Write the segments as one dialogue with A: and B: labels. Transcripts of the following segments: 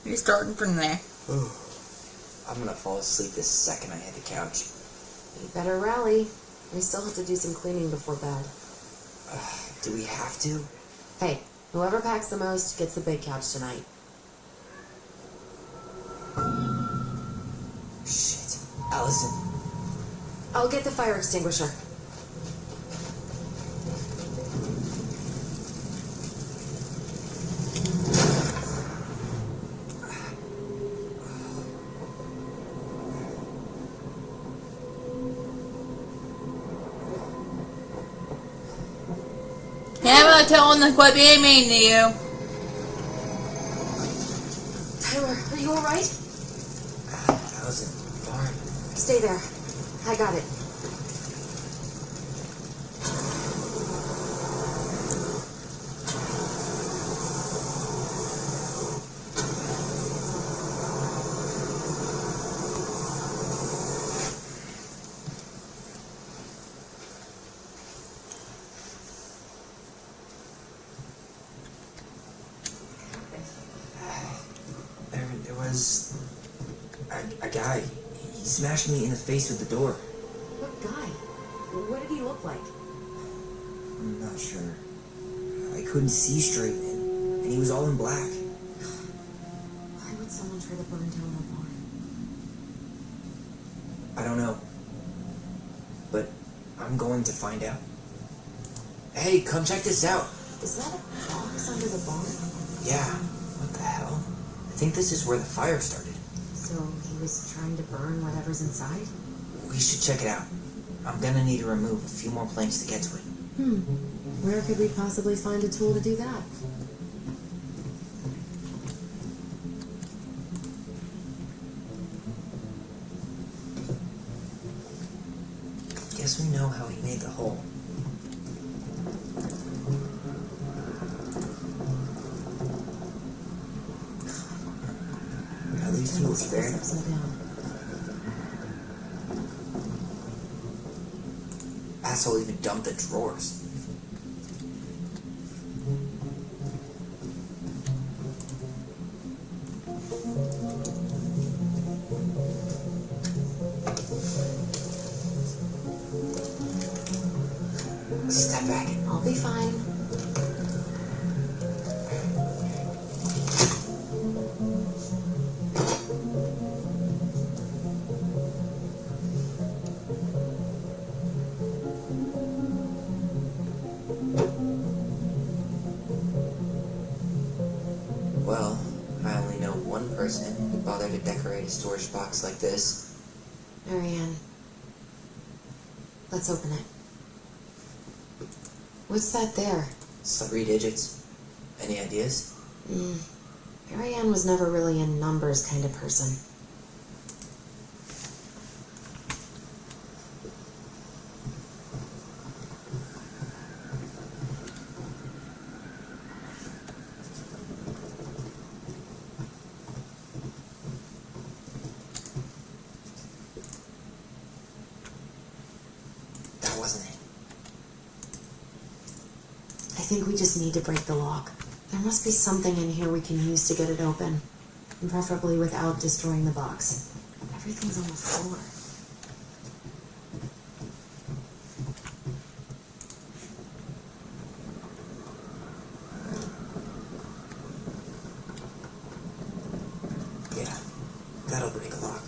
A: You're starting from there.
B: I'm gonna fall asleep the second I hit the couch.
C: You better rally. We still have to do some cleaning before bed.
B: Do we have to?
C: Hey, whoever packs the most gets the big couch tonight.
B: Shit. Allison.
C: I'll get the fire extinguisher.
A: How about telling them quit being mean to you?
C: Tyler, are you alright?
B: Allison, barn.
C: Stay there. I got it.
B: There was a guy. He smashed me in the face with the door.
C: What guy? What did he look like?
B: I'm not sure. I couldn't see straight, and he was all in black.
C: Why would someone try to burn down the barn?
B: I don't know. But I'm going to find out. Hey, come check this out.
C: Is that a box under the barn?
B: Yeah. What the hell? I think this is where the fire started.
C: So he was trying to burn whatever's inside?
B: We should check it out. I'm gonna need to remove a few more planks to get to it.
C: Where could we possibly find a tool to do that?
B: Guess we know how he made the hole. At least he was there.
C: Upside down.
B: Asshole even dumped the drawers. Step back.
C: I'll be fine.
B: Well, I only know one person who bothered to decorate a storage box like this.
C: Marianne. Let's open it. What's that there?
B: It's 3 digits. Any ideas?
C: Marianne was never really a numbers kind of person.
B: That wasn't it.
C: I think we just need to break the lock. There must be something in here we can use to get it open. And preferably without destroying the box. Everything's on the floor.
B: Yeah, that'll break a lock.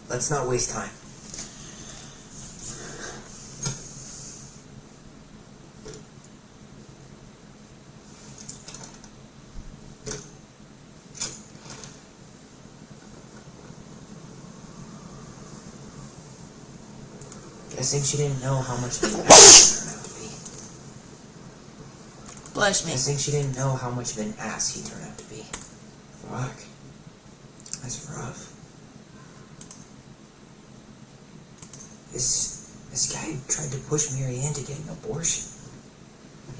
B: Let's not waste time. Guessing she didn't know how much of an ass he turned out to be.
A: Bless me.
B: Guessing she didn't know how much of an ass he turned out to be. Fuck. That's rough. This guy tried to push Marianne to get an abortion.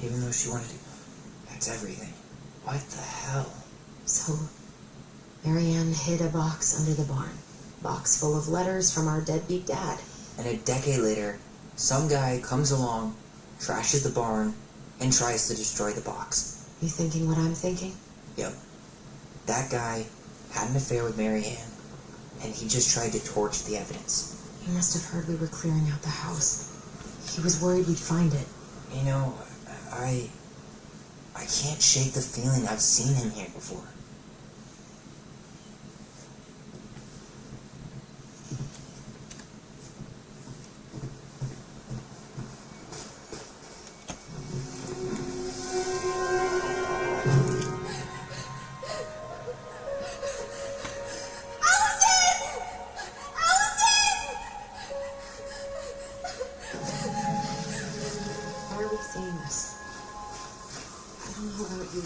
B: Even though she wanted to. That's everything. What the hell?
C: So, Marianne hid a box under the barn. Box full of letters from our deadbeat dad.
B: And a decade later, some guy comes along, trashes the barn, and tries to destroy the box.
C: You thinking what I'm thinking?
B: Yep. That guy had an affair with Mary Ann, and he just tried to torch the evidence.
C: He must have heard we were clearing out the house. He was worried we'd find it.
B: You know, I can't shake the feeling I've seen him here before.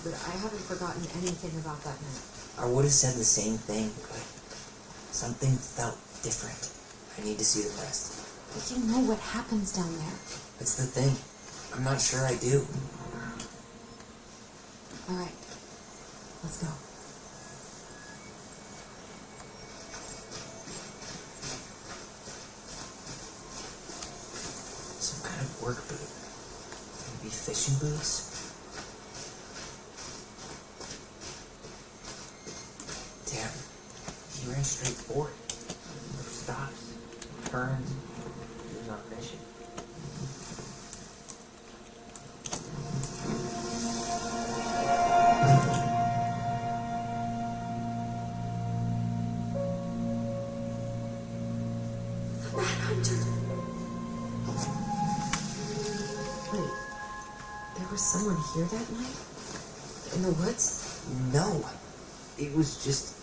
C: But I haven't forgotten anything about that night.
B: I would have said the same thing, but something felt different. I need to see the rest.
C: But you know what happens down there.
B: That's the thing. I'm not sure I do.
C: All right, let's go.
B: Some kind of work boot. Maybe fishing boots? Damn, he ran straight for it. No stops, turns. He was on a mission.
C: Wait, there was someone here that night? In the woods?
B: No, it was just,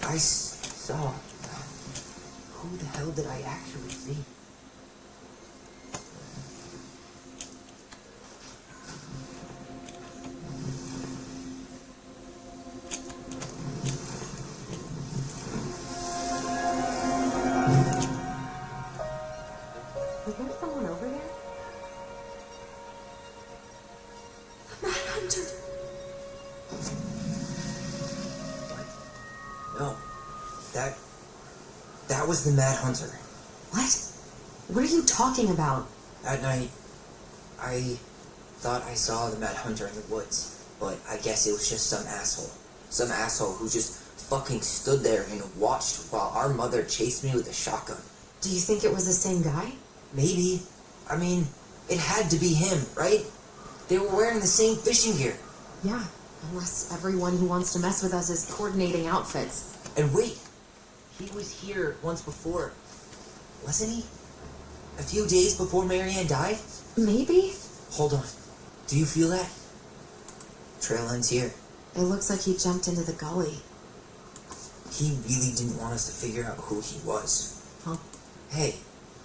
B: I saw. Who the hell did I actually see?
C: Was there someone over there? Mad Hunter!
B: No, that was the Mad Hunter.
C: What? What are you talking about?
B: That night, I thought I saw the Mad Hunter in the woods, but I guess it was just some asshole. Some asshole who just fucking stood there and watched while our mother chased me with a shotgun.
C: Do you think it was the same guy?
B: Maybe. I mean, it had to be him, right? They were wearing the same fishing gear.
C: Yeah, unless everyone who wants to mess with us is coordinating outfits.
B: And wait, he was here once before, wasn't he? A few days before Mary Ann died?
C: Maybe?
B: Hold on. Do you feel that? Trail ends here.
C: It looks like he jumped into the gully.
B: He really didn't want us to figure out who he was.
C: Huh?
B: Hey,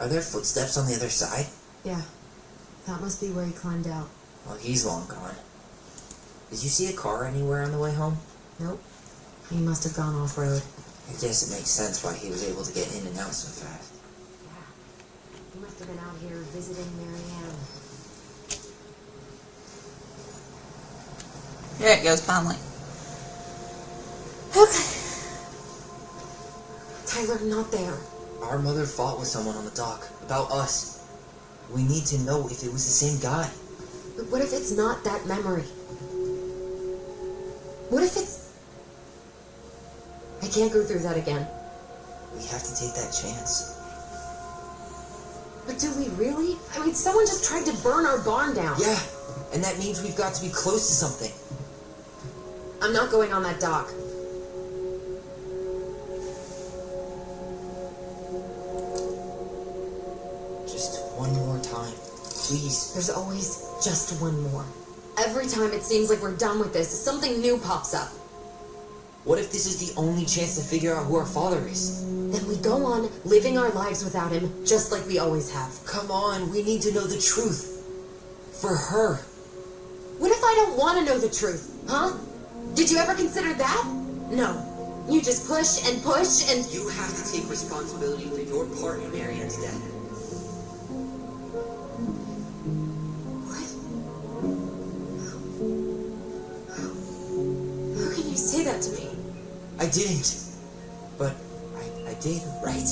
B: are there footsteps on the other side?
C: Yeah, that must be where he climbed out.
B: Well, he's long gone. Did you see a car anywhere on the way home?
C: Nope. He must have gone off-road.
B: I guess it makes sense why he was able to get in and out so fast.
C: Yeah. He must have been out here visiting Mary Ann.
A: There it goes, finally. Okay.
C: Tyler, not there.
B: Our mother fought with someone on the dock about us. We need to know if it was the same guy.
C: But what if it's not that memory? What if it's... I can't go through that again.
B: We have to take that chance.
C: But do we really? I mean, someone just tried to burn our barn down.
B: Yeah, and that means we've got to be close to something.
C: I'm not going on that dock.
B: Just one more time, please.
C: There's always just one more. Every time it seems like we're done with this, something new pops up.
B: What if this is the only chance to figure out who our father is?
C: Then we go on living our lives without him, just like we always have.
B: Come on, we need to know the truth. For her.
C: What if I don't want to know the truth, huh? Did you ever consider that? No. You just push and push and...
B: You have to take responsibility for your part in Mary Ann's death.
C: What? How can you say that to me?
B: I didn't. But I did, right?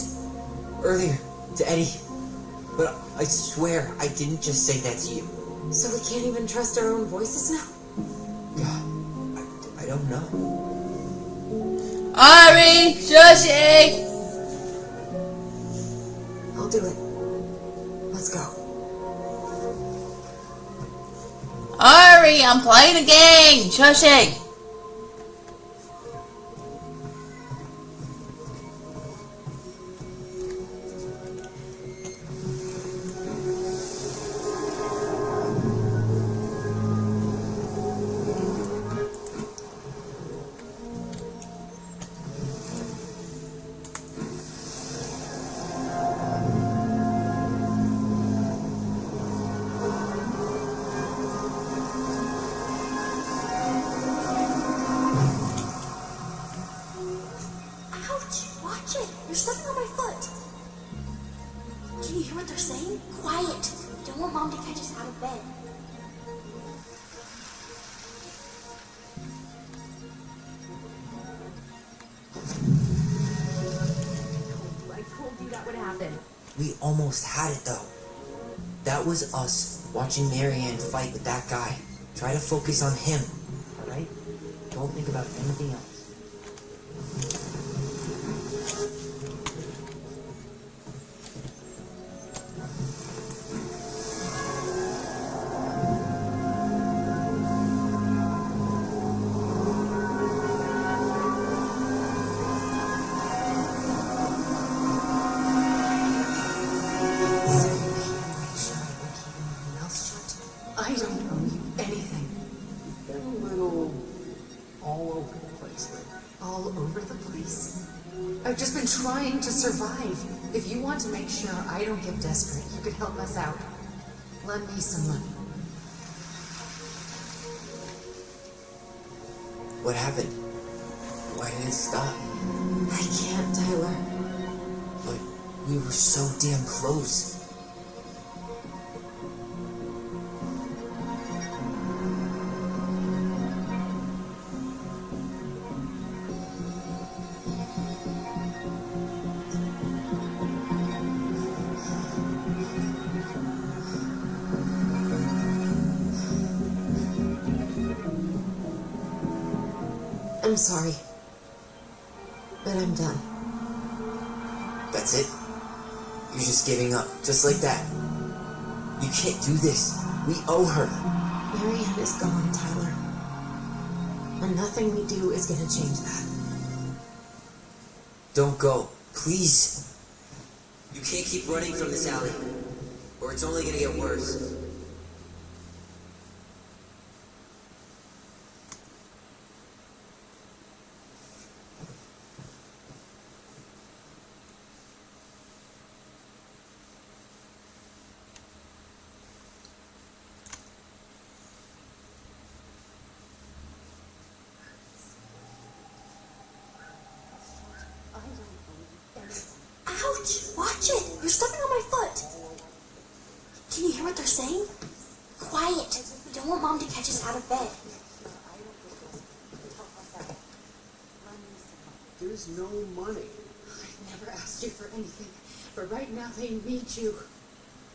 B: Earlier, to Eddie. But I swear I didn't just say that to you.
C: So we can't even trust our own voices now?
B: God, I don't know.
A: Ari, shushing!
C: I'll do it. Let's go.
A: Ari, I'm playing a game! Shushing!
D: Watch it! You're stepping on my foot! Can you hear what they're saying? Quiet! Don't want Mom to catch us out of bed.
C: I told you that would happen.
B: We almost had it though. That was us watching Marianne fight with that guy. Try to focus on him, alright? Don't think about anything else.
C: I don't owe you anything.
E: Been a little all over the place lately.
C: All over the place. I've just been trying to survive. If you want to make sure I don't get desperate, you could help us out. Lend me some money.
B: What happened? Why did it stop?
C: I can't, Tyler.
B: But we were so damn close.
C: I'm sorry. But I'm done.
B: That's it? You're just giving up, just like that. You can't do this. We owe her.
C: Marianne is gone, Tyler. And nothing we do is gonna change that.
B: Don't go, please. You can't keep running from this alley, or it's only gonna get worse.
D: Ouch! Watch it! You're stepping on my foot! Can you hear what they're saying? Quiet! We don't want Mom to catch us out of bed.
E: There's no money.
C: I never asked you for anything, but right now they need you.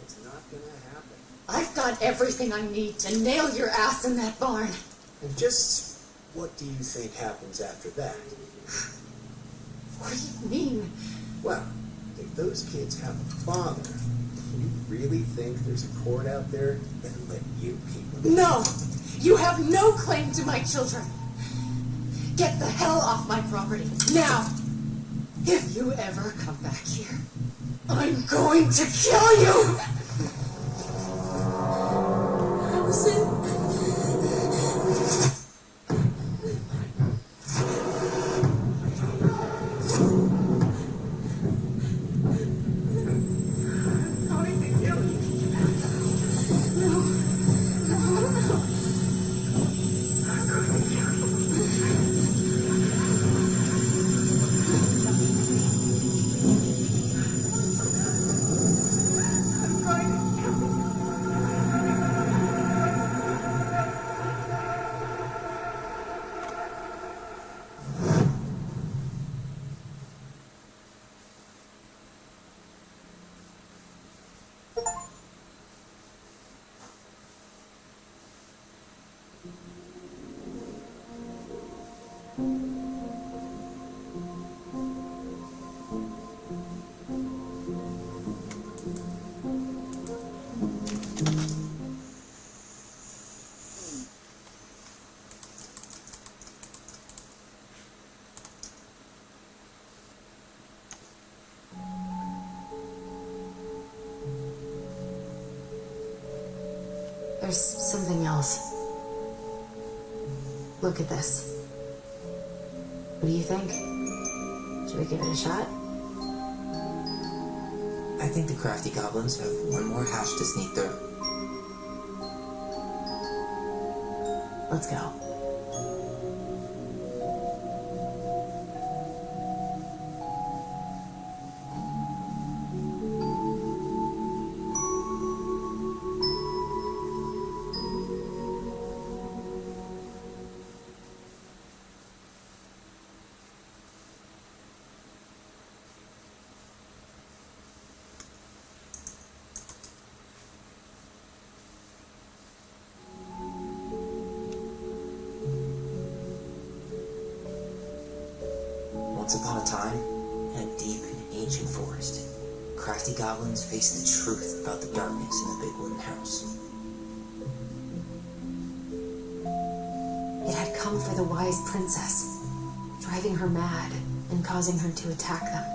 E: It's not gonna happen.
C: I've got everything I need to nail your ass in that barn.
E: And just what do you think happens after that?
C: What do you mean?
E: Well, if those kids have a father, do you really think there's a court out there that'll let you keep them?
C: No! You have no claim to my children. Get the hell off my property, now! If you ever come back here, I'm going to kill you! Allison. There's something else. Look at this. What do you think? Should we give it a shot?
B: I think the crafty goblins have one more hatch to sneak through.
C: Let's go.
B: Once upon a time, in a deep and ancient forest, crafty goblins faced the truth about the darkness in the big wooden house.
C: It had come for the wise princess, driving her mad and causing her to attack them.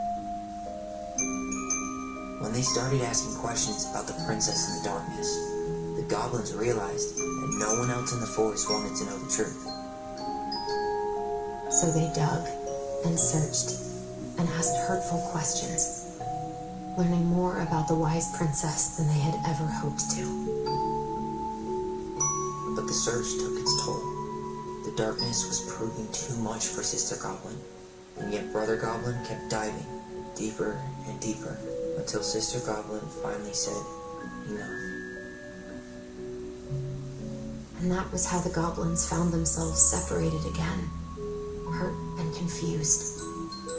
B: When they started asking questions about the princess in the darkness, the goblins realized that no one else in the forest wanted to know the truth.
C: So they dug and searched and asked hurtful questions, learning more about the wise princess than they had ever hoped to.
B: But the search took its toll. The darkness was proving too much for Sister Goblin, and yet Brother Goblin kept diving deeper and deeper until Sister Goblin finally said, enough.
C: And that was how the goblins found themselves separated again, hurt and confused,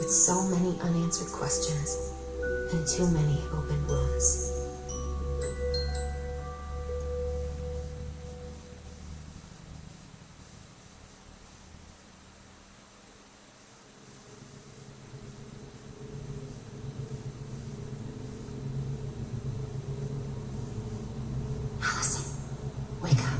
C: with so many unanswered questions and too many open wounds. Allison, wake up.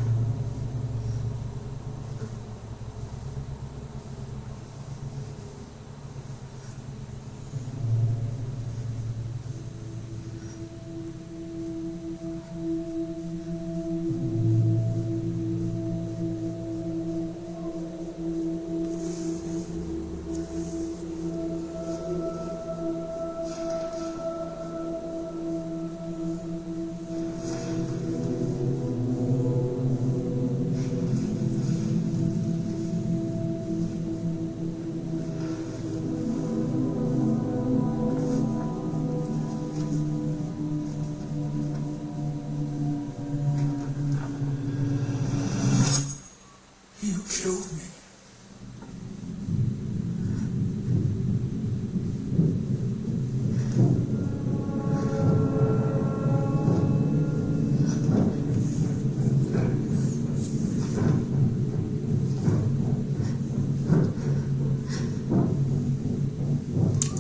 F: You killed me.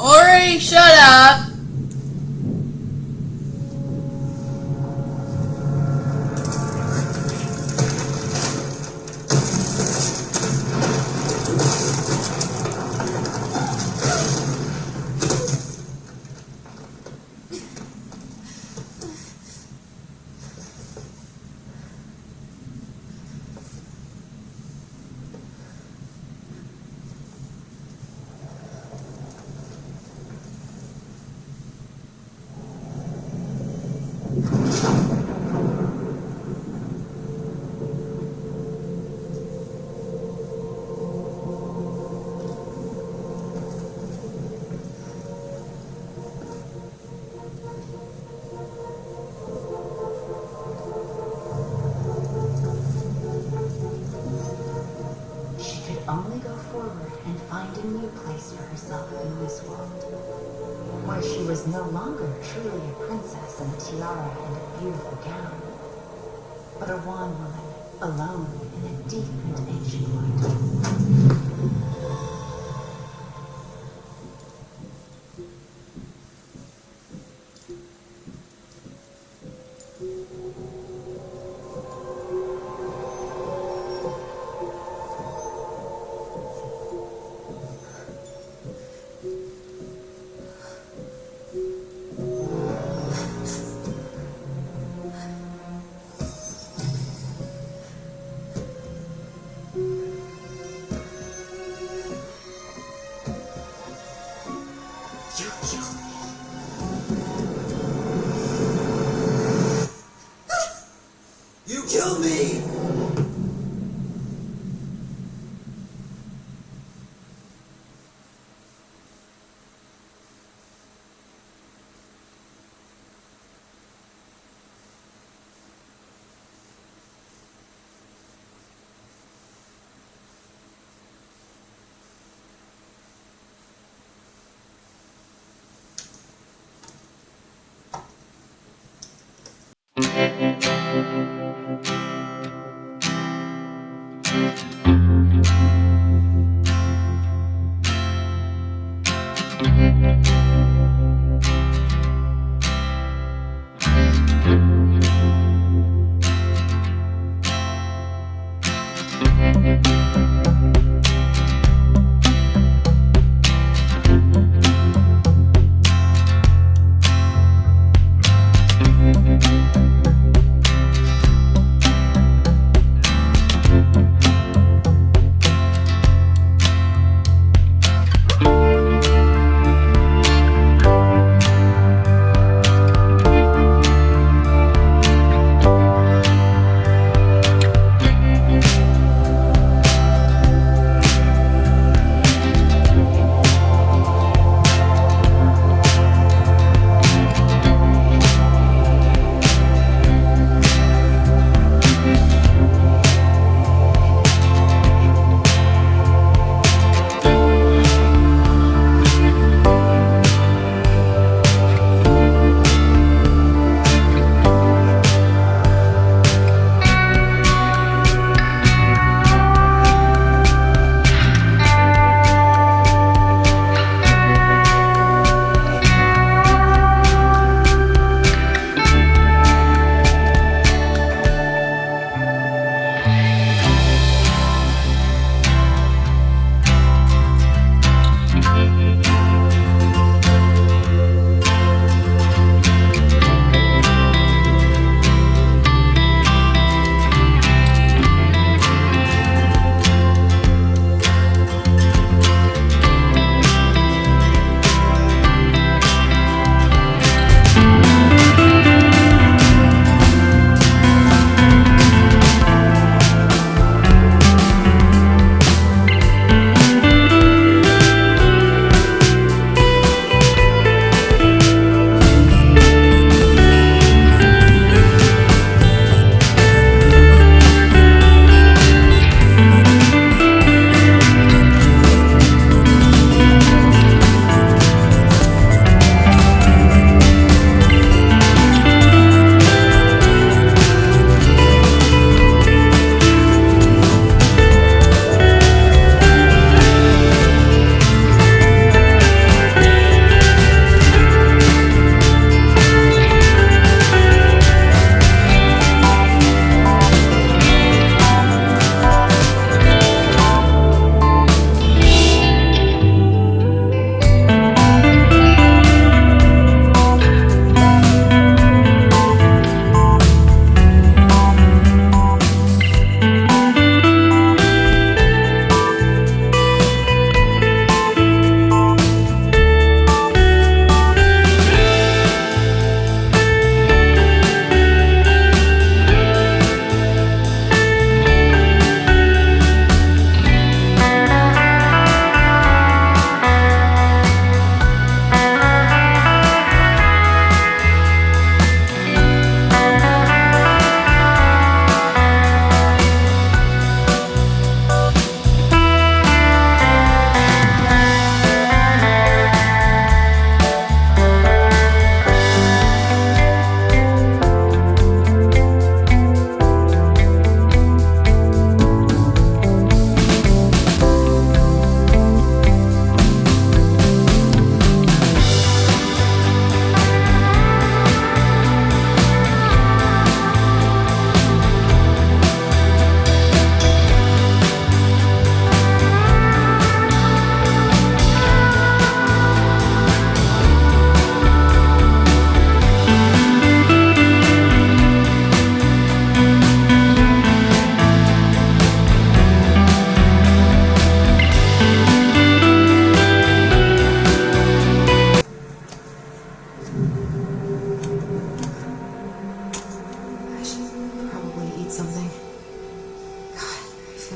A: Ori, shut up!
C: She could only go forward and find a new place for herself in this world, where she was no longer truly a princess in a tiara and a beautiful gown, but a wan woman
G: alone in a deep and ancient wood.
B: You killed me. You killed me!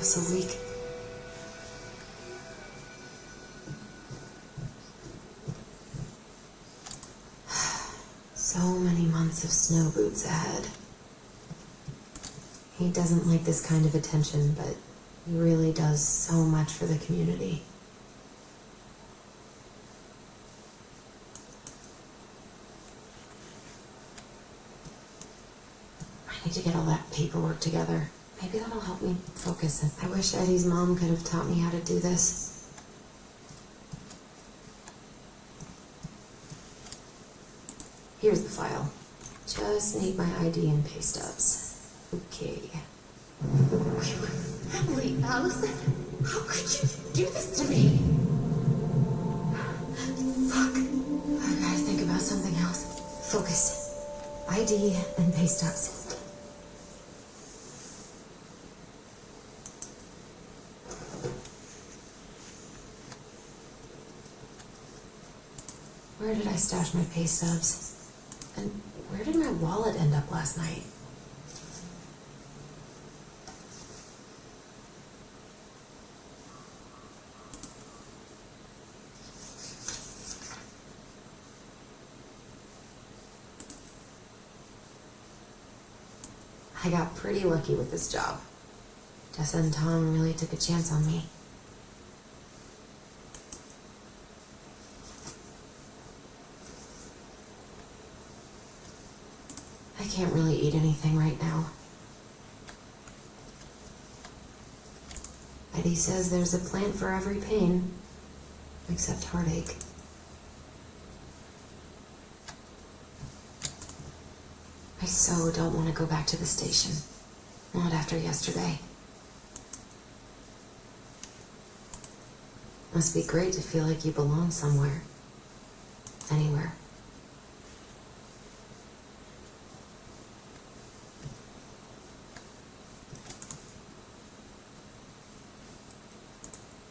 C: so weak. So many months of snow boots ahead. He doesn't like this kind of attention, but he really does so much for the community. I need to get all that paperwork together. Maybe that'll help me focus. I wish Eddie's mom could have taught me how to do this. Here's the file. Just need my ID and pay stubs. Okay. Emily, Allison, how could you do this to me? Fuck. I gotta think about something else. Focus. ID and pay stubs. Where did I stash my pay stubs? And where did my wallet end up last night? I got pretty lucky with this job. Tessa and Tom really took a chance on me. I can't really eat anything right now. Eddie says there's a plant for every pain, except heartache. I so don't want to go back to the station. Not after yesterday. Must be great to feel like you belong somewhere. Anywhere.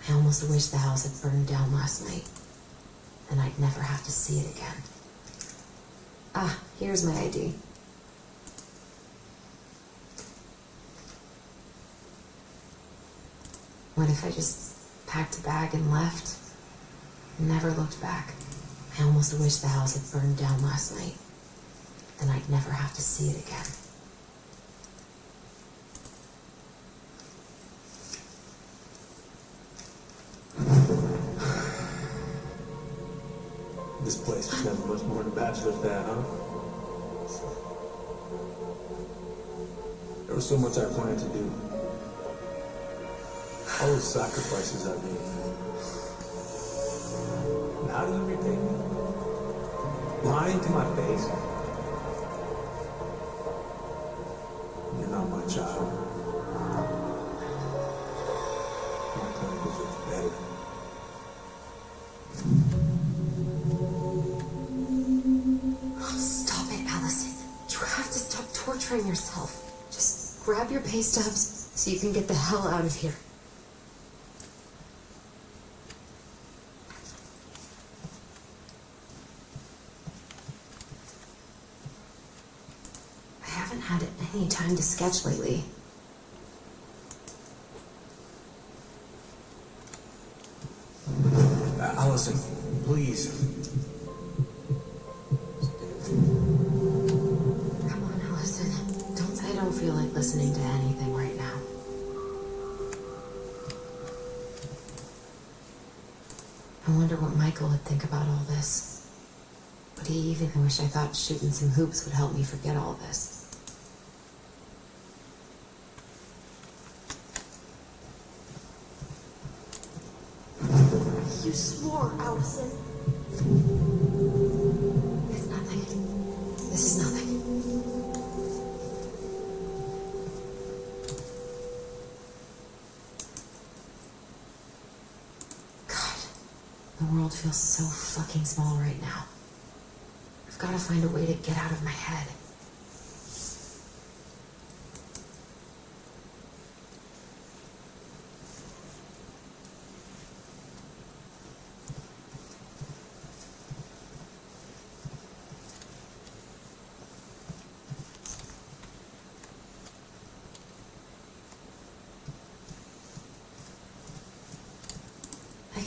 C: I almost wish the house had burned down last night. Then I'd never have to see it again. Ah, here's my ID. What if I just packed a bag and left? And never looked back. I almost wish the house had burned down last night. Then I'd never have to see it again.
E: This place was never much more than a bachelor's pad, huh? There was so much I planned to do. All those sacrifices I made. And how do you repay me? Lying to my face? You're not my child. My plan deserves better.
C: Stop it, Allison. You have to stop torturing yourself. Just grab your pay stubs so you can get the hell out of here. I haven't had any time to sketch lately.
E: Allison, please.
C: Come on, Allison. I don't feel like listening to anything right now. I wonder what Michael would think about all this. Would he even wish I thought shooting some hoops would help me forget all this?
D: You swore, Allison.
C: It's nothing. This is nothing. God, the world feels so fucking small right now. I've got to find a way to get out of my head.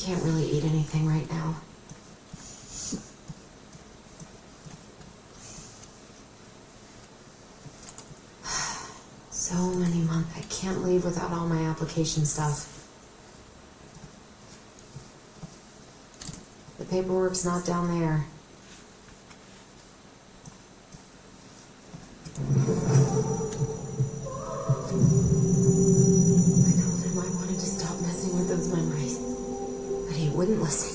H: can't really eat anything right now. So many months. I can't leave without all my application stuff. The paperwork's not down there. I told him I wanted to stop messing with those memories, but he wouldn't listen.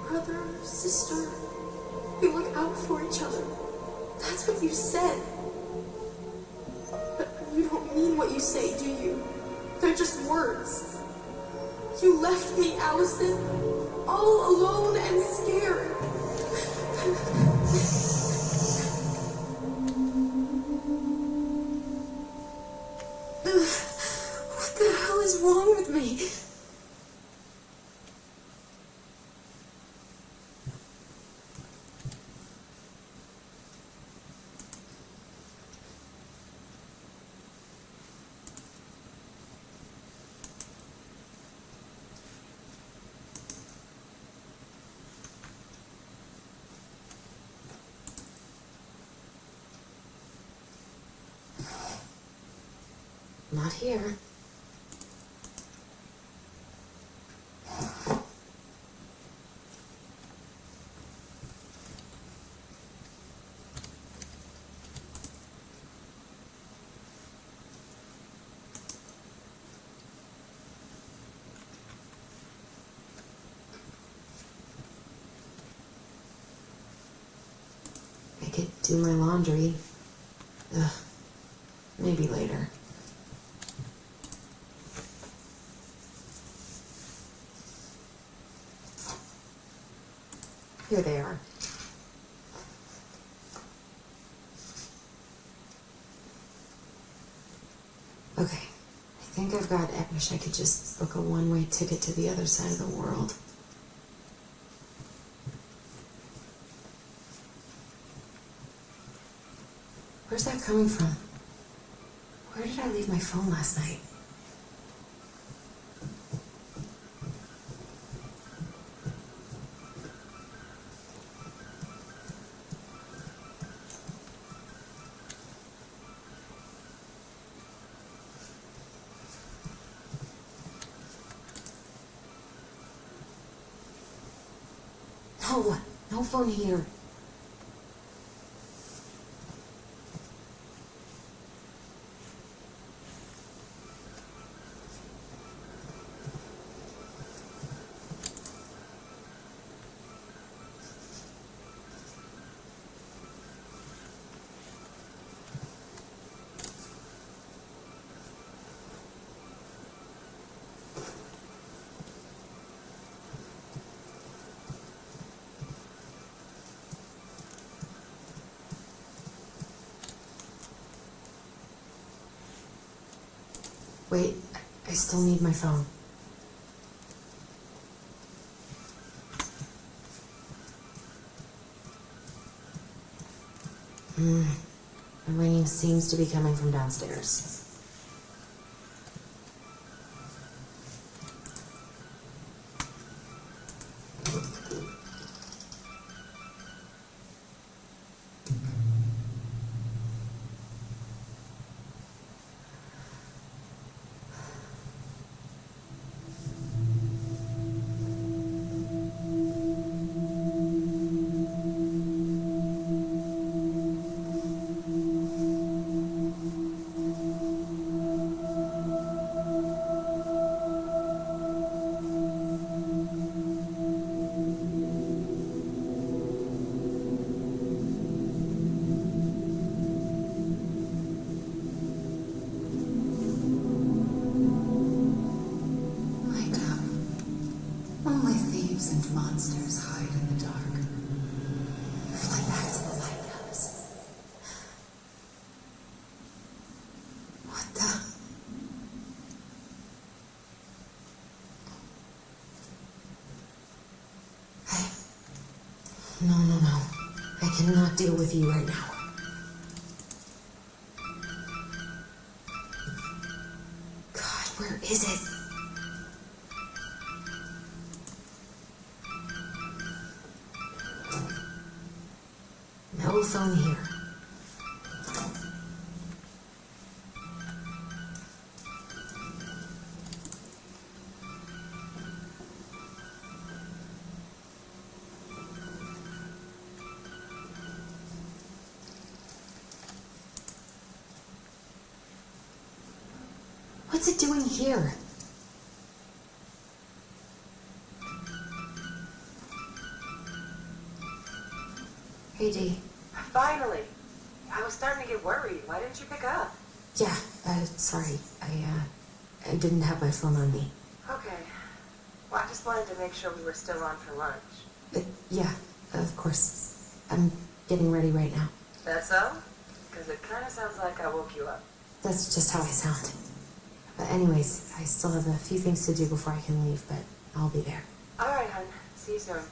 D: Brother, sister, we look out for each other. That's what you said. But you don't mean what you say, do you? They're just words. You left me, Allison, all alone and scared. What the hell is wrong with me?
H: Not here. I could do my laundry. Ugh. Maybe later. Here they are. Okay, I think I've got it. I wish I could just book a one-way ticket to the other side of the world. Where's that coming from? Where did I leave my phone last night? No, no phone here. Wait, I still need my phone. The ringing seems to be coming from downstairs.
C: And monsters hide in the dark. Fly back to the lighthouse. What the? Hey. No. I cannot deal with you right now.
H: mobile phone here. What's it doing here? Hey, Dee.
I: Finally. I was starting to get worried. Why didn't you pick up?
H: Yeah, sorry. I didn't have my phone on me.
I: Okay. Well, I just wanted to make sure we were still on for lunch.
H: Yeah, of course. I'm getting ready right now.
I: That's so? Because it kind of sounds like I woke you up.
H: That's just how I sound. But anyways, I still have a few things to do before I can leave, but I'll be there.
I: All right, hon. See you soon.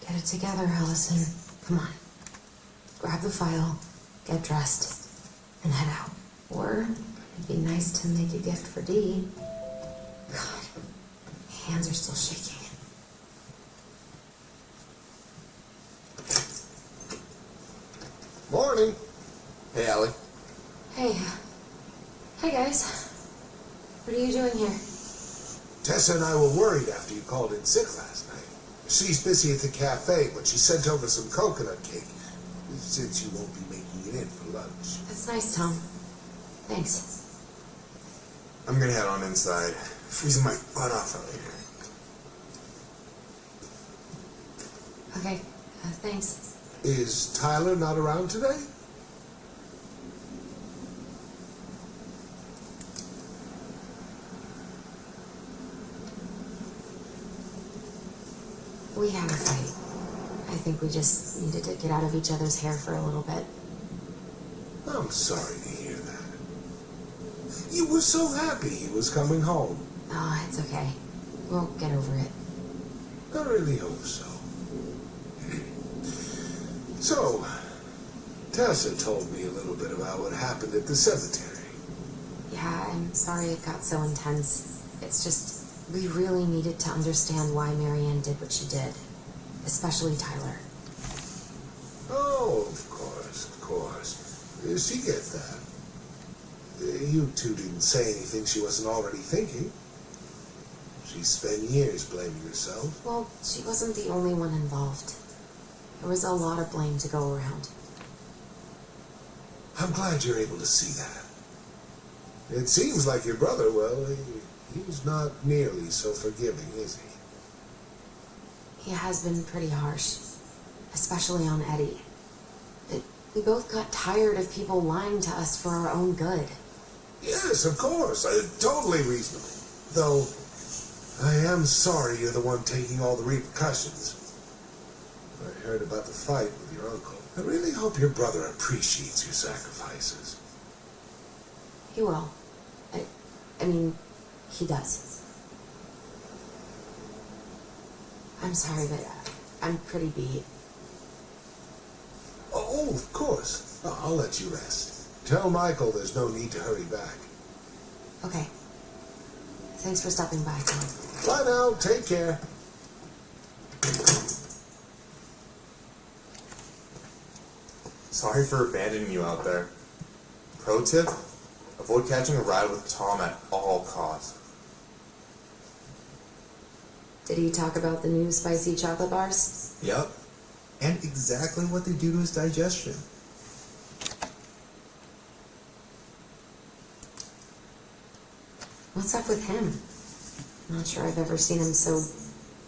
H: Get it together, Allison. Come on. Grab the file, get dressed, and head out. Or it'd be nice to make a gift for Dee. God, my hands are still shaking.
E: Morning.
J: Hey, Allie.
H: Hey. Hey, guys. What are you doing here?
E: Tessa and I were worried after you called in sick last night. She's busy at the cafe, but she sent over some coconut cake. Since you won't be making it in for lunch.
H: That's nice, Tom. Thanks.
J: I'm gonna head on inside. Freezing my butt off out here.
H: Okay, thanks.
E: Is Tyler not around today?
H: We had a fight. I think we just needed to get out of each other's hair for a little bit.
E: I'm sorry to hear that. You were so happy he was coming home.
H: Oh, it's okay. We'll get over it.
E: I really hope so. So, Tessa told me a little bit about what happened at the cemetery.
H: Yeah, I'm sorry it got so intense. It's just, we really needed to understand why Marianne did what she did. Especially Tyler.
E: Oh, of course, of course. She gets that. You two didn't say anything she wasn't already thinking. She spent years blaming herself.
H: Well, she wasn't the only one involved. There was a lot of blame to go around.
E: I'm glad you're able to see that. It seems like your brother, well, he's not nearly so forgiving, is he?
H: He has been pretty harsh, especially on Eddie. We both got tired of people lying to us for our own good.
E: Yes, of course. Totally reasonable. Though, I am sorry you're the one taking all the repercussions. I heard about the fight with your uncle. I really hope your brother appreciates your sacrifices.
H: He will. I mean, he does. I'm sorry, but I'm pretty beat.
E: Oh, of course. I'll let you rest. Tell Michael there's no need to hurry back.
H: Okay. Thanks for stopping by, Tom.
E: Bye now. Take care.
J: Sorry for abandoning you out there. Pro tip? Avoid catching a ride with Tom at all costs.
H: Did he talk about the new spicy chocolate bars?
J: Yep. And exactly what they do to his digestion.
H: What's up with him? Not sure I've ever seen him so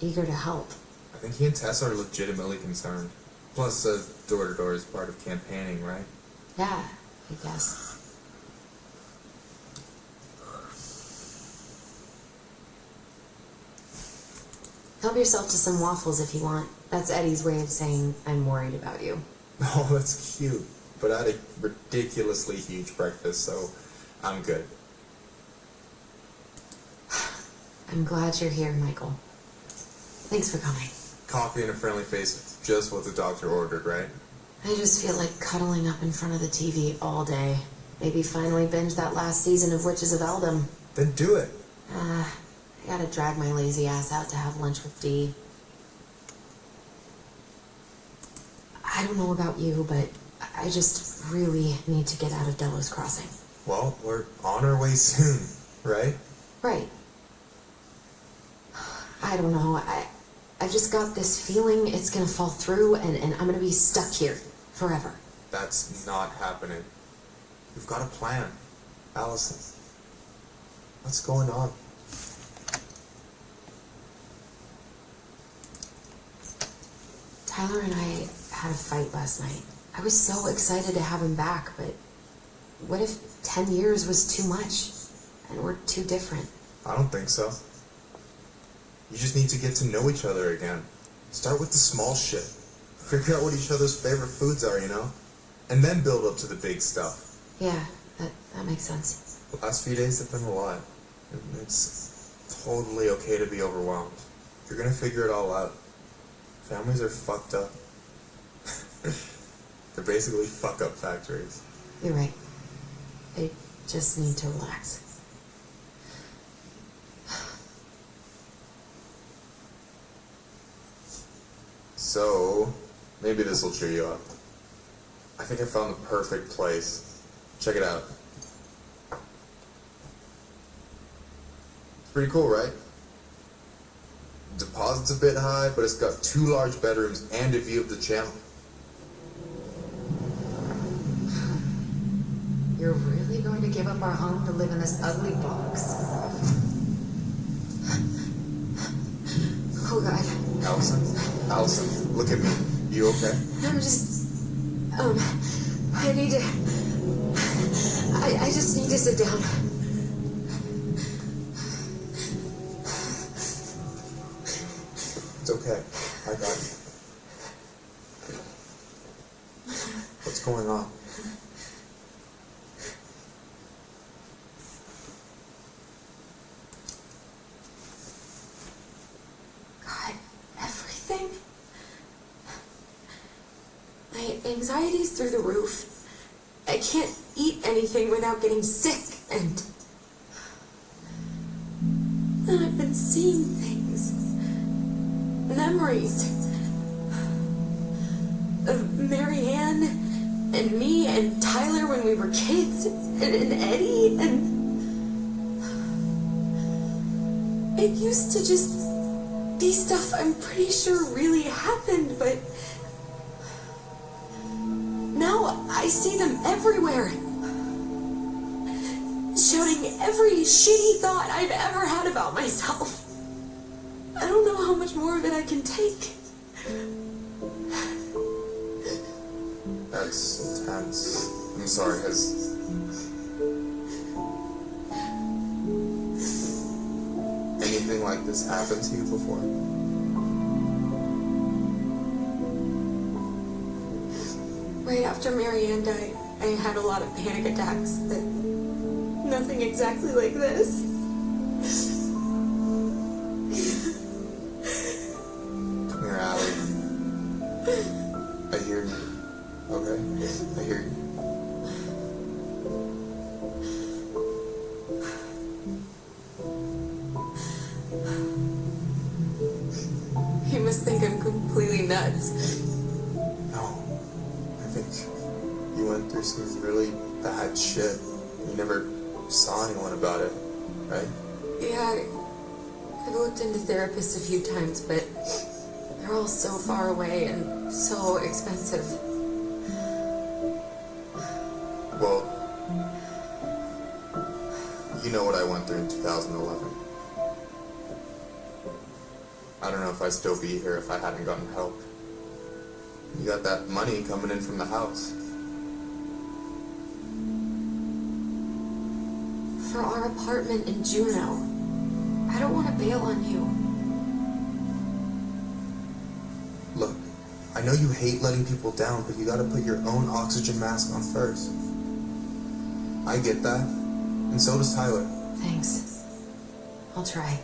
H: eager to help.
J: I think he and Tess are legitimately concerned. Plus, door-to-door is part of campaigning, right?
H: Yeah, I guess. Help yourself to some waffles if you want. That's Eddie's way of saying, I'm worried about you.
J: Oh, that's cute. But I had a ridiculously huge breakfast, so I'm good.
H: I'm glad you're here, Michael. Thanks for coming.
J: Coffee and a friendly face is just what the doctor ordered, right?
H: I just feel like cuddling up in front of the TV all day. Maybe finally binge that last season of Witches of Eldom.
J: Then do it.
H: I gotta drag my lazy ass out to have lunch with Dee. I don't know about you, but I just really need to get out of Delos Crossing.
J: Well, we're on our way soon, right?
H: Right. I don't know. I just got this feeling it's gonna fall through and I'm gonna be stuck here forever.
J: That's not happening. We've got a plan. Allison, what's going on?
H: Tyler and I had a fight last night. I was so excited to have him back, but what if 10 years was too much and we're too different?
J: I don't think so. You just need to get to know each other again. Start with the small shit. Figure out what each other's favorite foods are, you know? And then build up to the big stuff.
H: Yeah, that makes sense.
J: The last few days have been a lot. It's totally okay to be overwhelmed. You're gonna figure it all out. Families are fucked up. They're basically fuck-up factories.
H: You're right. I just need to relax.
J: So, maybe this will cheer you up. I think I found the perfect place. Check it out. It's pretty cool, right? Deposit's a bit high, but it's got 2 large bedrooms and a view of the channel.
C: You're really going to give up our home to live in this ugly box?
H: Oh God.
J: Allison, look at me. You okay?
H: I'm just, I need to, I just need to sit down.
J: It's okay. I got you. What's going on?
H: God, everything? My anxiety's through the roof. I can't eat anything without getting sick, and I've been seeing things. Memories of Marianne and me and Tyler when we were kids, and Eddie, and it used to just be stuff I'm pretty sure really happened, but now I see them everywhere, shouting every shitty thought I've ever had about myself. I don't know how much more of it I can take.
J: That's intense. I'm sorry, has anything like this happened to you before?
H: Right after Marianne died, I had a lot of panic attacks, but nothing exactly like this.
J: Come here, Allie. I hear you. Okay? I hear you.
H: You must think I'm completely nuts.
J: No. I think you went through some really bad shit. You never saw anyone about it, right?
H: Yeah, I've looked into therapists a few times, but they're all so far away and so expensive.
J: Well, you know what I went through in 2011. I don't know if I'd still be here if I hadn't gotten help. You got that money coming in from the house.
H: For our apartment in Juneau. I don't want to bail on you.
J: Look, I know you hate letting people down, but you gotta put your own oxygen mask on first. I get that, and so does Tyler.
H: Thanks. I'll try.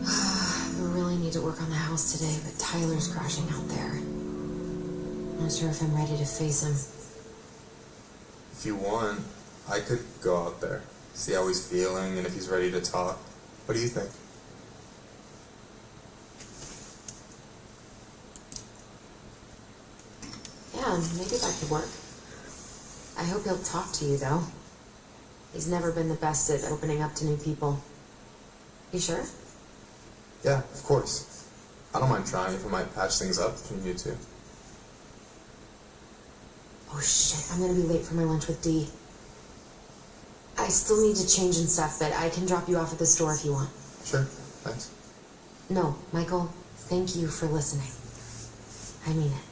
H: I really need to work on the house today, but Tyler's crashing out there. Not sure if I'm ready to face him.
J: If you want, I could go out there, see how he's feeling, and if he's ready to talk. What do you think?
H: on, maybe that could work. I hope he'll talk to you, though. He's never been the best at opening up to new people. You sure?
J: Yeah, of course. I don't mind trying if it might patch things up between you two.
H: Oh shit, I'm gonna be late for my lunch with Dee. I still need to change and stuff, but I can drop you off at the store if you want.
J: Sure, thanks.
H: No, Michael, thank you for listening. I mean it.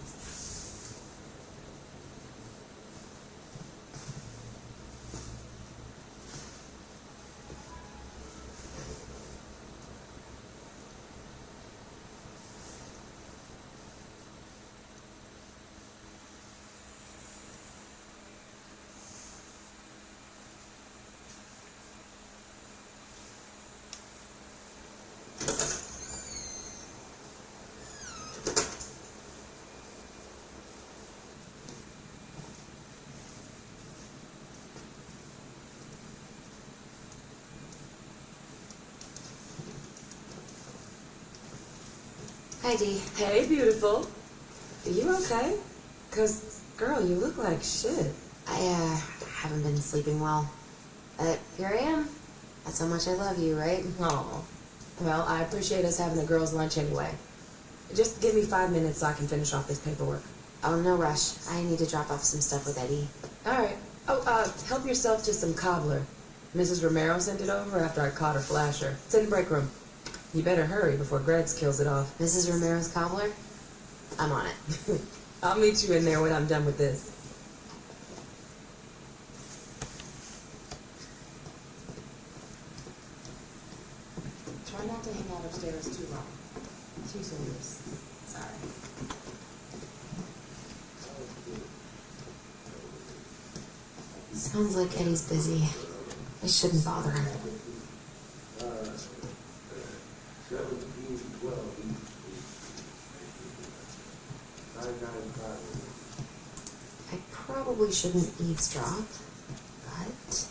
H: Hi, Dee.
K: Hey, beautiful. Are you okay? 'Cause, girl, you look like shit.
H: I haven't been sleeping well. But here I am. That's how much I love you, right?
K: Aw. Well, I appreciate us having a girls' lunch anyway. Just give me 5 minutes so I can finish off this paperwork.
H: Oh, no rush. I need to drop off some stuff with Eddie.
K: All right. Oh, help yourself to some cobbler. Mrs. Romero sent it over after I caught her flasher. It's in the break room. You better hurry before Greggs kills it off.
H: Mrs. Romero's cobbler? I'm on it.
K: I'll meet you in there when I'm done with this. Try not to hang out upstairs too long. Too serious. Sorry.
H: Sounds like Eddie's busy. I shouldn't bother him. I probably shouldn't eavesdrop, but...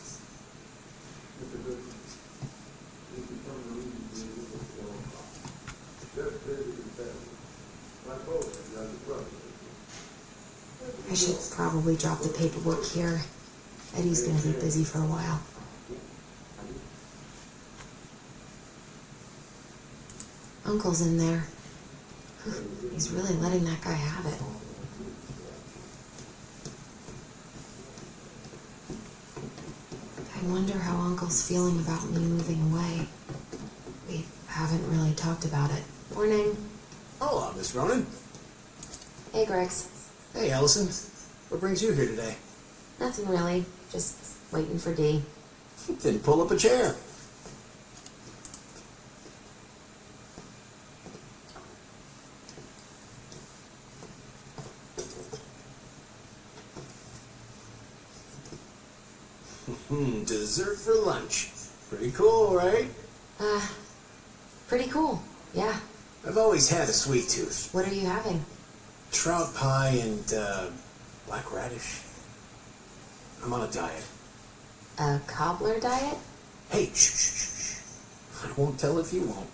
H: I should probably drop the paperwork here. Eddie's gonna be busy for a while. Uncle's in there. He's really letting that guy have it. I wonder how Uncle's feeling about me moving away. We haven't really talked about it. Morning.
L: Hola, Miss Ronan.
H: Hey, Greggs.
L: Hey, Allison. What brings you here today?
H: Nothing really. Just waiting for Dee.
L: Then pull up a chair. Dessert for lunch. Pretty cool, right?
H: Pretty cool. Yeah.
L: I've always had a sweet tooth.
H: What are you having?
L: Trout pie and, black radish. I'm on a diet.
H: A cobbler diet?
L: Hey, shh, shh, shh, shh. I won't tell if you won't.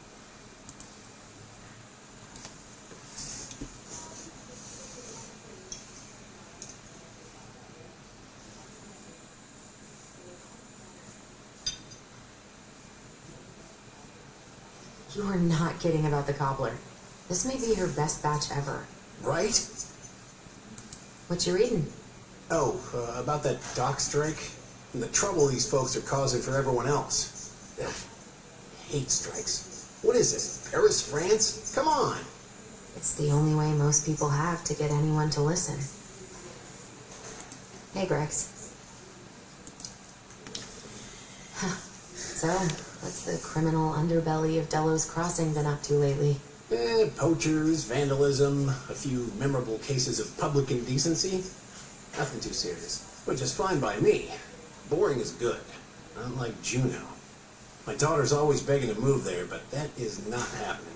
H: You are not kidding about the cobbler. This may be her best batch ever.
L: Right?
H: What you reading?
L: Oh, about that dock strike and the trouble these folks are causing for everyone else. Ugh, hate strikes. What is this, Paris, France? Come on.
H: It's the only way most people have to get anyone to listen. Hey, Greggs. Huh. So, what's the criminal underbelly of Delos Crossing been up to lately?
L: Poachers, vandalism, a few memorable cases of public indecency. Nothing too serious, which is fine by me. Boring is good, unlike Juneau. My daughter's always begging to move there, but that is not happening.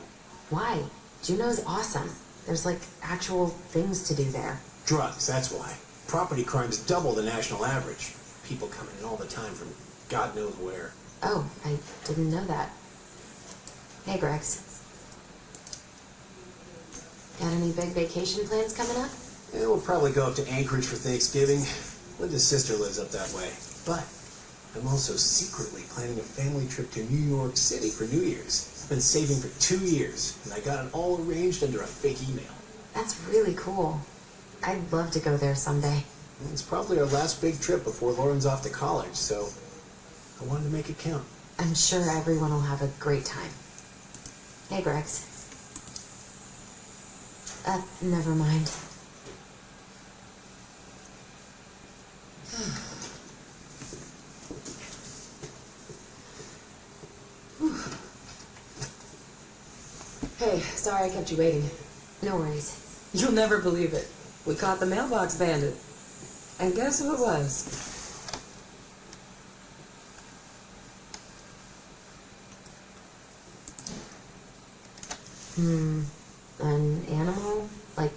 H: Why? Juneau's awesome. There's like actual things to do there.
L: Drugs, that's why. Property crime's double the national average. People coming in all the time from God knows where.
H: Oh, I didn't know that. Hey, Greggs. Got any big vacation plans coming up?
L: And we'll probably go up to Anchorage for Thanksgiving. Linda's sister lives up that way. But I'm also secretly planning a family trip to New York City for New Year's. I've been saving for 2 years, and I got it all arranged under a fake email.
H: That's really cool. I'd love to go there someday.
L: It's probably our last big trip before Lauren's off to college, so I wanted to make it count.
H: I'm sure everyone will have a great time. Hey, Gregs. Never mind.
K: Hey, sorry I kept you waiting.
H: No worries.
K: You'll never believe it. We caught the mailbox bandit. And guess who it was?
H: An animal? Like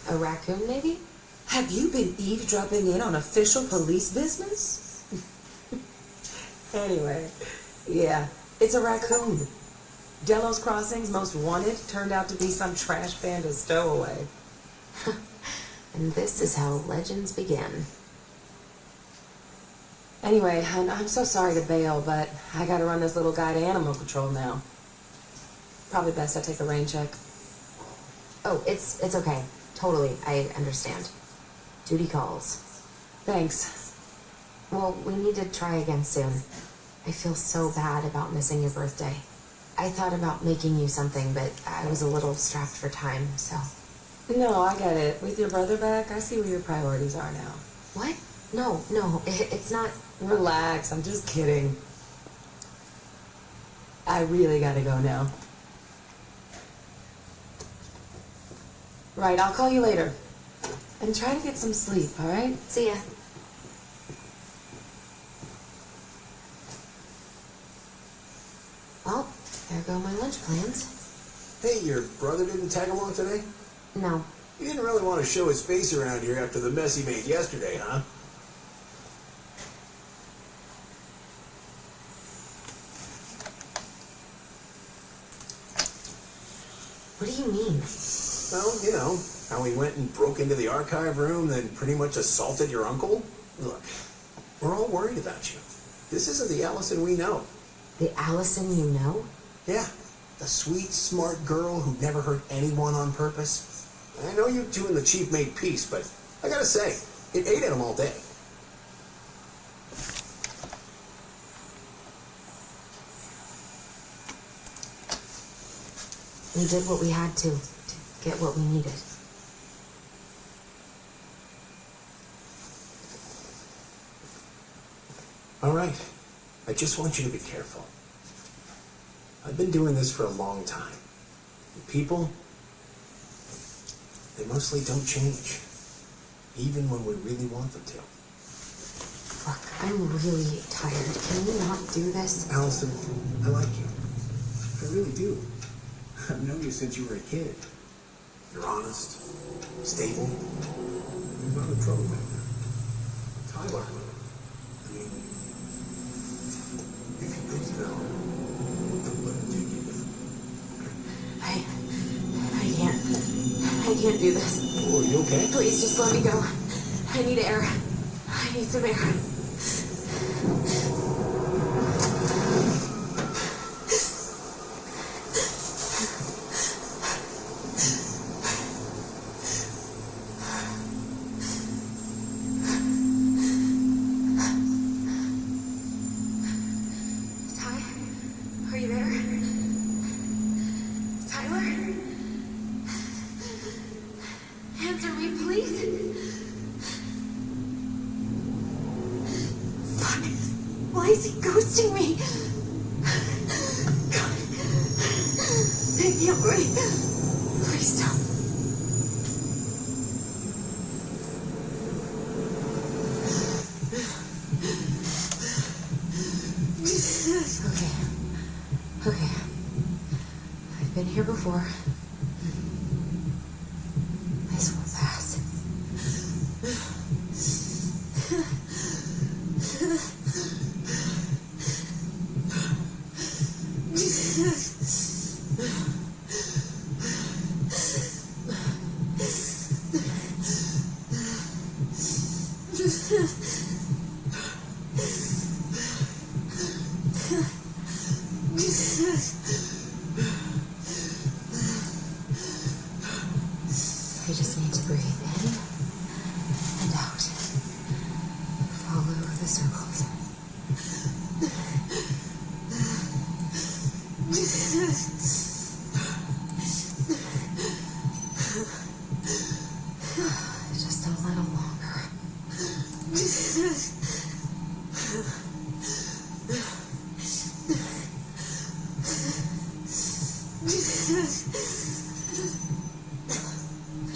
H: a raccoon, maybe?
K: Have you been eavesdropping in on official police business? Anyway, yeah, it's a raccoon. Delos Crossing's most wanted turned out to be some trash panda stowaway.
H: And this is how legends begin.
K: Anyway, I'm so sorry to bail, but I gotta run this little guy to animal control now. Probably best I take a rain check.
H: Oh, it's okay. Totally, I understand. Duty calls.
K: Thanks.
H: Well, we need to try again soon. I feel so bad about missing your birthday. I thought about making you something, but I was a little strapped for time, so...
K: No, I get it. With your brother back, I see where your priorities are now.
H: What? No, it's not...
K: Relax, I'm just kidding. I really gotta go now. Right, I'll call you later. And try to get some sleep, alright?
H: See ya. Well, there go my lunch plans.
L: Hey, your brother didn't tag along today?
H: No.
L: He didn't really want to show his face around here after the mess he made yesterday, huh?
H: What do you mean?
L: Well, you know, how he went and broke into the archive room, then pretty much assaulted your uncle. Look, we're all worried about you. This isn't the Allison we know.
H: The Allison you know?
L: Yeah, the sweet, smart girl who never hurt anyone on purpose. I know you two and the chief made peace, but I gotta say, it ate at him all day.
H: We did what we had to get what we needed.
L: All right, I just want you to be careful. I've been doing this for a long time. People, they mostly don't change, even when we really want them to.
H: Look, I'm really tired. Can we not do this?
L: Allison, I like you. I really do. I've known you since you were a kid. You're honest, stable. You're not a troublemaker. Tyler, I mean, if he goes down, don't let him take you down.
H: I can't do this.
L: Oh, are you okay?
H: Please just let me go. I need air. I need some air. Why is he ghosting me? God. I can't breathe. Please don't. Okay. I've been here before. This will pass. Just a little longer.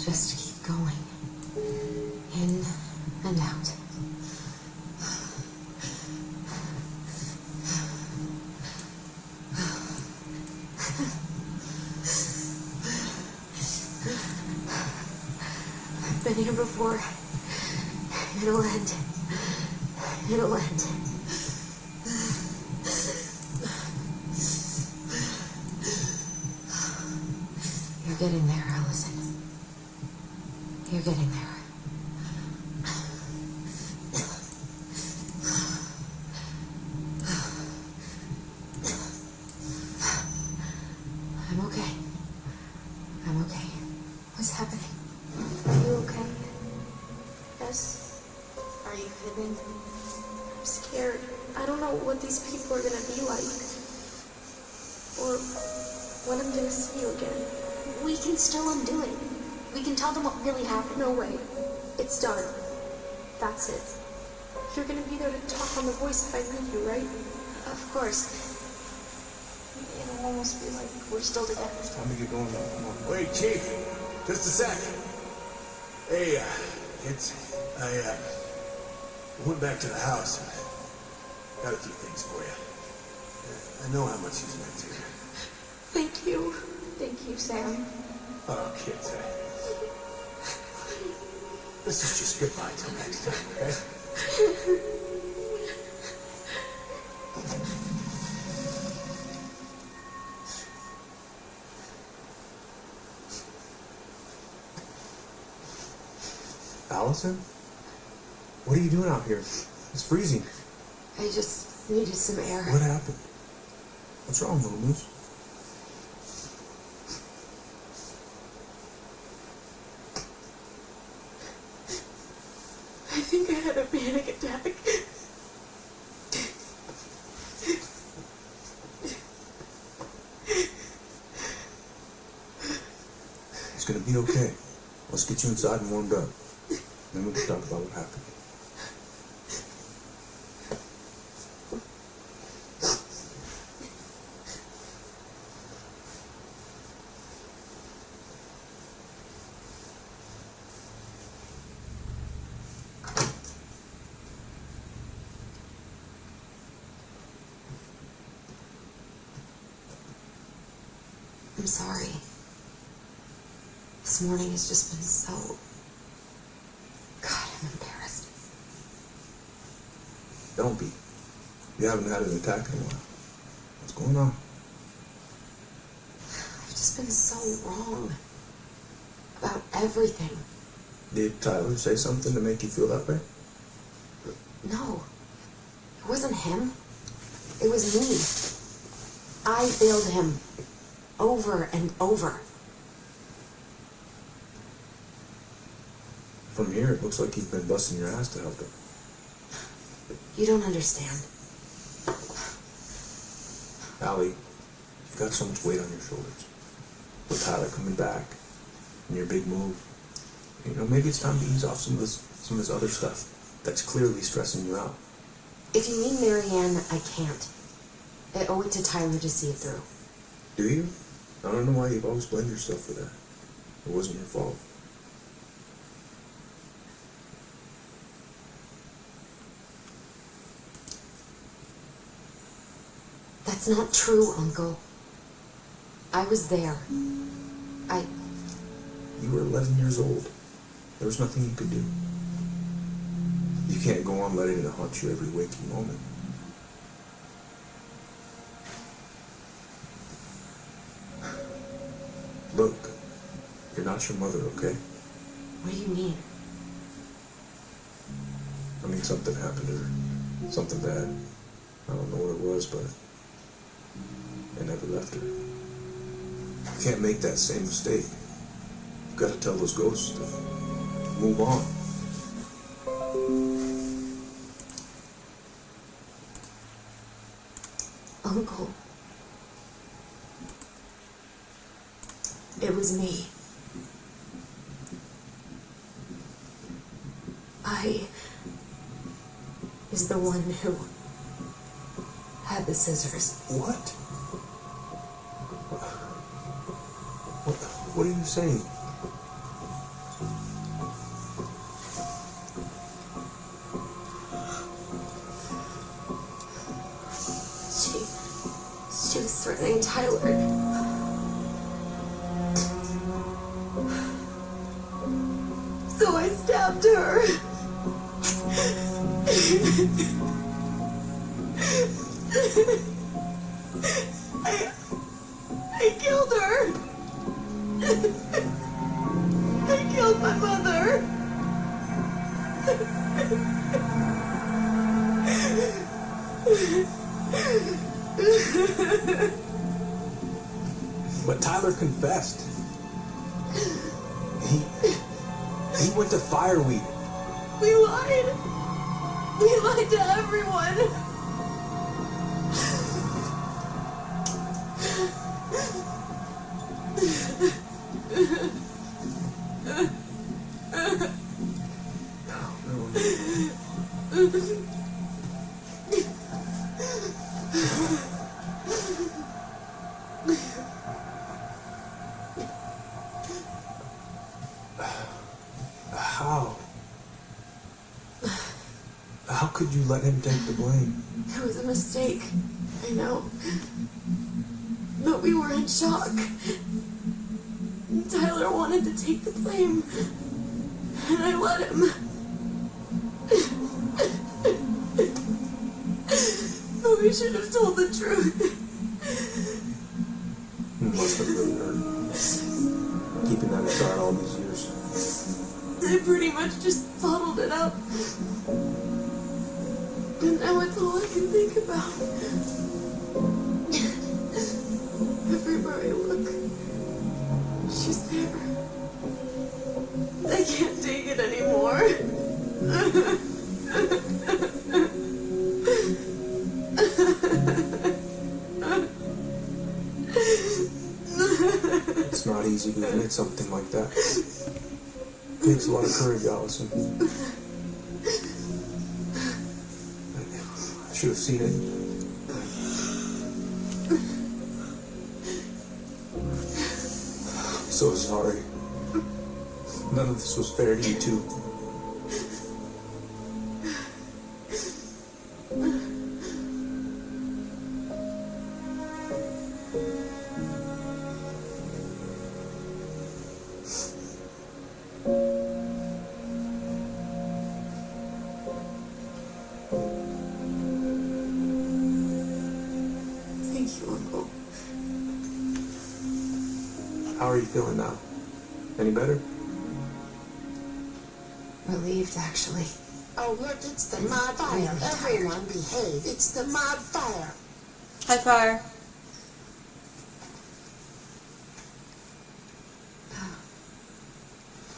H: Just keep going. In and out. I've been here before. It'll end. It'll end. You're getting there, Allison. You're getting there. I'm okay. I'm okay. What's happening?
D: Are you okay? Yes? Are you fibbing? I'm scared. I don't know what these people are gonna be like. Or when I'm gonna see you again. We can still undo it. We can tell them what really happened. No way. It's done. That's it. You're gonna be there to talk on the voice if I need you, right? Of course. It'll almost be like we're still together.
J: It's time to get going now. Come on.
F: Wait, Chief. Just a sec. Hey, I went back to the house and got a few things for you. I know how much he's meant to you.
D: Thank you. Thank you, Sam.
F: Oh, kids, this is just goodbye till next time, okay?
J: Allison? What are you doing out here? It's freezing.
H: I just needed some air.
J: What happened? What's wrong, little moose?
D: I think I had a panic attack.
J: It's gonna be okay. Let's get you inside and warmed up. Then we can talk about what happened.
H: I'm sorry. This morning has just been so... God, I'm embarrassed.
J: Don't be. You haven't had an attack in a while. What's going on?
H: I've just been so wrong about everything.
J: Did Tyler say something to make you feel that way?
H: No. It wasn't him. It was me. I failed him. Over and over.
J: From here, it looks like you've been busting your ass to help him.
H: You don't understand.
J: Allie, you've got so much weight on your shoulders. With Tyler coming back, and your big move, you know, maybe it's time to ease off some of this other stuff that's clearly stressing you out.
H: If you mean Marianne, I can't. I owe it to Tyler to see it through.
J: Do you? I don't know why you've always blamed yourself for that. It wasn't your fault.
H: That's not true, Uncle. I was there.
J: You were 11 years old. There was nothing you could do. You can't go on letting it haunt you every waking moment. Look, you're not your mother, okay?
H: What do you mean?
J: I mean, something happened to her. Something bad. I don't know what it was, but I never left her. You can't make that same mistake. You've got to tell those ghosts to move on.
H: Uncle. It was me. I is the one who had the scissors.
J: What? What are you saying?
H: She was threatening Tyler. So I stabbed her. I killed her. I killed my mother.
J: But Tyler confessed. He went to Fireweed.
H: We lied. We lied to everyone.
J: How could you let him take the blame?
H: It was a mistake. I know. But we were in shock. Tyler wanted to take the blame. And I let him. But we should have told the truth.
J: It must have really hurt. Keeping that aside all these years.
H: I pretty much just bottled it up. And now it's all I can think about. Everywhere I look, she's there. I can't take it anymore.
J: It's not easy to admit something like that. It takes a lot of courage, Allison. I should have seen it. So sorry. None of this was fair to you two.
H: Thank you, Uncle.
J: How are you feeling now? Any better?
H: Relieved, actually.
M: Oh, look, it's the mod fire. Everyone behave. It's the mod fire.
A: High fire.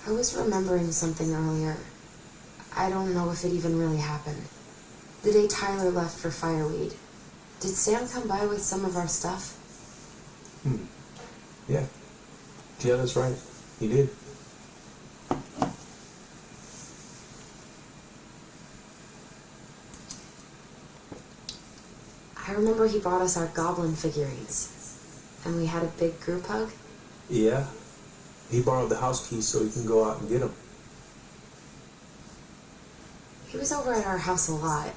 H: I was remembering something earlier. I don't know if it even really happened. The day Tyler left for Fireweed, did Sam come by with some of our stuff?
J: Yeah. Yeah, that's right. He did.
H: I remember he brought us our goblin figurines. And we had a big group hug.
J: Yeah. He borrowed the house keys so he can go out and get them.
H: He was over at our house a lot.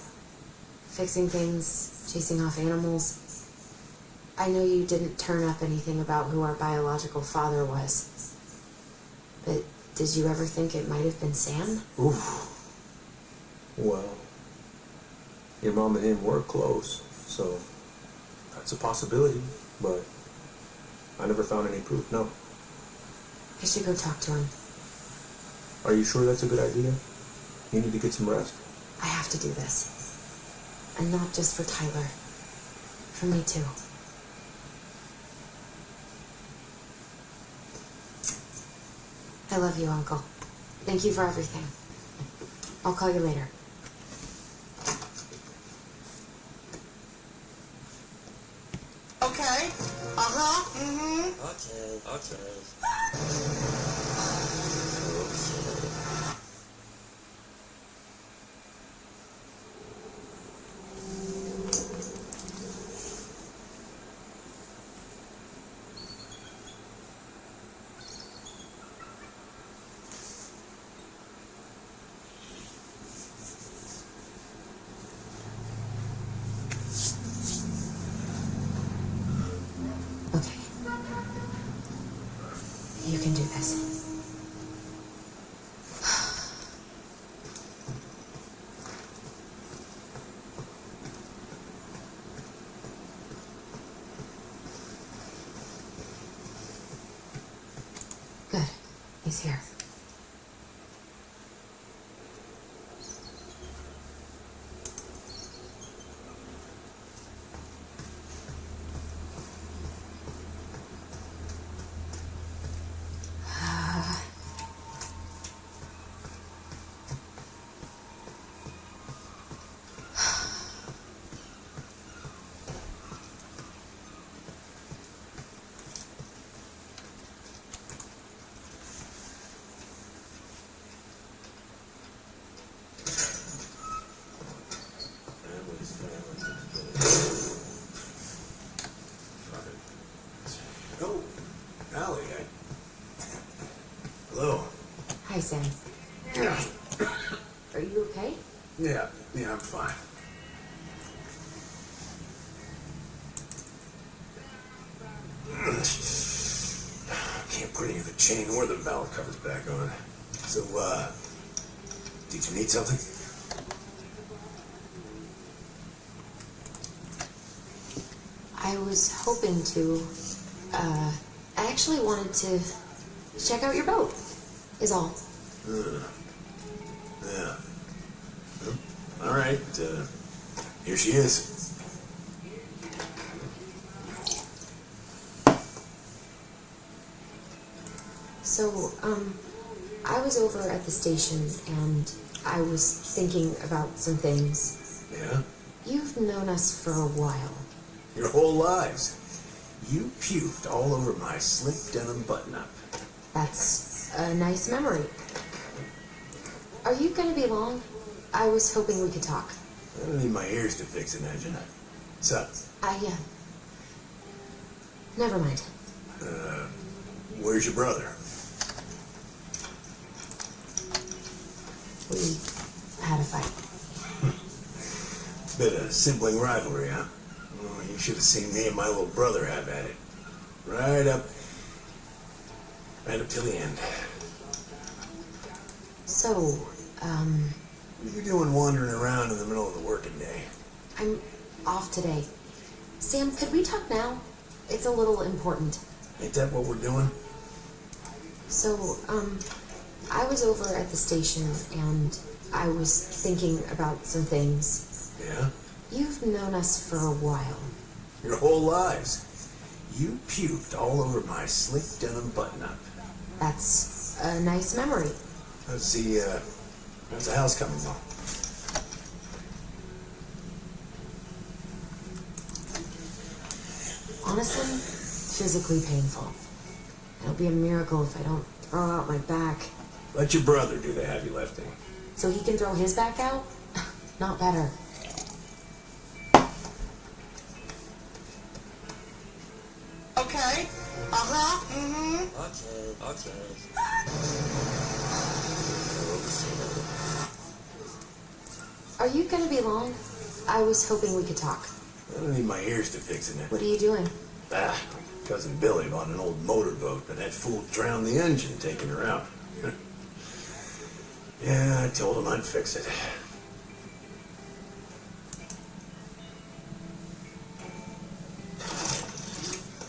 H: Fixing things, chasing off animals. I know you didn't turn up anything about who our biological father was. But did you ever think it might have been Sam?
J: Oof. Well, your mom and him were close, so that's a possibility, but I never found any proof, no.
H: I should go talk to him.
J: Are you sure that's a good idea? You need to get some rest.
H: I have to do this. And not just for Tyler. For me too. I love you, Uncle. Thank you for everything. I'll call you later.
M: Okay. Uh-huh. Mm-hmm.
B: Okay.
H: Okay. You can do this. Good. He's here.
L: Oh, Allie, hello.
H: Hi, Sam. Are you okay?
L: Yeah, I'm fine. Can't put any of the chain or the valve covers back on. So, did you need something?
H: I was hoping to, I actually wanted to check out your boat, is all.
L: Yeah. All right, here she is.
H: So, I was over at the station and I was thinking about some things.
L: Yeah?
H: You've known us for a while.
L: Your whole lives. You puked all over my slick denim button-up.
H: That's a nice memory. Are you gonna be long? I was hoping we could talk.
L: I don't need my ears to fix an engine. What's up?
H: Never mind.
L: Where's your brother?
H: We had a fight.
L: Bit of sibling rivalry, huh? Oh, you should have seen me and my little brother have at it. Right up till the end.
H: So,
L: What are you doing wandering around in the middle of the working day?
H: I'm off today. Sam, could we talk now? It's a little important.
L: Ain't that what we're doing?
H: So, I was over at the station and I was thinking about some things.
L: Yeah?
H: You've known us for a while.
L: Your whole lives. You puked all over my slick denim button-up.
H: That's a nice memory.
L: How's the house coming along?
H: Honestly, physically painful. It'll be a miracle if I don't throw out my back.
L: Let your brother do the heavy lifting.
H: So he can throw his back out? Not better.
M: Okay. Uh-huh. Mm-hmm.
H: Are you gonna be long? I was hoping we could talk.
L: I don't need my ears to fix it.
H: What are you doing?
L: Cousin Billy bought an old motorboat, but that fool drowned the engine taking her out. Yeah, I told him I'd fix it.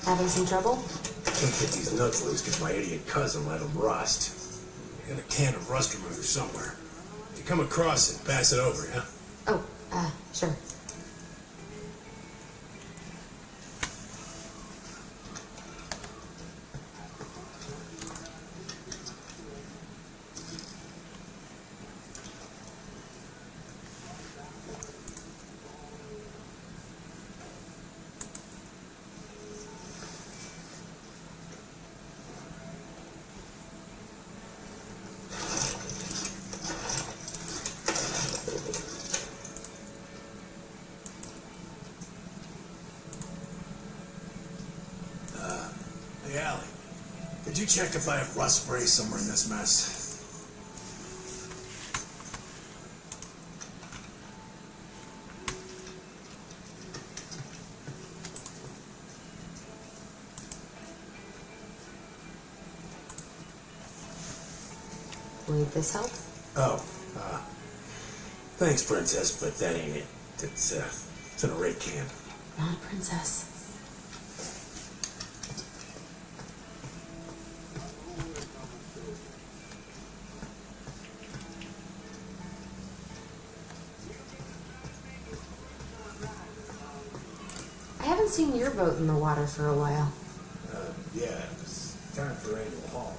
H: Having some trouble?
L: Can't get these nuts loose because my idiot cousin let them rust. I got a can of rust remover somewhere. If you come across it, pass it over, yeah?
H: Oh, sure.
F: Could you check if I have rust spray somewhere in this mess?
H: Would this help?
F: Oh, thanks, Princess, but that ain't it. It's in a red can.
H: Not Princess. I haven't seen your boat in the water for a while.
F: Yeah, it's time for annual haul.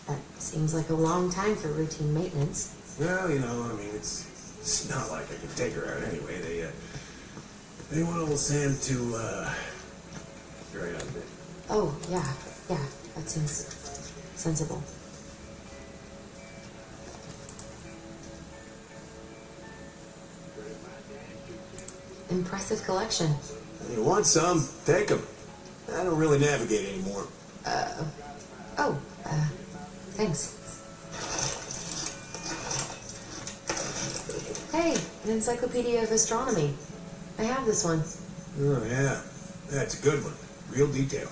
H: That seems like a long time for routine maintenance.
F: Well, you know, I mean, it's not like I can take her out anyway. They want old Sam to, dry out a bit.
H: Oh, yeah, that seems sensible. Impressive collection.
F: You want some? Take them. I don't really navigate anymore.
H: Thanks. Hey, an encyclopedia of astronomy. I have this one.
F: Oh, yeah. That's a good one. Real detail.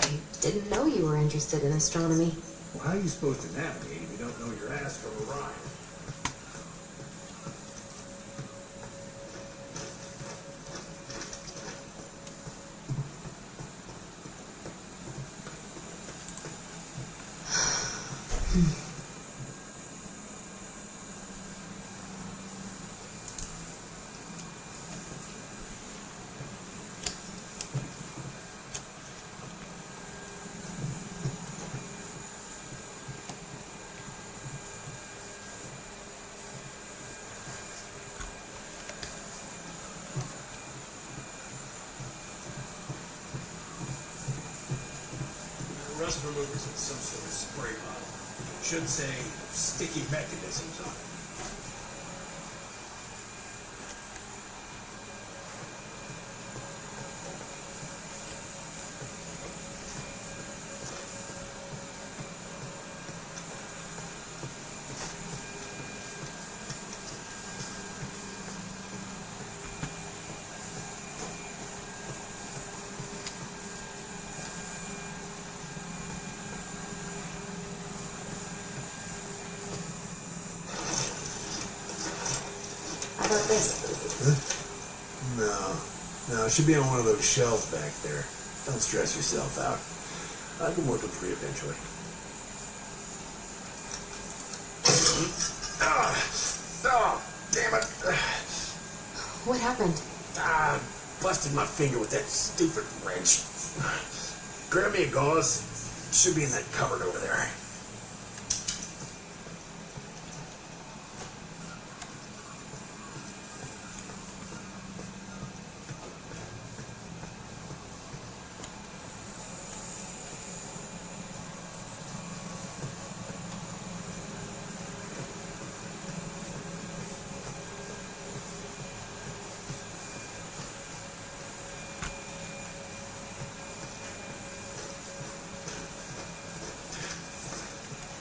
H: I didn't know you were interested in astronomy.
F: Well, how are you supposed to navigate if you don't know your ass from a rhyme? Rust removers in some sort of spray bottle. Should say sticky mechanisms on it.
H: How about this?
F: No, it should be on one of those shelves back there. Don't stress yourself out. I can work them free eventually. Damn it.
H: What happened?
F: Busted my finger with that stupid wrench. Grab me a gauze. It should be in that cupboard over there.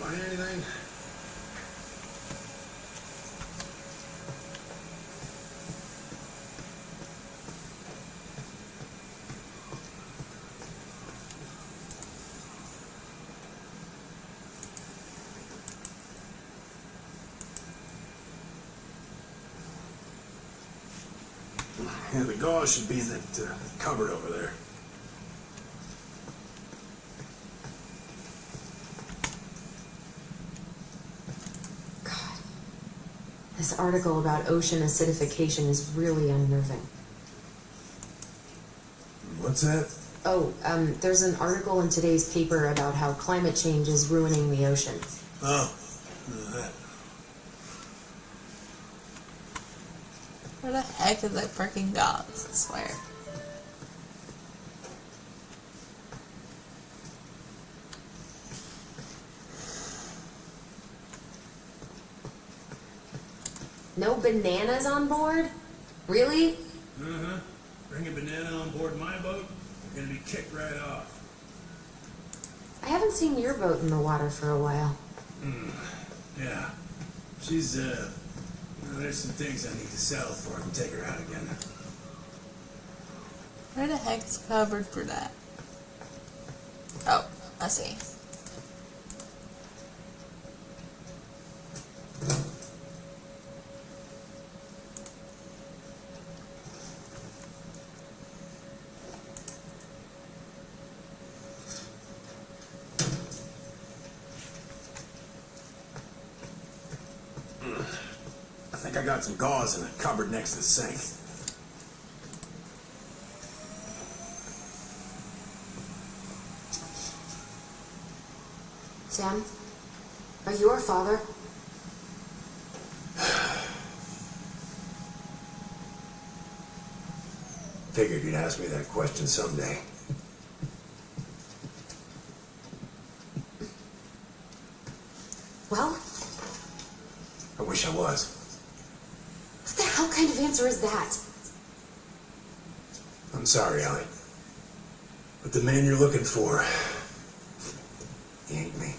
F: Find anything? Yeah, the gauze should be in that cupboard over there.
H: This article about ocean acidification is really unnerving.
F: What's that?
H: There's an article in today's paper about how climate change is ruining the ocean.
F: Oh, that.
A: Where the heck is that freaking gauze? I swear.
H: No bananas on board? Really?
F: Uh-huh. Bring a banana on board my boat, you're gonna be kicked right off.
H: I haven't seen your boat in the water for a while.
F: Yeah. She's, there's some things I need to sell before I can take her out again.
A: Where the heck's covered for that? Oh, I see.
F: I think I got some gauze in the cupboard next to the sink.
H: Sam, are you our father?
F: Figured you'd ask me that question someday.
H: Well,
F: I wish I was.
H: what the hell kind of answer is that?
F: I'm sorry, Ellie. But the man you're looking for, he ain't me.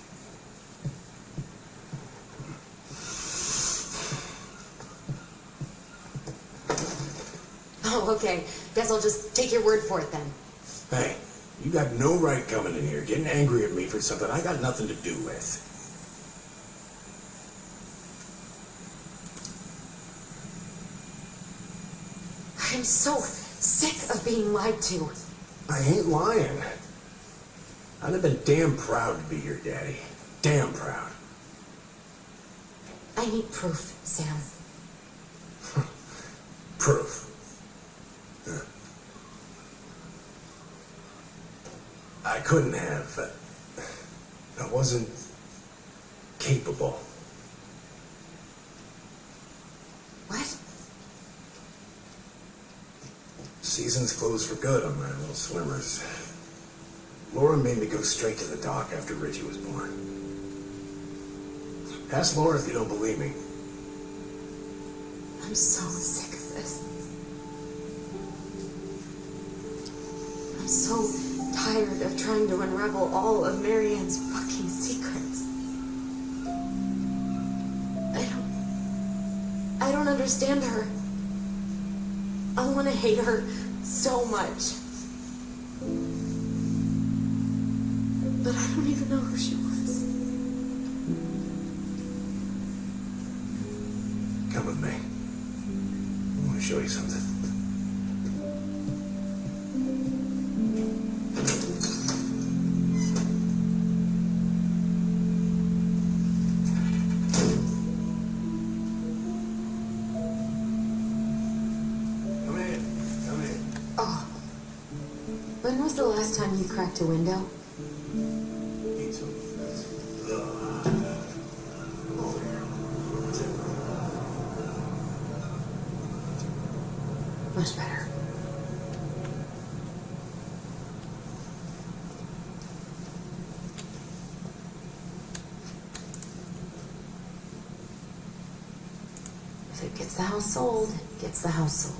H: Oh, okay. Guess I'll just take your word for it then.
F: Hey, you got no right coming in here getting angry at me for something I got nothing to do with.
H: I'm so sick of being lied to.
F: I ain't lying. I'd have been damn proud to be your daddy. Damn proud.
H: I need proof, Sam.
F: Proof. Huh. I couldn't have. I wasn't capable.
H: What?
F: Season's closed for good on my little swimmers. Laura made me go straight to the dock after Richie was born. Ask Laura if you don't believe me.
H: I'm so sick of this. I'm so tired of trying to unravel all of Marianne's fucking secrets. I don't understand her. I want to hate her so much. But I don't even know who she was.
F: Come with me. I want to show you something. Come in. Come in.
H: Oh. When was the last time you cracked a window?
F: Eat some. Come over here. That's it.
H: Much better. If it gets the house sold, it gets the house sold.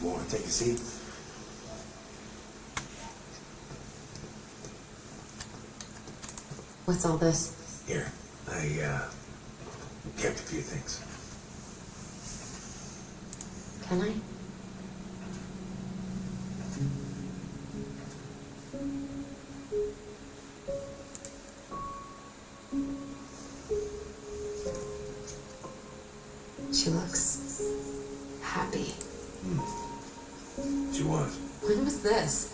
F: You want to take a seat?
H: What's all this?
F: Here. I kept a few things.
H: Can I? She looks happy.
F: She was.
H: When was this?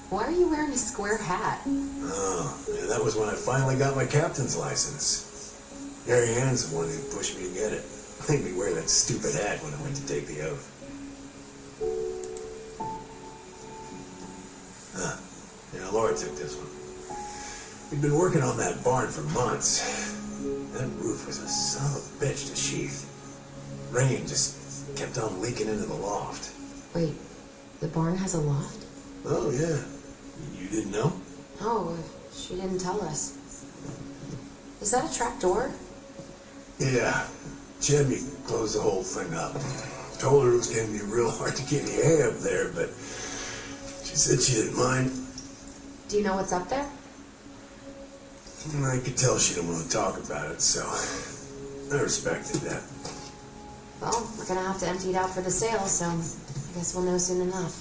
H: Why are you wearing a square hat?
F: Oh, yeah, that was when I finally got my captain's license. Harry Ann's the one who pushed me to get it. Made me wear that stupid hat when I went to take the oath. Yeah, Laura took this one. We'd been working on that barn for months. That roof was a son of a bitch to sheath. Rain just kept on leaking into the loft.
H: Wait, the barn has a loft?
F: Oh, yeah. You didn't know?
H: Oh, she didn't tell us. Is that a trap door?
F: Yeah. She had me close the whole thing up. Told her it was going to be real hard to get your hay up there, but she said she didn't mind.
H: Do you know what's up there?
F: I could tell she didn't want to talk about it, so I respected that.
H: Well, we're gonna have to empty it out for the sale, so I guess we'll know soon enough.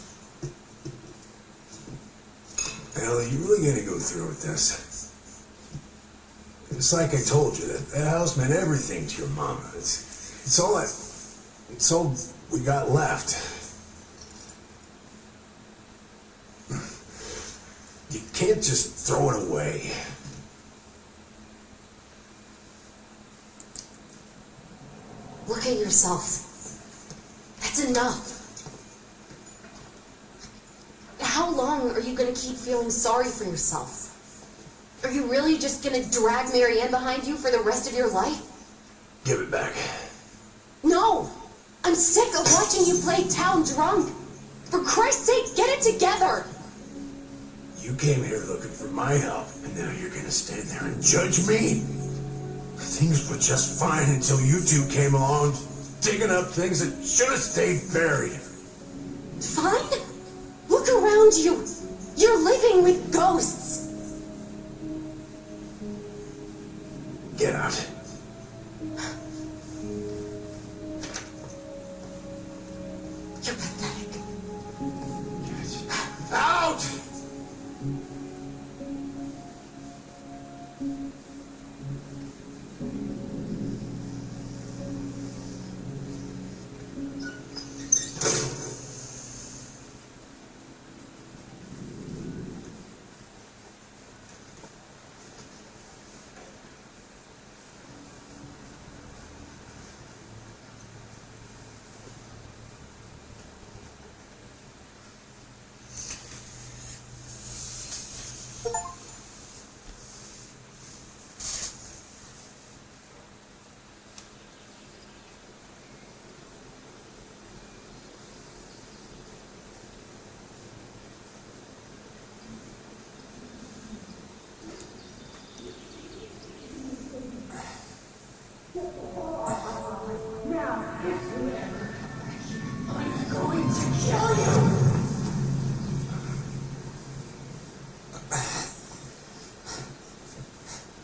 F: Ellie, you really gonna go through with this? It's like I told you, that house meant everything to your mama. It's all we got left. You can't just throw it away.
H: Look at yourself. That's enough. How long are you gonna keep feeling sorry for yourself? Are you really just gonna drag Marianne behind you for the rest of your life?
F: Give it back.
H: No! I'm sick of watching you play town drunk. For Christ's sake, get it together!
F: You came here looking for my help, and now you're gonna stand there and judge me? Things were just fine until you two came along, digging up things that should have stayed buried.
H: Fine? Look around you. You're living with ghosts.
F: Get out.
H: You're pathetic.
F: Out!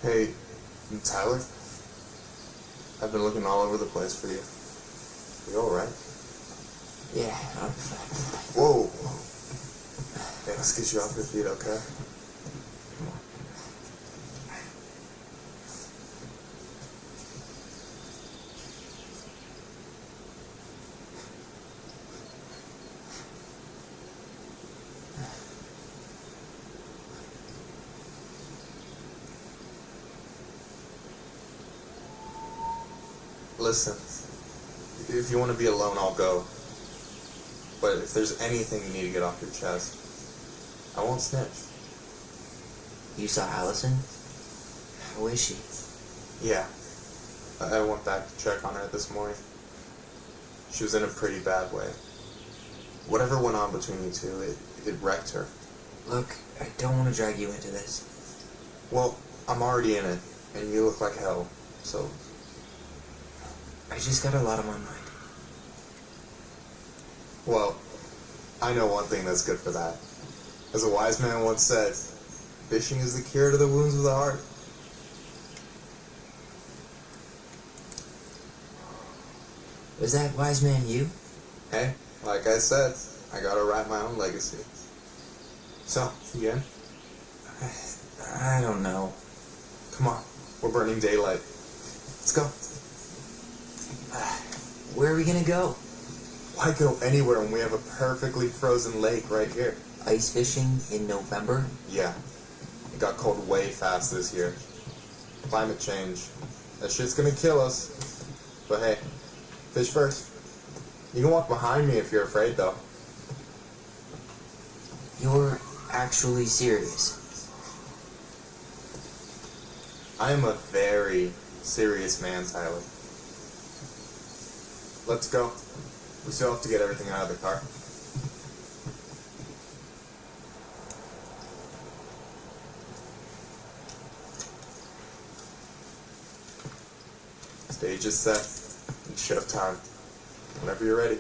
J: Hey, Tyler? I've been looking all over the place for you. You alright?
B: Yeah, I'm fine.
J: Whoa! Hey, let's get you off your feet, okay? Listen, if you want to be alone, I'll go. But if there's anything you need to get off your chest, I won't snitch.
B: You saw Allison? How is she?
J: Yeah. I went back to check on her this morning. She was in a pretty bad way. Whatever went on between you two, it wrecked her.
B: Look, I don't want to drag you into this.
J: Well, I'm already in it, and you look like hell, so...
B: I just got a lot on my mind.
J: Well, I know one thing that's good for that. As a wise man once said, fishing is the cure to the wounds of the heart.
B: Was that wise man you?
J: Hey, like I said, I gotta write my own legacy. So, you in?
B: I don't know.
J: Come on, we're burning daylight. Let's go.
B: Where are we gonna go?
J: Why go anywhere when we have a perfectly frozen lake right here?
B: Ice fishing in November?
J: Yeah. It got cold way fast this year. Climate change. That shit's gonna kill us. But hey, fish first. You can walk behind me if you're afraid, though.
B: You're actually serious?
J: I am a very, Serious man, Tyler. Let's go. We still have to get everything out of the car. Stage is set. It's showtime. Whenever you're ready.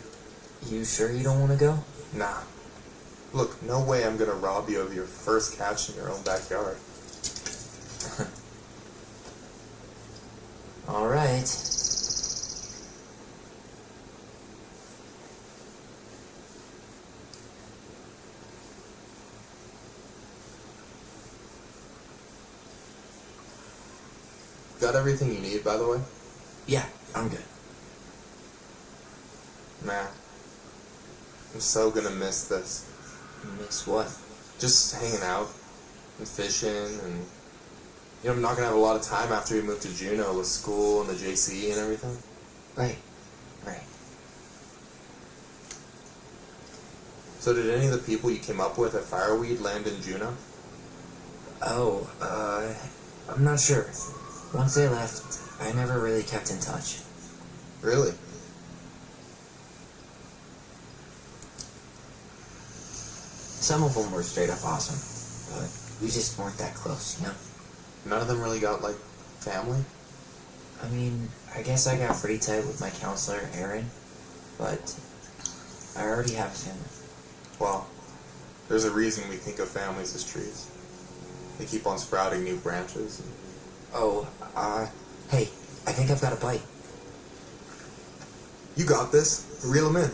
B: You sure you don't want to go?
J: Nah. Look, no way I'm gonna rob you of your first catch in your own backyard.
B: All right.
J: Got everything you need, by the way?
B: Yeah, I'm good.
J: Man, I'm so gonna miss this.
B: Miss what?
J: Just hanging out and fishing, and I'm not gonna have a lot of time after we move to Juneau with school and the JC and everything.
B: Right.
J: So did any of the people you came up with at Fireweed land in Juneau?
B: Oh, I'm not sure. Once they left, I never really kept in touch.
J: Really?
B: Some of them were straight up awesome, but we just weren't that close, you know?
J: None of them really got, like, family?
B: I mean, I guess I got pretty tight with my counselor, Aaron, but I already have a family.
J: Well, there's a reason we think of families as trees. They keep on sprouting new branches.
B: Oh, hey, I think I've got a bite.
J: You got this. Reel them in.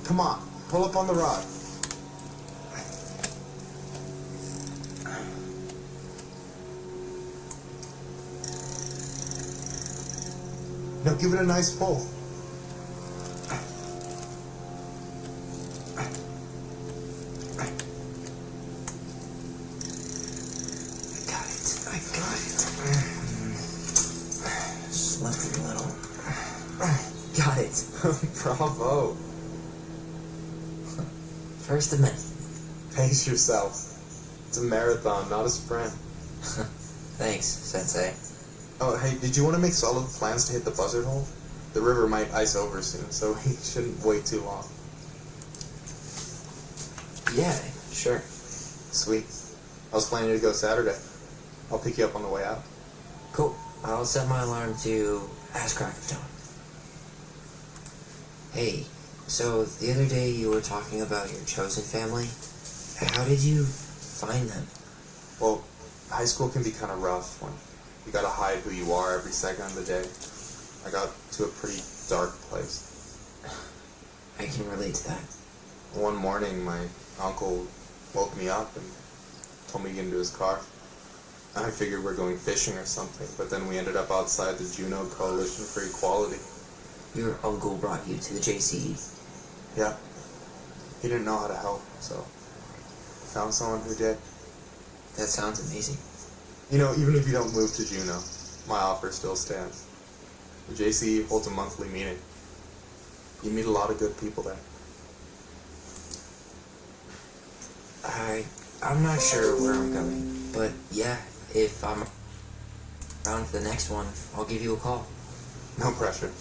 J: Come on, pull up on the rod. Now give it a nice pull.
B: I got it. Slept a little. Got it.
J: Bravo.
B: First of many.
J: Pace yourself. It's a marathon, not a sprint.
B: Thanks, Sensei.
J: Oh, hey, did you want to make solid plans to hit the buzzard hole? The river might ice over soon, so we shouldn't wait too long.
B: Yeah, sure.
J: Sweet. I was planning to go Saturday. I'll pick you up on the way out.
B: Cool. I'll set my alarm to ass crack of dawn. Hey, so the other day you were talking about your chosen family. How did you find them?
J: Well, high school can be kind of rough when you gotta hide who you are every second of the day. I got to a pretty dark place.
B: I can relate to that.
J: One morning, my uncle woke me up and told me to get into his car. I figured we're going fishing or something, but then we ended up outside the Juneau Coalition for Equality.
B: Your uncle brought you to the JCE.
J: Yeah. He didn't know how to help, so found someone who did.
B: That sounds amazing.
J: Even if you don't move to Juneau, my offer still stands. The JCE holds a monthly meeting. You meet a lot of good people there.
B: I'm not sure where I'm going, but yeah, if I'm around for the next one, I'll give you a call.
J: No pressure.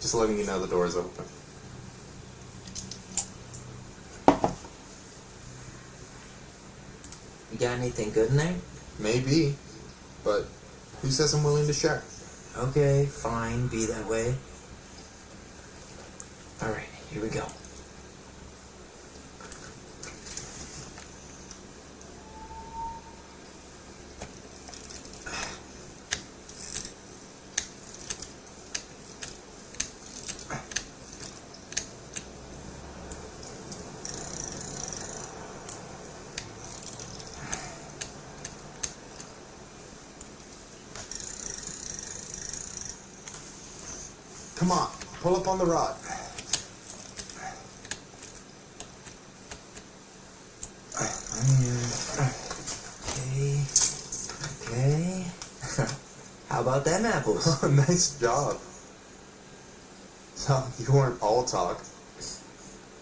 J: Just letting you know the door's open.
B: You got anything good in there?
J: Maybe, but who says I'm willing to share?
B: Okay, fine, be that way. Alright, here we go.
J: Come on, pull up on the rod.
B: Okay. How about them apples?
J: Nice job. So, you weren't all talk.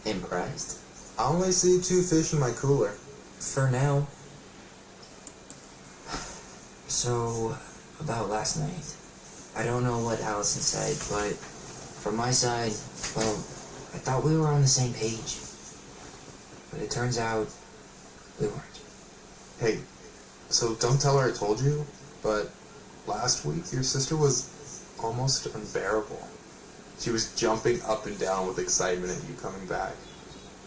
B: Impressed.
J: I only see 2 fish in my cooler.
B: For now. So, about last night. I don't know what Allison said, but from my side, well, I thought we were on the same page. But it turns out we weren't.
J: Hey, so don't tell her I told you, but last week your sister was almost unbearable. She was jumping up and down with excitement at you coming back.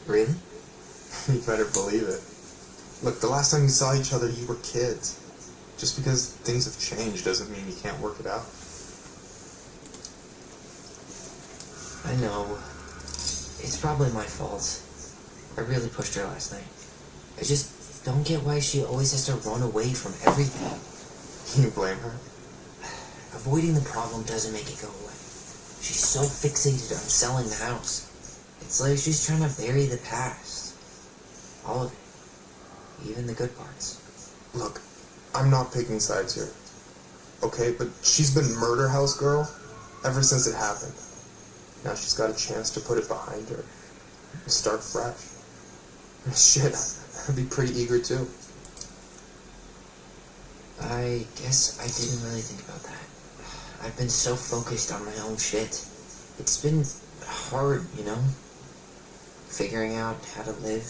B: Really?
J: You better believe it. Look, the last time you saw each other, you were kids. Just because things have changed doesn't mean you can't work it out.
B: I know. It's probably my fault. I really pushed her last night. I just don't get why she always has to run away from everything.
J: You blame her?
B: Avoiding the problem doesn't make it go away. She's so fixated on selling the house. It's like she's trying to bury the past. All of it. Even the good parts.
J: Look, I'm not picking sides here. Okay, but she's been murder house girl ever since it happened. Now she's got a chance to put it behind her. And start fresh. Shit, I'd be pretty eager too.
B: I guess I didn't really think about that. I've been so focused on my own shit. It's been hard, you know? Figuring out how to live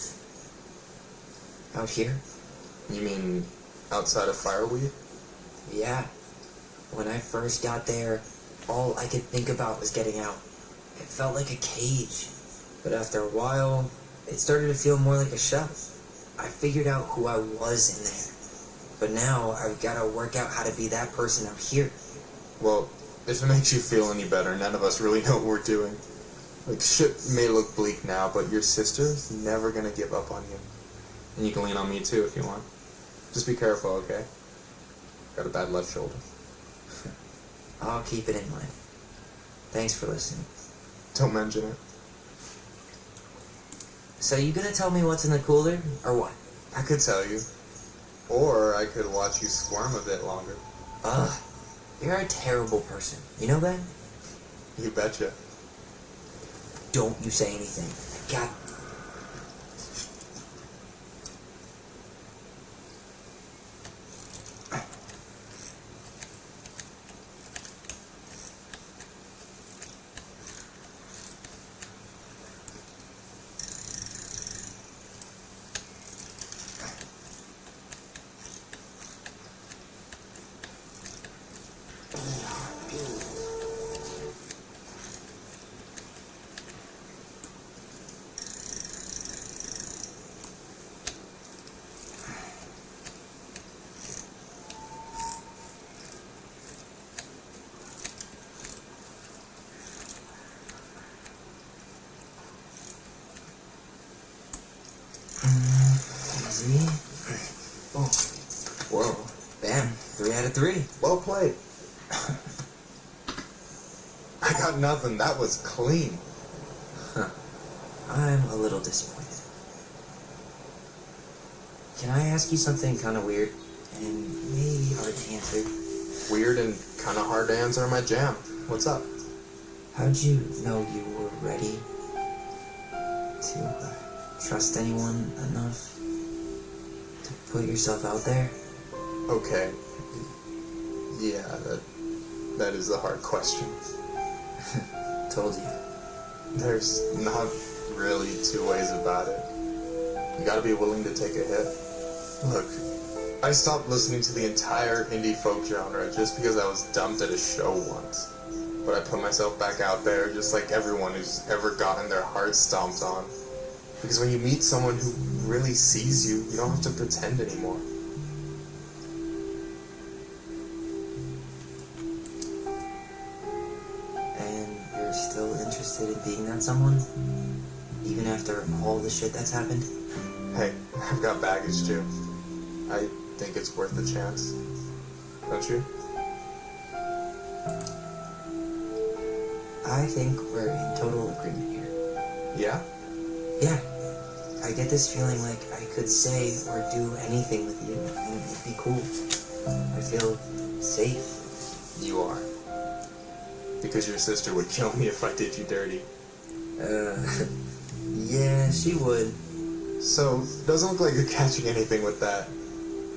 B: out here.
J: You mean outside of Fireweed?
B: Yeah. When I first got there, all I could think about was getting out. It felt like a cage. But after a while, it started to feel more like a shell. I figured out who I was in there. But now I've got to work out how to be that person out here.
J: Well, if it makes you feel any better, none of us really know what we're doing. Like, shit may look bleak now, but your sister's never gonna give up on you. And you can lean on me too if you want. Just be careful, okay? Got a bad left shoulder.
B: I'll keep it in mind. Thanks for listening.
J: Don't mention it.
B: So you gonna tell me what's in the cooler, or what?
J: I could tell you. Or I could watch you squirm a bit longer.
B: Ugh. You're a terrible person. You know that?
J: You betcha.
B: Don't you say anything. God. Easy. Oh. Whoa. Bam. 3 out of 3.
J: Well played. I got nothing. That was clean.
B: Huh. I'm a little disappointed. Can I ask you something kind of weird and maybe hard to answer?
J: Weird and kind of hard to answer my jam. What's up?
B: How'd you know you were ready to trust anyone enough to put yourself out there?
J: Okay. Yeah, that is a hard question.
B: Told you.
J: There's not really two ways about it. You gotta be willing to take a hit. Look, I stopped listening to the entire indie folk genre just because I was dumped at a show once. But I put myself back out there just like everyone who's ever gotten their heart stomped on. Because when you meet someone who really sees you, you don't have to pretend anymore.
B: And you're still interested in being that someone? Even after all the shit that's happened?
J: Hey, I've got baggage too. I think it's worth the chance. Don't you?
B: I think we're in total agreement here.
J: Yeah?
B: Yeah. I get this feeling like I could say or do anything with you and it'd be cool. I feel safe.
J: You are. Because your sister would kill me if I did you dirty.
B: Yeah, she would.
N: So, doesn't look like you're catching anything with that.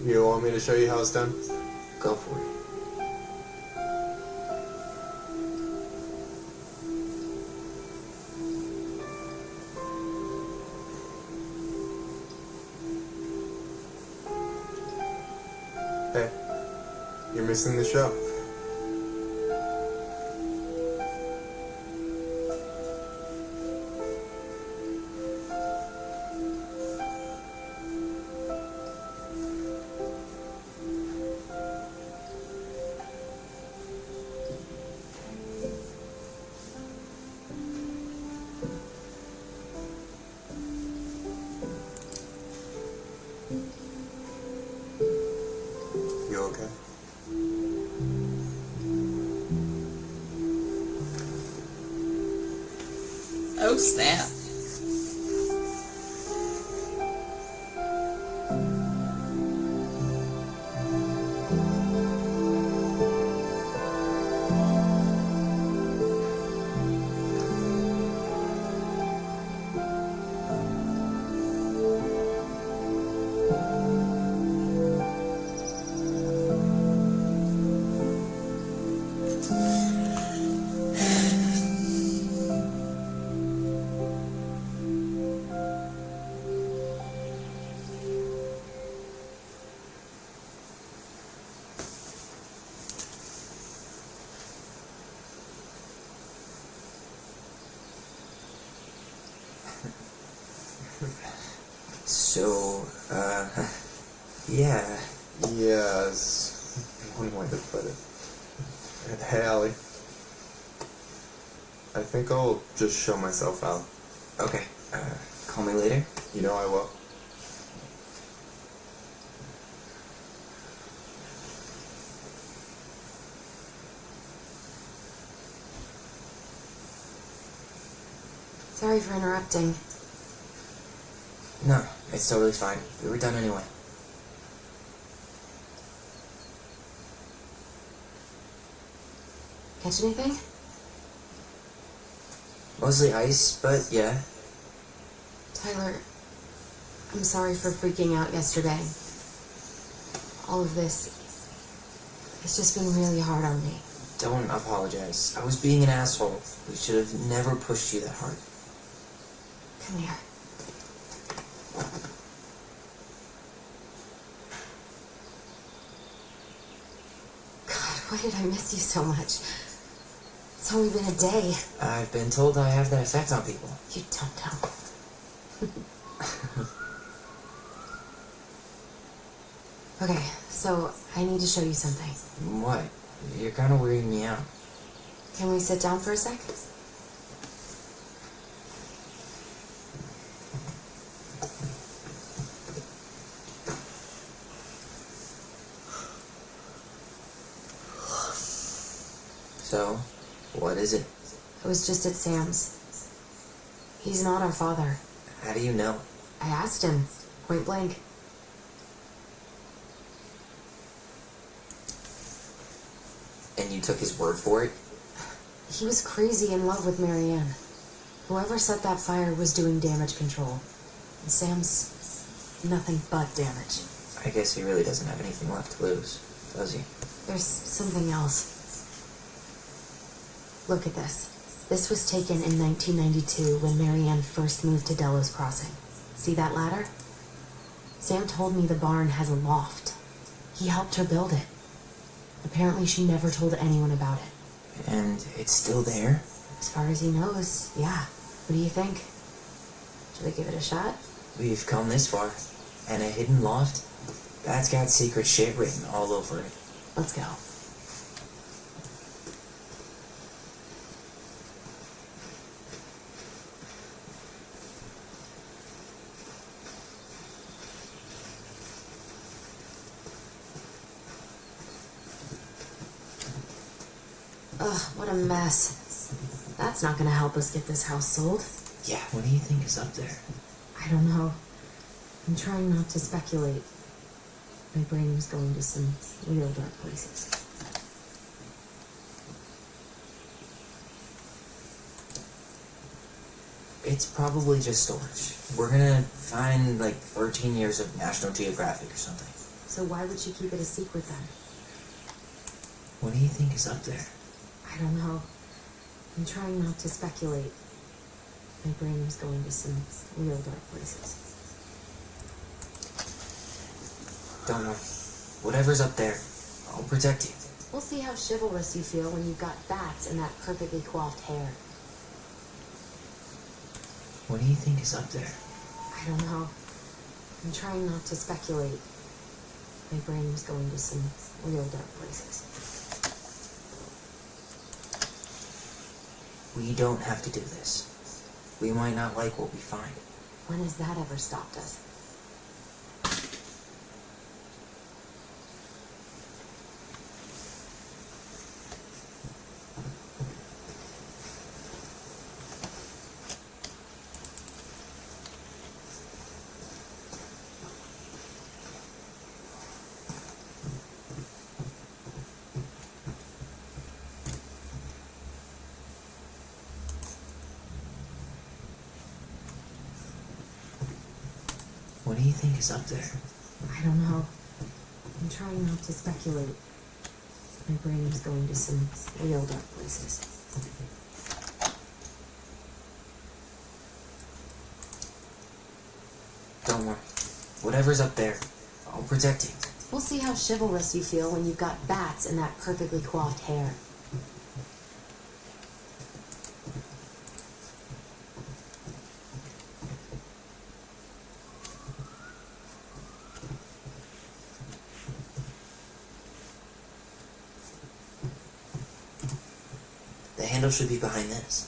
N: You want me to show you how it's done?
B: Go for it.
N: Hey, you're missing the show. You okay?
A: Oh, snap.
B: So, yeah.
N: Yes. One way to put it. And hey, Allie. I think I'll just show myself out.
B: Okay, call me later?
N: You know I will.
H: Sorry for interrupting.
B: No, it's totally fine. We were done anyway.
H: Catch anything?
B: Mostly ice, but yeah.
H: Tyler, I'm sorry for freaking out yesterday. All of this, it's just been really hard on me.
B: Don't apologize. I was being an asshole. We should have never pushed you that hard.
H: Come here. God, why did I miss you so much? It's only been a day.
B: I've been told I have that effect on people.
H: You don't know. Okay, so I need to show you something.
B: What? You're kind of weirding me out.
H: Can we sit down for a sec?
B: So, what is it?
H: I was just at Sam's. He's not our father.
B: How do you know?
H: I asked him, point blank.
B: And you took his word for it?
H: He was crazy in love with Marianne. Whoever set that fire was doing damage control. And Sam's nothing but damage.
B: I guess he really doesn't have anything left to lose, does he?
H: There's something else. Look at this. This was taken in 1992 when Marianne first moved to Delos Crossing. See that ladder? Sam told me the barn has a loft. He helped her build it. Apparently she never told anyone about it.
B: And it's still there?
H: As far as he knows, yeah. What do you think? Should I give it a shot?
B: We've come this far. And a hidden loft? That's got secret shit written all over it.
H: Let's go. Ugh, what a mess. That's not gonna help us get this house sold.
B: Yeah, what do you think is up there?
H: I don't know. I'm trying not to speculate. My brain was going to some real dark places.
B: It's probably just storage. We're gonna find like 13 years of National Geographic or something.
H: So why would she keep it a secret then?
B: What do you think is up there?
H: I don't know. I'm trying not to speculate. My brain is going to some real dark places.
B: Don't worry. Whatever's up there, I'll protect you.
H: We'll see how chivalrous you feel when you've got bats and that perfectly coiffed hair.
B: What do you think is up there?
H: I don't know. I'm trying not to speculate. My brain is going to some real dark places.
B: We don't have to do this. We might not like what we find.
H: When has that ever stopped us?
B: What do you think is up there?
H: I don't know. I'm trying not to speculate. My brain is going to some real dark places.
B: Don't worry. Whatever's up there, I'll protect you.
H: We'll see how chivalrous you feel when you've got bats and that perfectly coiffed hair.
B: The handle should be behind this.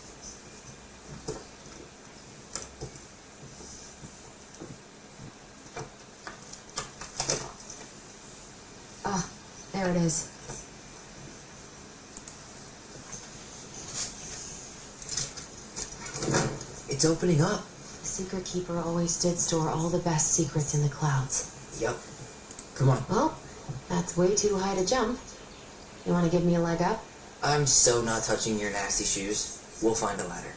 H: Ah, there it is.
B: It's opening up.
H: The secret keeper always did store all the best secrets in the clouds.
B: Yep. Come on.
H: Well, that's way too high to jump. You want to give me a leg up?
B: I'm so not touching your nasty shoes. We'll find a ladder.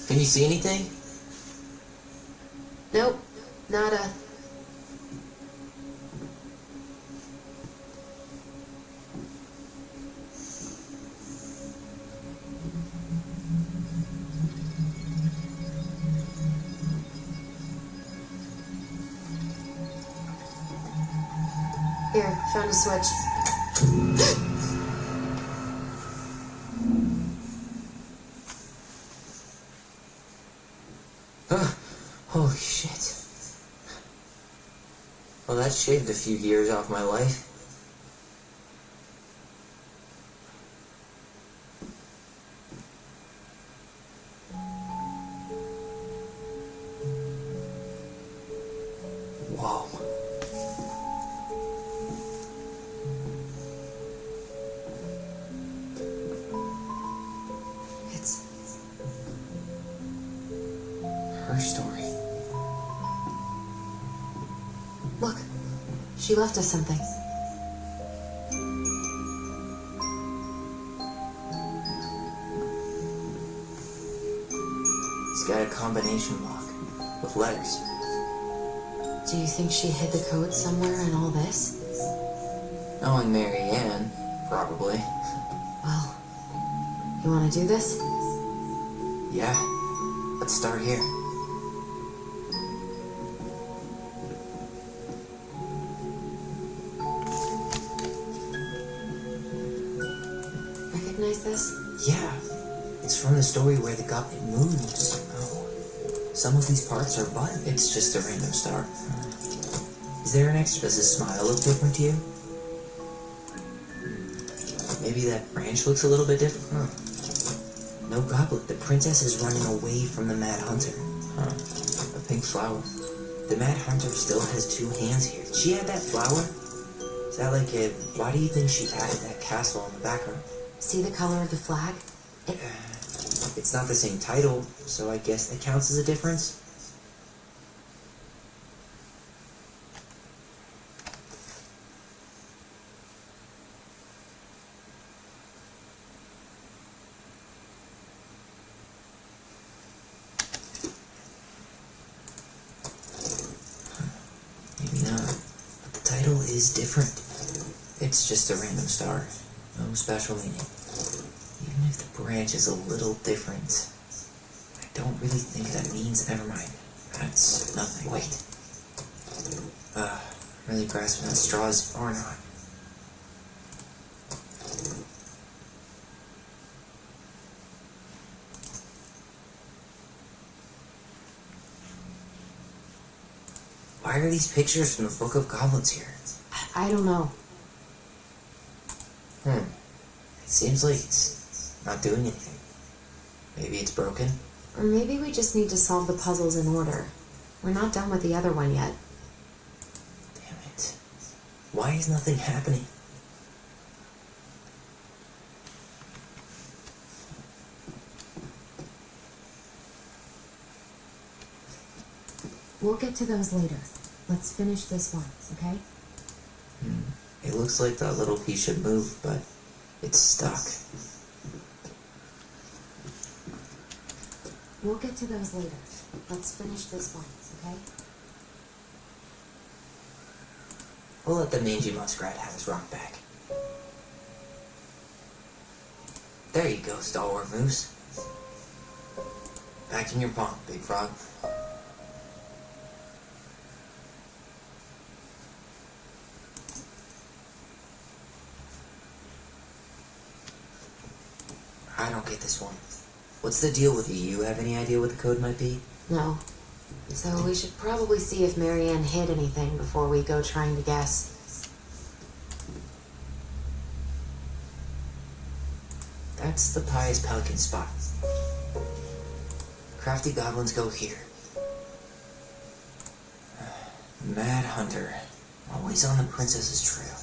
B: Can you see anything?
H: Nope, nada. Here, found a switch.
B: Holy shit. Well, that shaved a few years off my life. Whoa.
H: It's
B: her story.
H: Look, she left us something.
B: It's got a combination lock with letters.
H: Do you think she hid the code somewhere in all this?
B: Knowing Mary Ann, probably.
H: Well, you want to do this?
B: Yeah. Let's start here.
H: Recognize this?
B: Yeah. It's from the story where the god it moves. Oh. Some of these parts are but it's just a random star. Is there an extra? Does his smile look different to you? Maybe that branch looks a little bit different. Huh. No goblet. The princess is running away from the Mad Hunter. Huh. A pink flower. The Mad Hunter still has two hands here. Did she add that flower? Is that like a... Why do you think she added that castle in the background?
H: See the color of the flag?
B: It's not the same title, so I guess that counts as a difference. Maybe not. But the title is different. It's just a random star. No special meaning. Even if the branch is a little different, I don't really think that means... Never mind. That's nothing. Wait. Really grasping at straws or not. Why are these pictures from the Book of Goblins here?
H: I don't know.
B: It seems like it's not doing anything. Maybe it's broken?
H: Or maybe we just need to solve the puzzles in order. We're not done with the other one yet.
B: Damn it. Why is nothing happening?
H: We'll get to those later. Let's finish this one, okay?
B: It looks like that little piece should move, but it's stuck.
H: We'll get to those later. Let's finish this one, okay?
B: We'll let the mangy muskrat have his rock back. There you go, stalwart moose. Back in your pond, big frog. I don't get this one. What's the deal with you? You have any idea what the code might be?
H: No. So we should probably see if Marianne hid anything before we go trying to guess.
B: That's the Pious Pelican spot. Crafty goblins go here. Mad Hunter. Always on the princess's trail.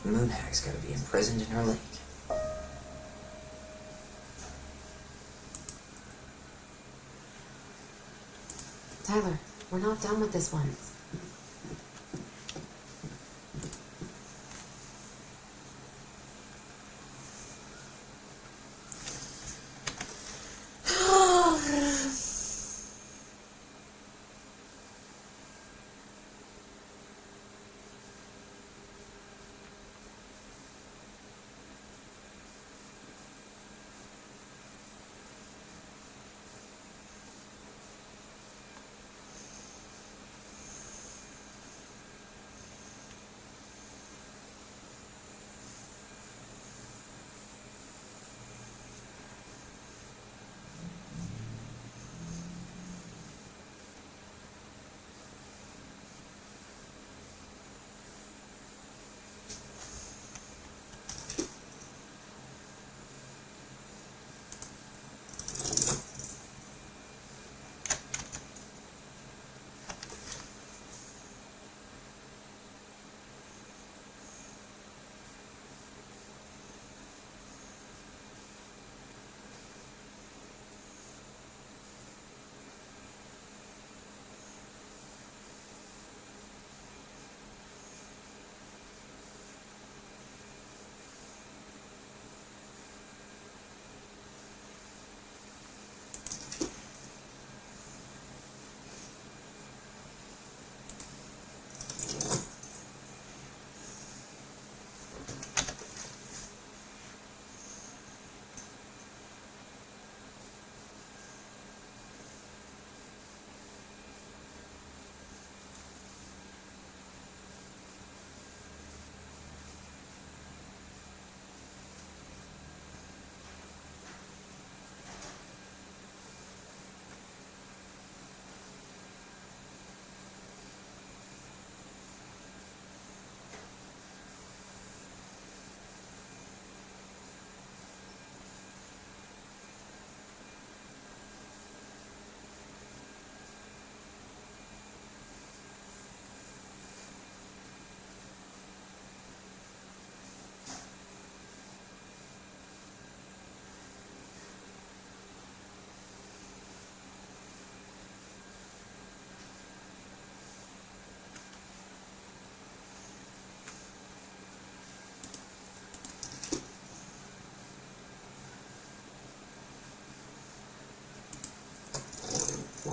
B: The moon hag's gotta be imprisoned in her lake.
H: Tyler, we're not done with this one.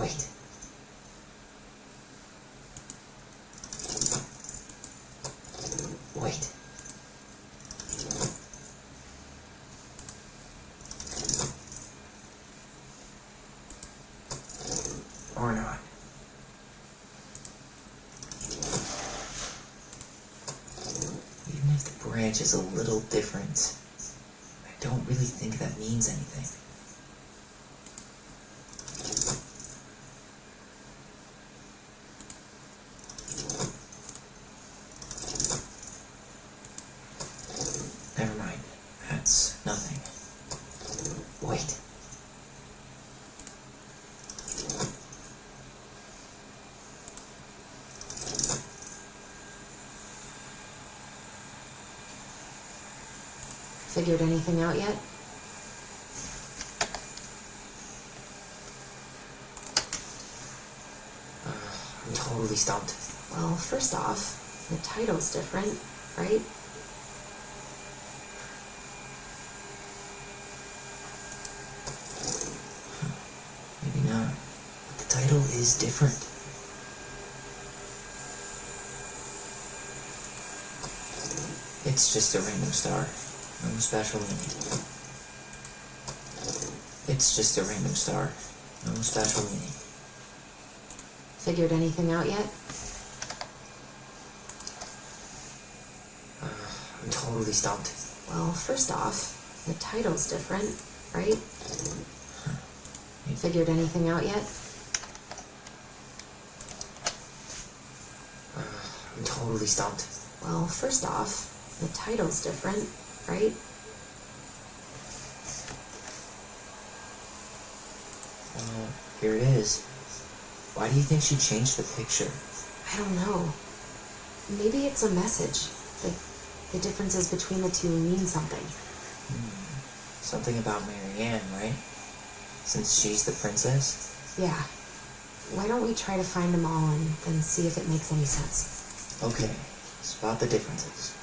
B: Wait. Wait. Or not. Even if the branch is a little different, I don't really think that means anything. Never mind. That's nothing. Wait.
H: Figured anything out yet?
B: I'm totally stumped.
H: Well, first off, the title's different, right?
B: Maybe not. But the title is different. It's just a random star. No special meaning. It's just a random star. No special meaning.
H: Figured anything out yet?
B: I'm totally stumped.
H: Well, first off, the title's different, right? Figured anything out yet?
B: I'm totally stumped.
H: Well, first off, the title's different, right?
B: Well, here it is. Why do you think she changed the picture?
H: I don't know. Maybe it's a message. The differences between the two mean something.
B: Something about Marianne, right? Since she's the princess?
H: Yeah. Why don't we try to find them all and then see if it makes any sense?
B: Okay, spot the differences.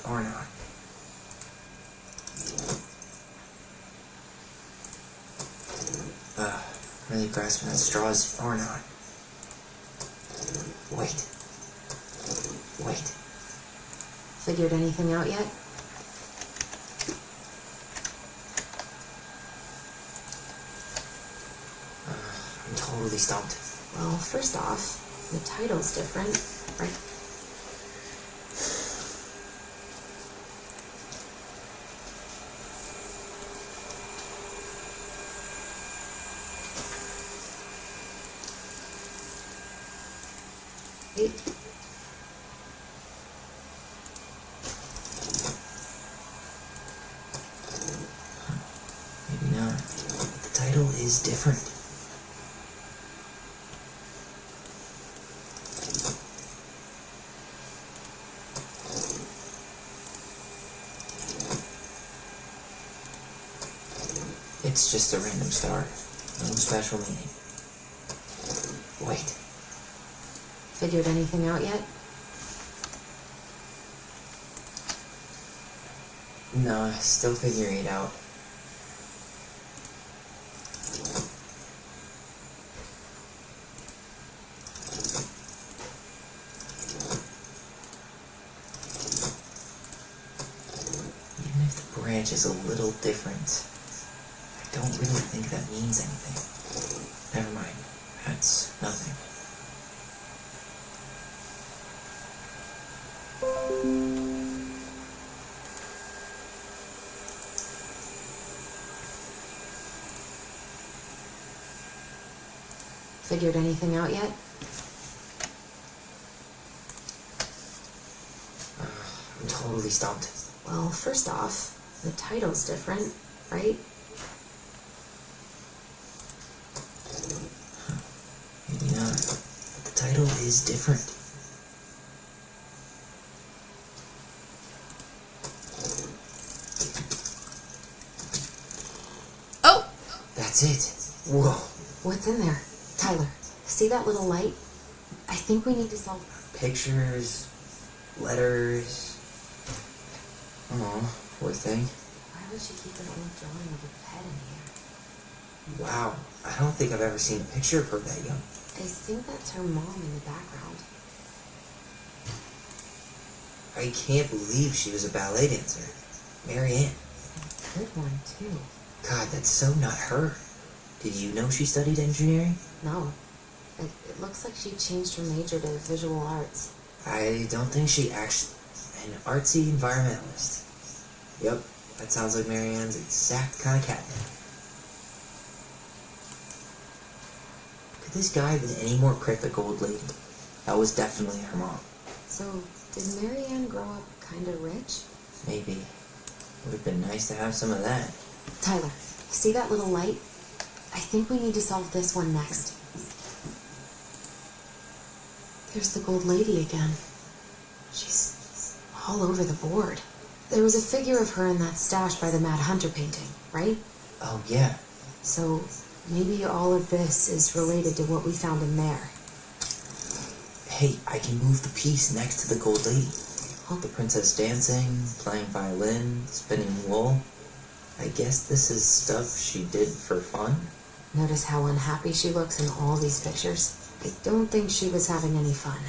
B: Or not. Really grasping at straws or not. Wait. Wait.
H: Figured anything out yet?
B: I'm totally stumped.
H: Well, first off, the title's different, right?
B: Maybe not. But the title is different. It's just a random star. No special meaning. Wait.
H: Figured anything out yet?
B: Nah, still figuring it out. Even if the branch is a little different, I don't really think that means anything. Never mind. That's nothing.
H: Figured anything out yet?
B: I'm totally stumped.
H: Well, first off, the title's different, right?
B: Maybe not. But the title is different. That's it. Whoa.
H: What's in there? Tyler, see that little light? I think we need to solve...
B: Pictures, letters. Oh, poor thing.
H: Why would she keep an old drawing of a pet in here?
B: Wow, I don't think I've ever seen a picture of her that young.
H: I think that's her mom in the background.
B: I can't believe she was a ballet dancer. Marianne.
H: Good one, too.
B: God, that's so not her. Did you know she studied engineering?
H: No. It looks like she changed her major to visual arts.
B: I don't think she actually... An artsy environmentalist. Yep, that sounds like Marianne's exact kind of cat name. Could this guy have been any more cryptic old lady? That was definitely her mom.
H: So, did Marianne grow up kinda rich?
B: Maybe. Would have been nice to have some of that.
H: Tyler, see that little light? I think we need to solve this one next. There's the gold lady again. She's all over the board. There was a figure of her in that stash by the Mad Hunter painting, right?
B: Oh, yeah.
H: So, maybe all of this is related to what we found in there.
B: Hey, I can move the piece next to the gold lady. The princess dancing, playing violin, spinning wool. I guess this is stuff she did for fun?
H: Notice how unhappy she looks in all these pictures? I don't think she was having any fun.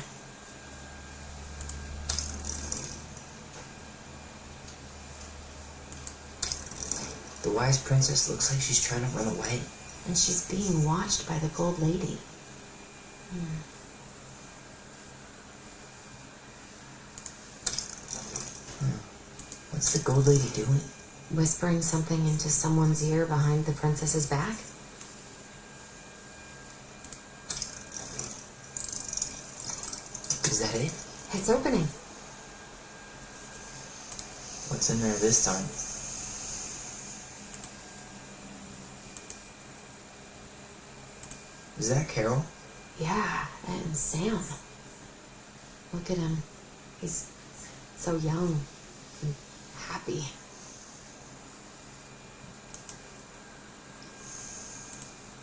B: The wise princess looks like she's trying to run away.
H: And she's being watched by the gold lady.
B: What's the gold lady doing?
H: Whispering something into someone's ear behind the princess's back?
B: Is that it?
H: It's opening.
B: What's in there this time? Is that Carol?
H: Yeah, and Sam. Look at him. He's so young and happy.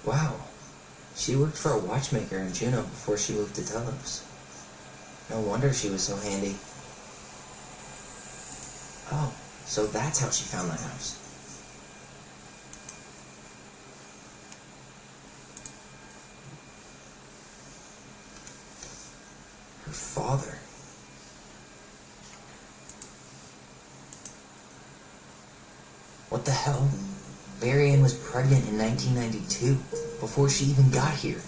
B: Wow. She worked for a watchmaker in Juneau before she moved to Telos. No wonder she was so handy. Oh, so that's how she found the house. Her father. What the hell? Marianne was pregnant in 1992, before she even got here.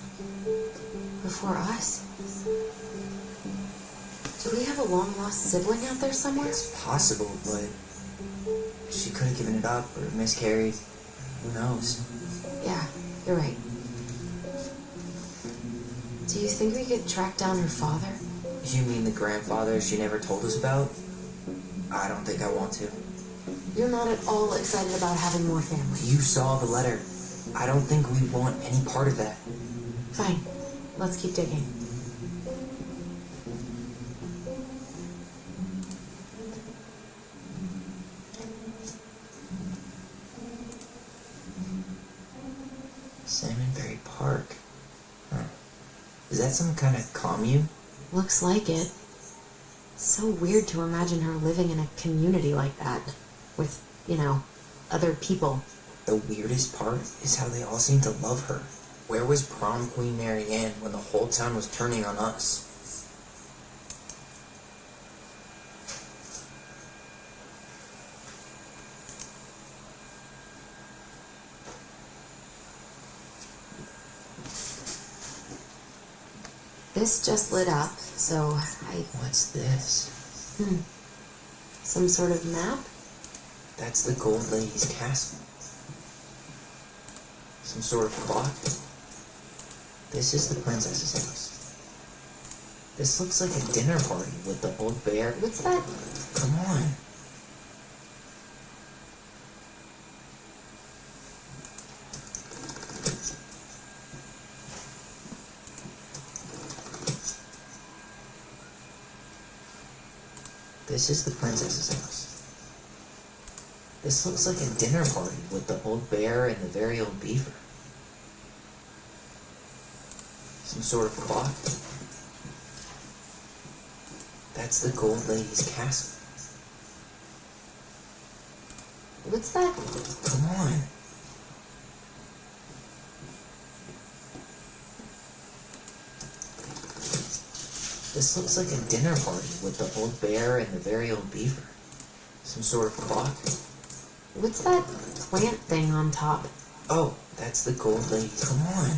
H: Before us? Do we have a long-lost sibling out there somewhere?
B: It's possible, but she could have given it up or miscarried. Who knows?
H: Yeah, you're right. Do you think we could track down her father?
B: You mean the grandfather she never told us about? I don't think I want to.
H: You're not at all excited about having more family.
B: You saw the letter. I don't think we want any part of that.
H: Fine. Let's keep digging.
B: Salmonberry Park. Huh. Is that some kind of commune?
H: Looks like it. So weird to imagine her living in a community like that. With, other people.
B: The weirdest part is how they all seem to love her. Where was prom queen Marianne when the whole town was turning on us?
H: This just lit up, so
B: What's this?
H: Some sort of map?
B: That's the Gold Lady's castle. Some sort of clock. This is the princess's house. This looks like a dinner party with the old bear.
H: What's that?
B: Come on. This is the princess's house. This looks like a dinner party with the old bear and the very old beaver. Some sort of clock? That's the Gold Lady's castle.
H: What's that?
B: Come on. This looks like a dinner party with the old bear and the very old beaver. Some sort of clock?
H: What's that plant thing on top?
B: Oh, that's the Gold Lady. Come on.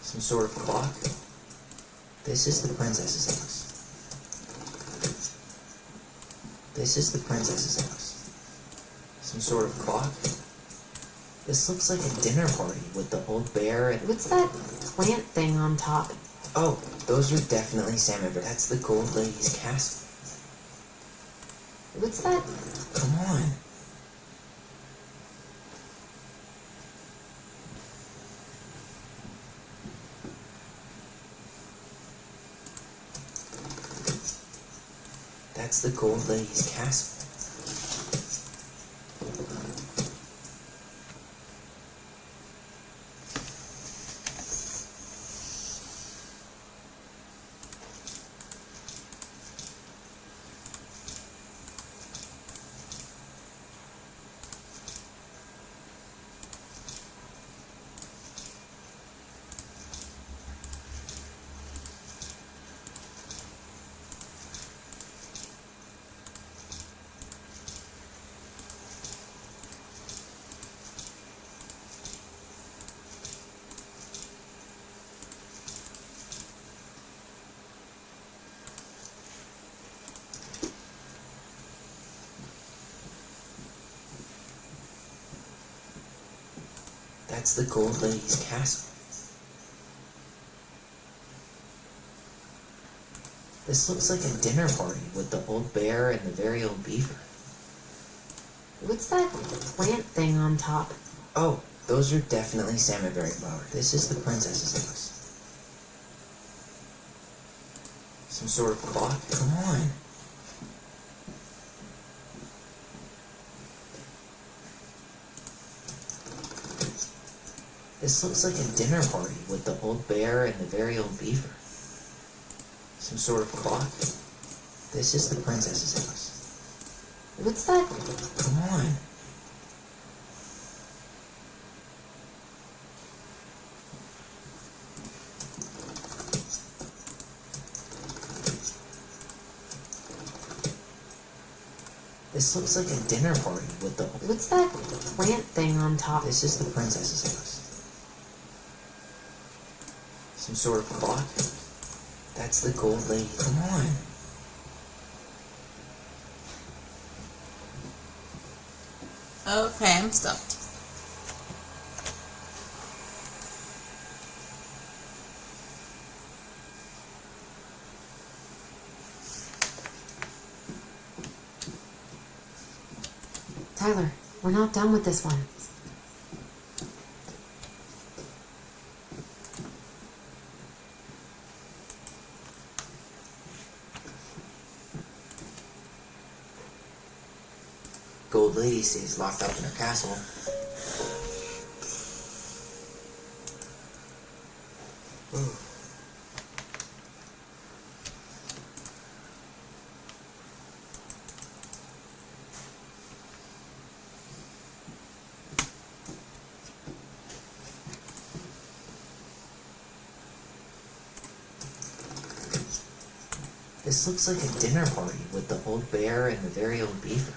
B: Some sort of clock? This is the princess's house. This is the princess's house. Some sort of clock? This looks like a dinner party with the old bear and...
H: What's that plant thing on top?
B: Oh, those are definitely salmon bears. That's the Gold Lady's castle.
H: What's that?
B: Come on. That's the Gold Lady's castle. That's the Gold Lady's castle. This looks like a dinner party with the old bear and the very old beaver.
H: What's that plant thing on top?
B: Oh, those are definitely salmonberry flowers. This is the princess's house. Some sort of clock? Come on. This looks like a dinner party with the old bear and the very old beaver. Some sort of clock? This is the princess's house.
H: What's that?
B: Come on. This looks like a dinner party with the...
H: What's that plant thing on top?
B: This is the princess's house. Some sort of clock? That's the Gold Lady. Come on.
A: Okay, I'm stumped.
H: Tyler, we're not done with this one.
B: Gold Lady stays locked up in her castle. This looks like a dinner party with the old bear and the very old beaver.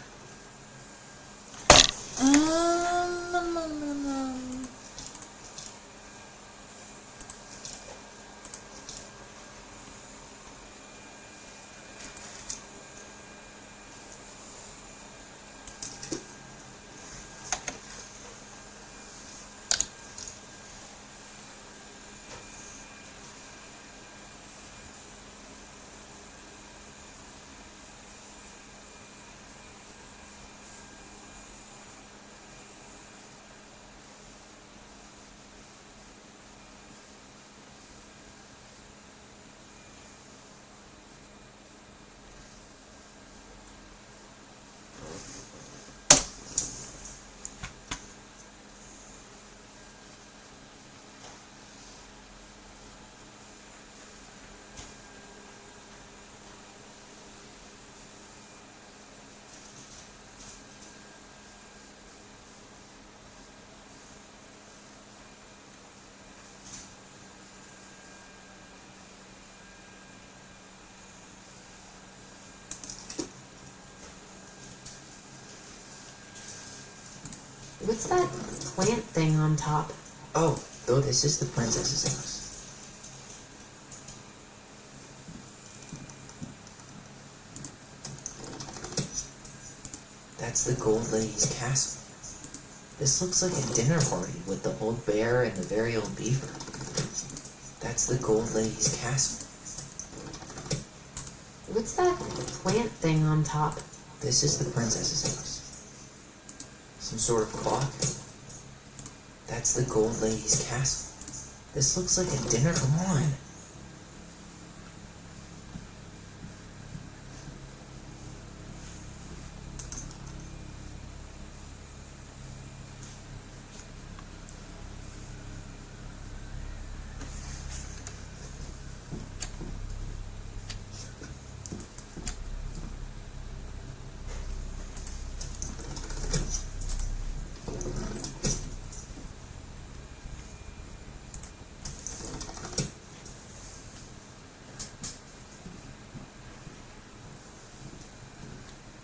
H: What's that plant thing on top?
B: Oh, though this is the princess's house. That's the gold lady's castle. This looks like a dinner party with the old bear and the very old beaver. That's the gold lady's castle.
H: What's that plant thing on top?
B: This is the princess's house. Some sort of clock. That's the gold lady's castle. This looks like a dinner. Come on.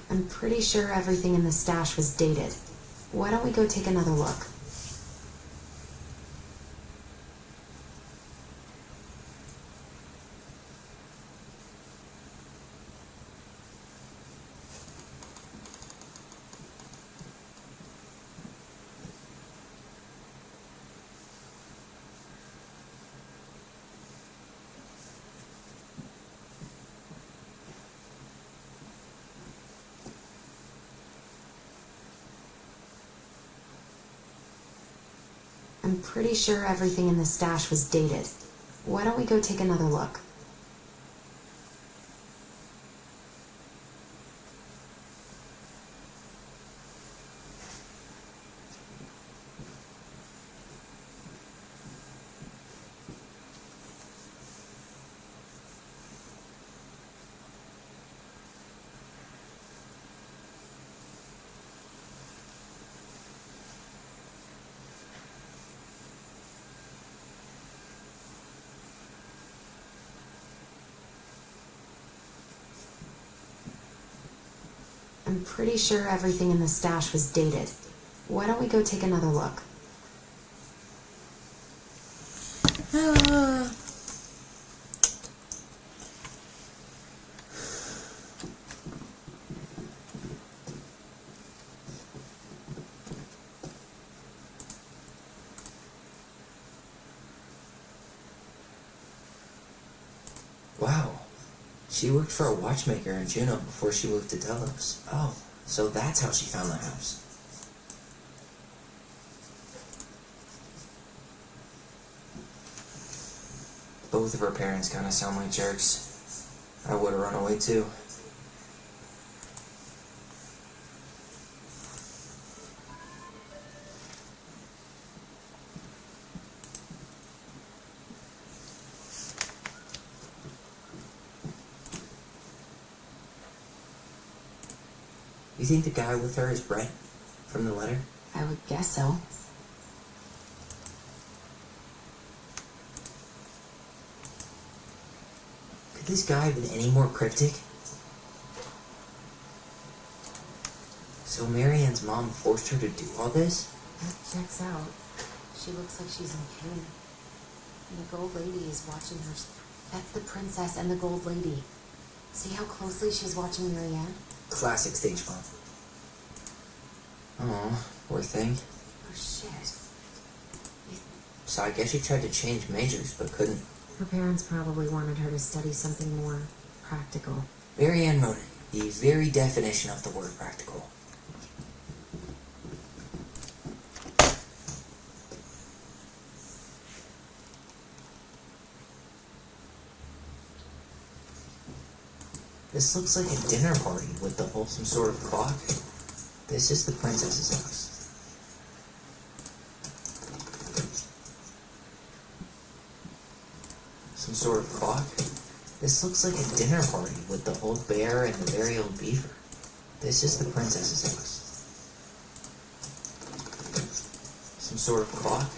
H: I'm pretty sure everything in the stash was dated. Why don't we go take another look? I'm pretty sure everything in the stash was dated. Why don't we go take another look? I'm pretty sure everything in the stash was dated. Why don't we go take another look?
B: Wow. She worked for a watchmaker in Juneau before she moved to Delos. Oh, so that's how she found the house. Both of her parents kind of sound like jerks. I would have run away too. You think the guy with her is Brett from the letter?
H: I would guess so.
B: Could this guy have been any more cryptic? So Marianne's mom forced her to do all this?
H: That checks out. She looks like she's in pain. And the gold lady is watching her. That's the princess and the gold lady. See how closely she's watching Marianne?
B: Classic stage mom. Oh, poor thing.
H: Oh, shit.
B: So I guess she tried to change majors, but couldn't.
H: Her parents probably wanted her to study something more practical.
B: Marianne wrote it. The very definition of the word practical. This looks like a dinner party with the wholesome sort of clock. This is the princess's house. Some sort of clock. This looks like a dinner party with the old bear and the very old beaver. This is the princess's house. Some sort of clock.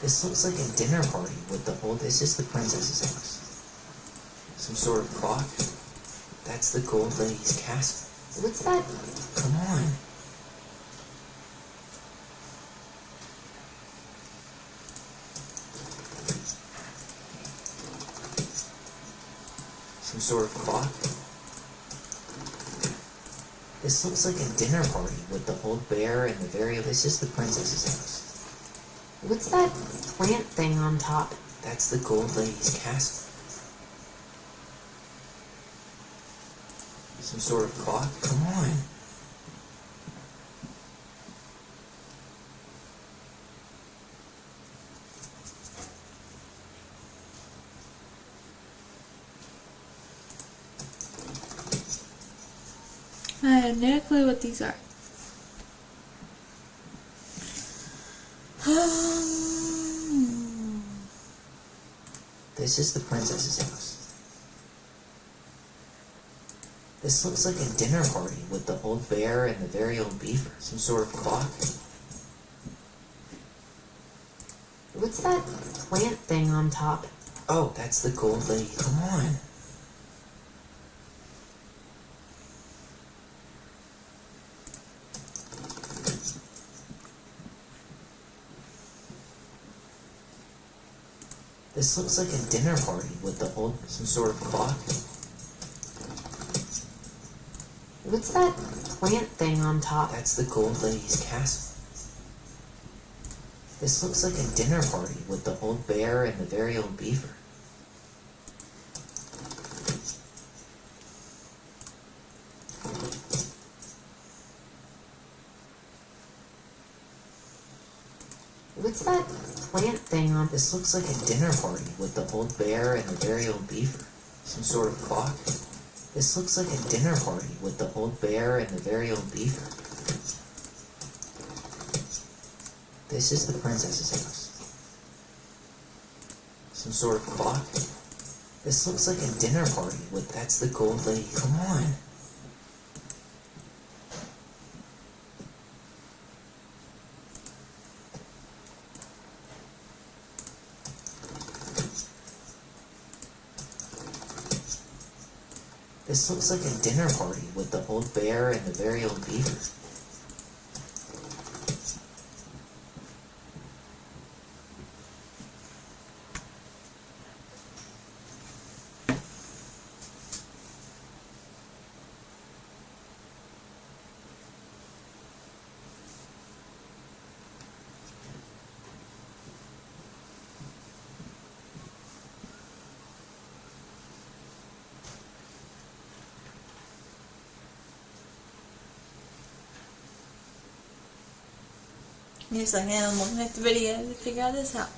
B: This looks like a dinner party with the old. This is the princess's house. Some sort of clock. That's the gold lady's castle.
H: What's that?
B: Come on. Some sort of clock? This looks like a dinner party with the old bear and the very... This is the princess's house.
H: What's that plant thing on top?
B: That's the gold lady's castle. Some sort of clock? Come on.
A: I have no clue what these are.
B: This is the princess's house. This looks like a dinner party with the old bear and the very old beaver. Some sort of clock?
H: What's that plant thing on top?
B: Oh, that's the gold lady. Come on. This looks like a dinner party with the old... Some sort of clock?
H: What's that plant thing on top?
B: That's the gold lady's castle. This looks like a dinner party with the old bear and the very old beaver.
H: What's that plant thing on?
B: This looks like a dinner party with the old bear and the very old beaver. Some sort of clock? This looks like a dinner party with the old bear and the very old beaver. This is the princess's house. Some sort of clock? This looks like a dinner party with... That's the gold lady. Come on. This looks like a dinner party with the old bear and the very old beaver.
A: He's like, man, I'm looking at the video to figure out this out.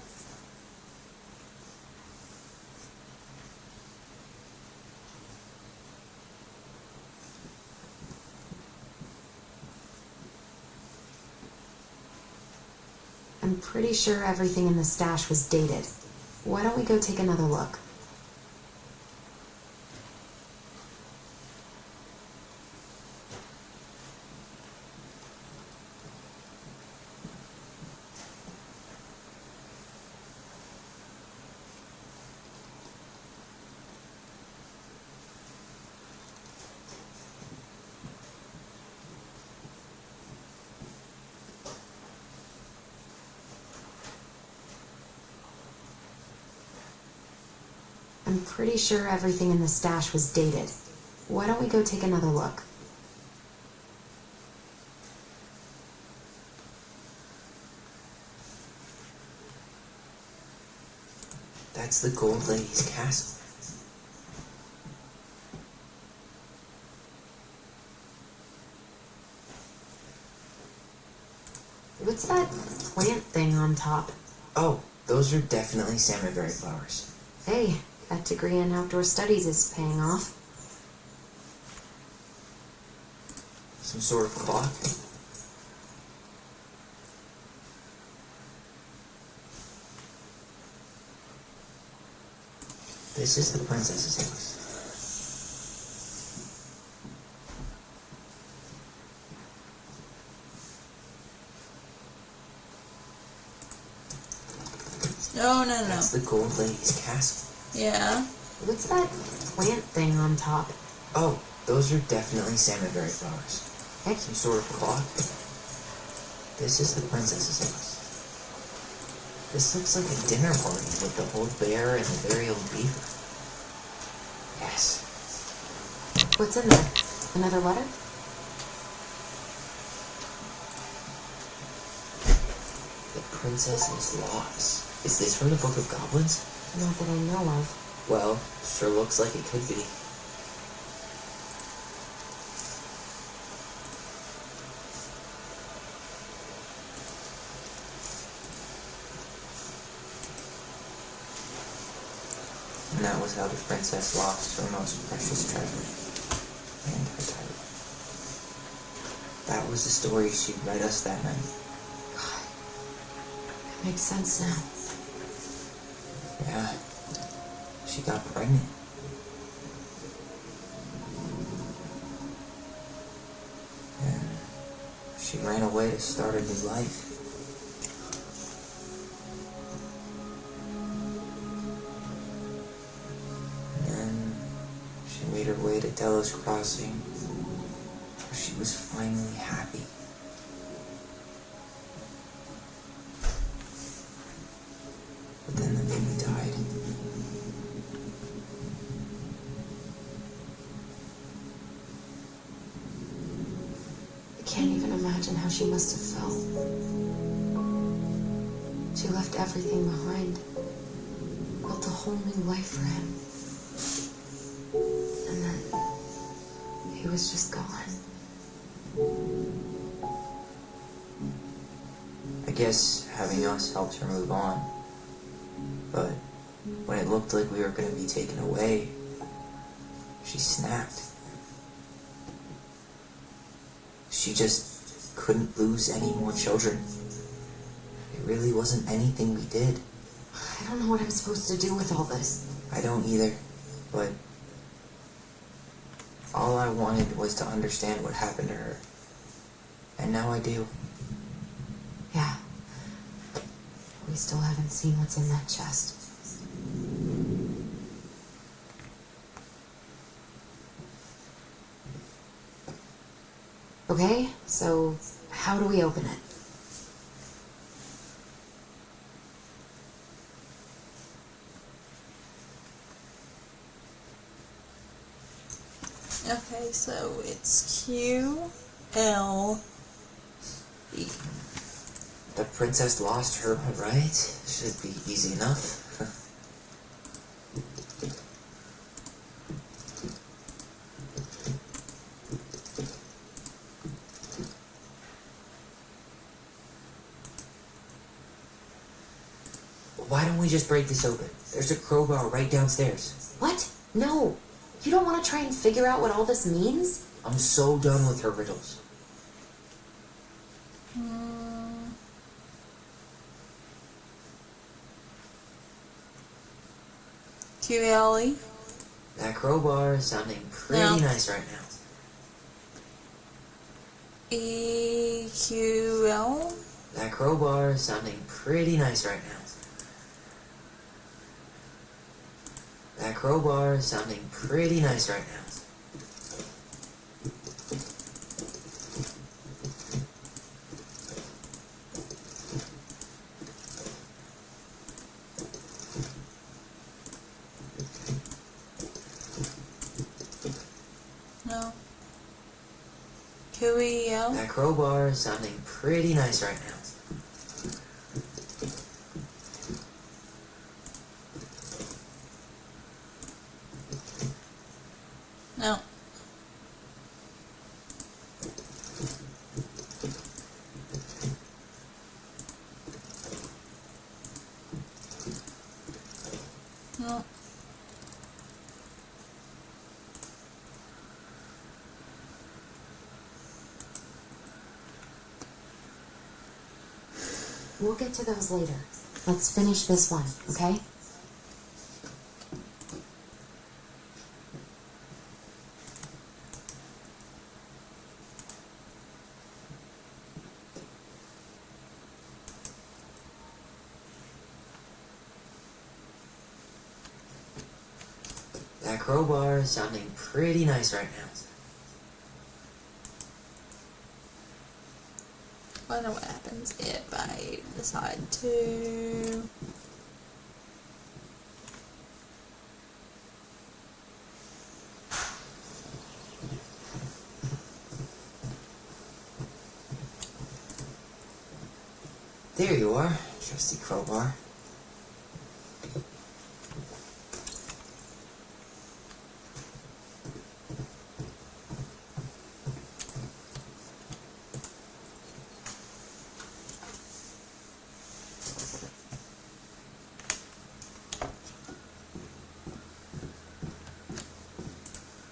H: I'm pretty sure everything in the stash was dated. Why don't we go take another look? I'm pretty sure everything in the stash was dated. Why don't we go take another look?
B: That's the gold lady's castle.
H: What's that plant thing on top?
B: Oh, those are definitely salmonberry flowers.
H: Hey, that degree in outdoor studies is paying off.
B: Some sort of clock? This is the princess's house.
A: No, no, no.
B: That's the gold lady's castle.
A: Yeah.
H: What's that plant thing on top?
B: Oh, those are definitely salmonberry flowers.
H: Hey.
B: Some sort of clock? This is the princess's house. This looks like a dinner party with the old bear and the very old beaver. Yes.
H: What's in there? Another letter?
B: The princess is lost. Is this from the Book of Goblins?
H: Not that I know of.
B: Well, sure looks like it could be. And that was how the princess lost her most precious treasure and her title. That was the story she read us that night.
H: God, it makes sense now.
B: Yeah, she got pregnant. And she ran away to start a new life. She made her way to Delos Crossing, where she was finally happy. But then the baby died.
H: I can't even imagine how she must have felt. She left everything behind, built a whole new life for him. And then he was just gone.
B: I guess having us helped her move on. But when it looked like we were going to be taken away, she snapped. She just couldn't lose any more children. It really wasn't anything we did.
H: I don't know what I'm supposed to do with all this.
B: I don't either, but all I wanted was to understand what happened to her. And now I do.
H: Yeah. We still haven't seen what's in that chest. Okay, so how do we open it?
A: Okay, so it's Q, L, E.
B: The princess lost her, right? Should be easy enough. Why don't we just break this open? There's a crowbar right downstairs.
H: What? No. You don't want to try and figure out what all this means?
B: I'm so done with her riddles.
A: QLE.
B: That crowbar is sounding pretty nice right now.
A: EQL.
B: That crowbar is sounding pretty nice right now. That crowbar is sounding pretty nice right now.
A: No. QEL.
B: That crowbar is sounding pretty nice right now.
A: No. No.
H: We'll get to those later. Let's finish this one, okay?
B: That crowbar is sounding pretty nice right now.
A: I know what happens if I decide to.
B: There you are, trusty crowbar.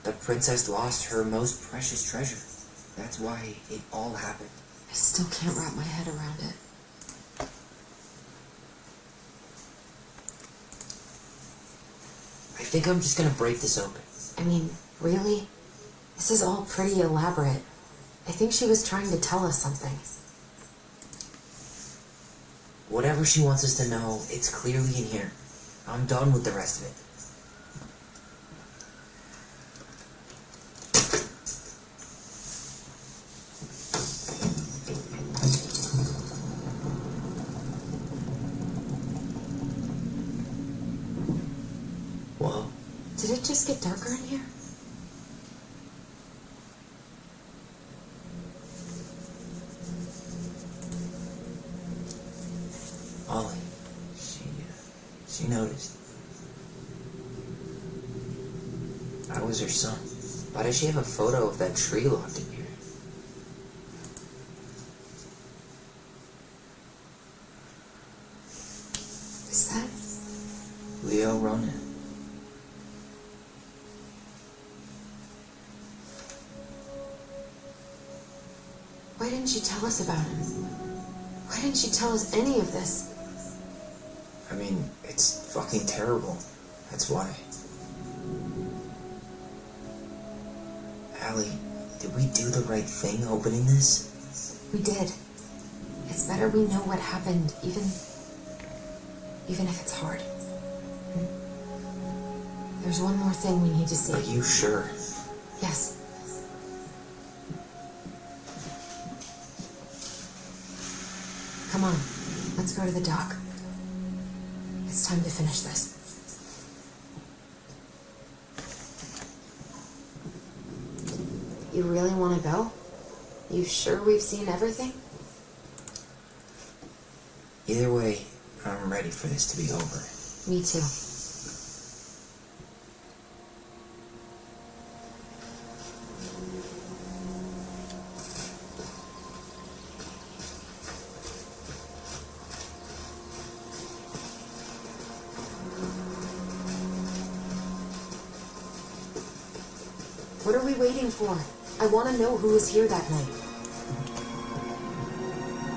B: The princess lost her most precious treasure. That's why it all happened.
H: I still can't wrap my head around it.
B: I think I'm just gonna break this open.
H: I mean, really? This is all pretty elaborate. I think she was trying to tell us something.
B: Whatever she wants us to know, it's clearly in here. I'm done with the rest of it. Whoa.
H: Did it just get darker in here?
B: Ollie, she noticed. I was her son. Why does she have a photo of that tree locked in here?
H: Is that?
B: Leo Ronan.
H: Why didn't she tell us about him? Why didn't she tell us any of this?
B: I mean, it's fucking terrible. That's why. Allie, did we do the right thing opening this?
H: We did. It's better we know what happened, even if it's hard. There's one more thing we need to see.
B: Are you sure?
H: Yes. Come on, let's go to the dock. It's time to finish this. You really want to go? You sure we've seen everything?
B: Either way, I'm ready for this to be over.
H: Me too. What are we waiting for? I want to know who was here that night.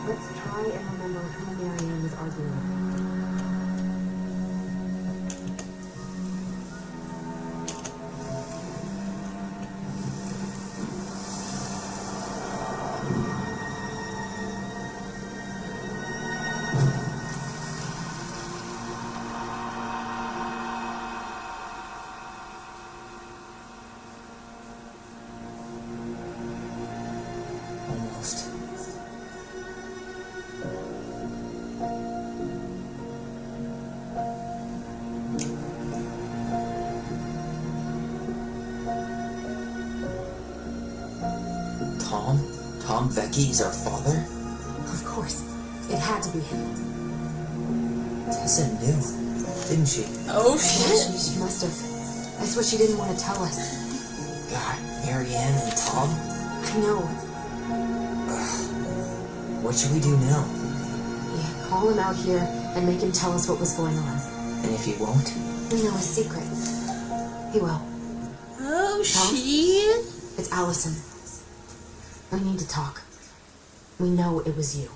H: Let's try and remember who Marianne was arguing with.
B: Almost. Tom Vecchi is our father?
H: Of course. It had to be him.
B: Tessa knew, didn't she?
A: Oh,
H: Yeah,
A: shit.
H: she must have. That's what she didn't want to tell us.
B: God, Marianne and Tom?
H: I know.
B: What should we do now?
H: Yeah, call him out here and make him tell us what was going on.
B: And if he won't?
H: We know a secret. He will.
A: Oh,
H: Tom?
A: shit.
H: It's Allison. We need to talk. We know it was you.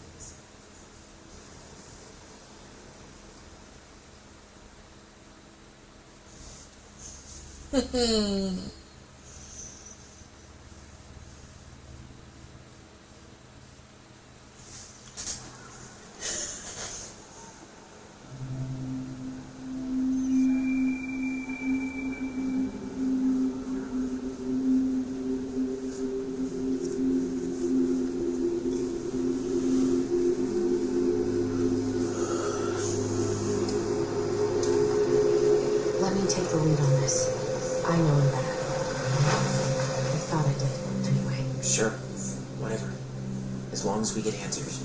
H: Let me take the lead on this. I know him better. I thought I did, anyway.
B: Sure. Whatever. As long as we get answers.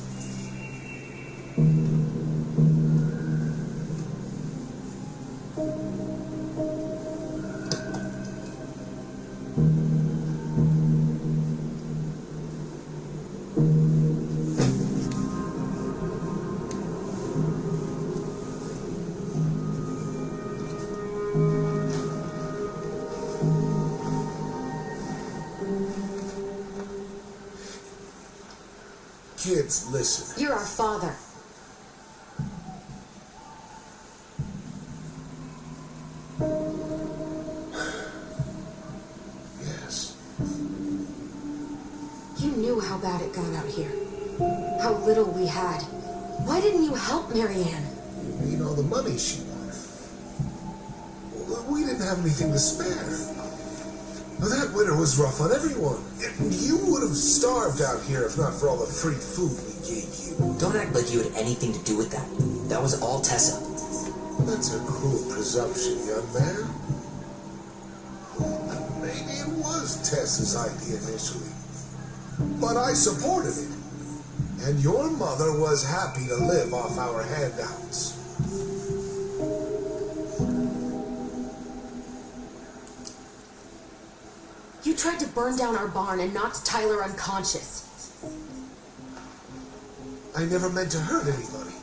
E: kids listen.
K: You're our father.
E: Yes.
H: You knew how bad it got out here. How little we had. Why didn't you help Marianne?
E: You mean all the money she wanted? Well, we didn't have anything to spare. Well, that winter was rough on everyone. You would have starved out here if not for all the free food we gave you.
B: Don't act like you had anything to do with that. That was all Tessa.
E: That's a cruel presumption, young man. Maybe it was Tessa's idea initially, but I supported it. And your mother was happy to live off our handouts.
H: You tried to burn down our barn and knocked Tyler unconscious.
E: I never meant to hurt anybody.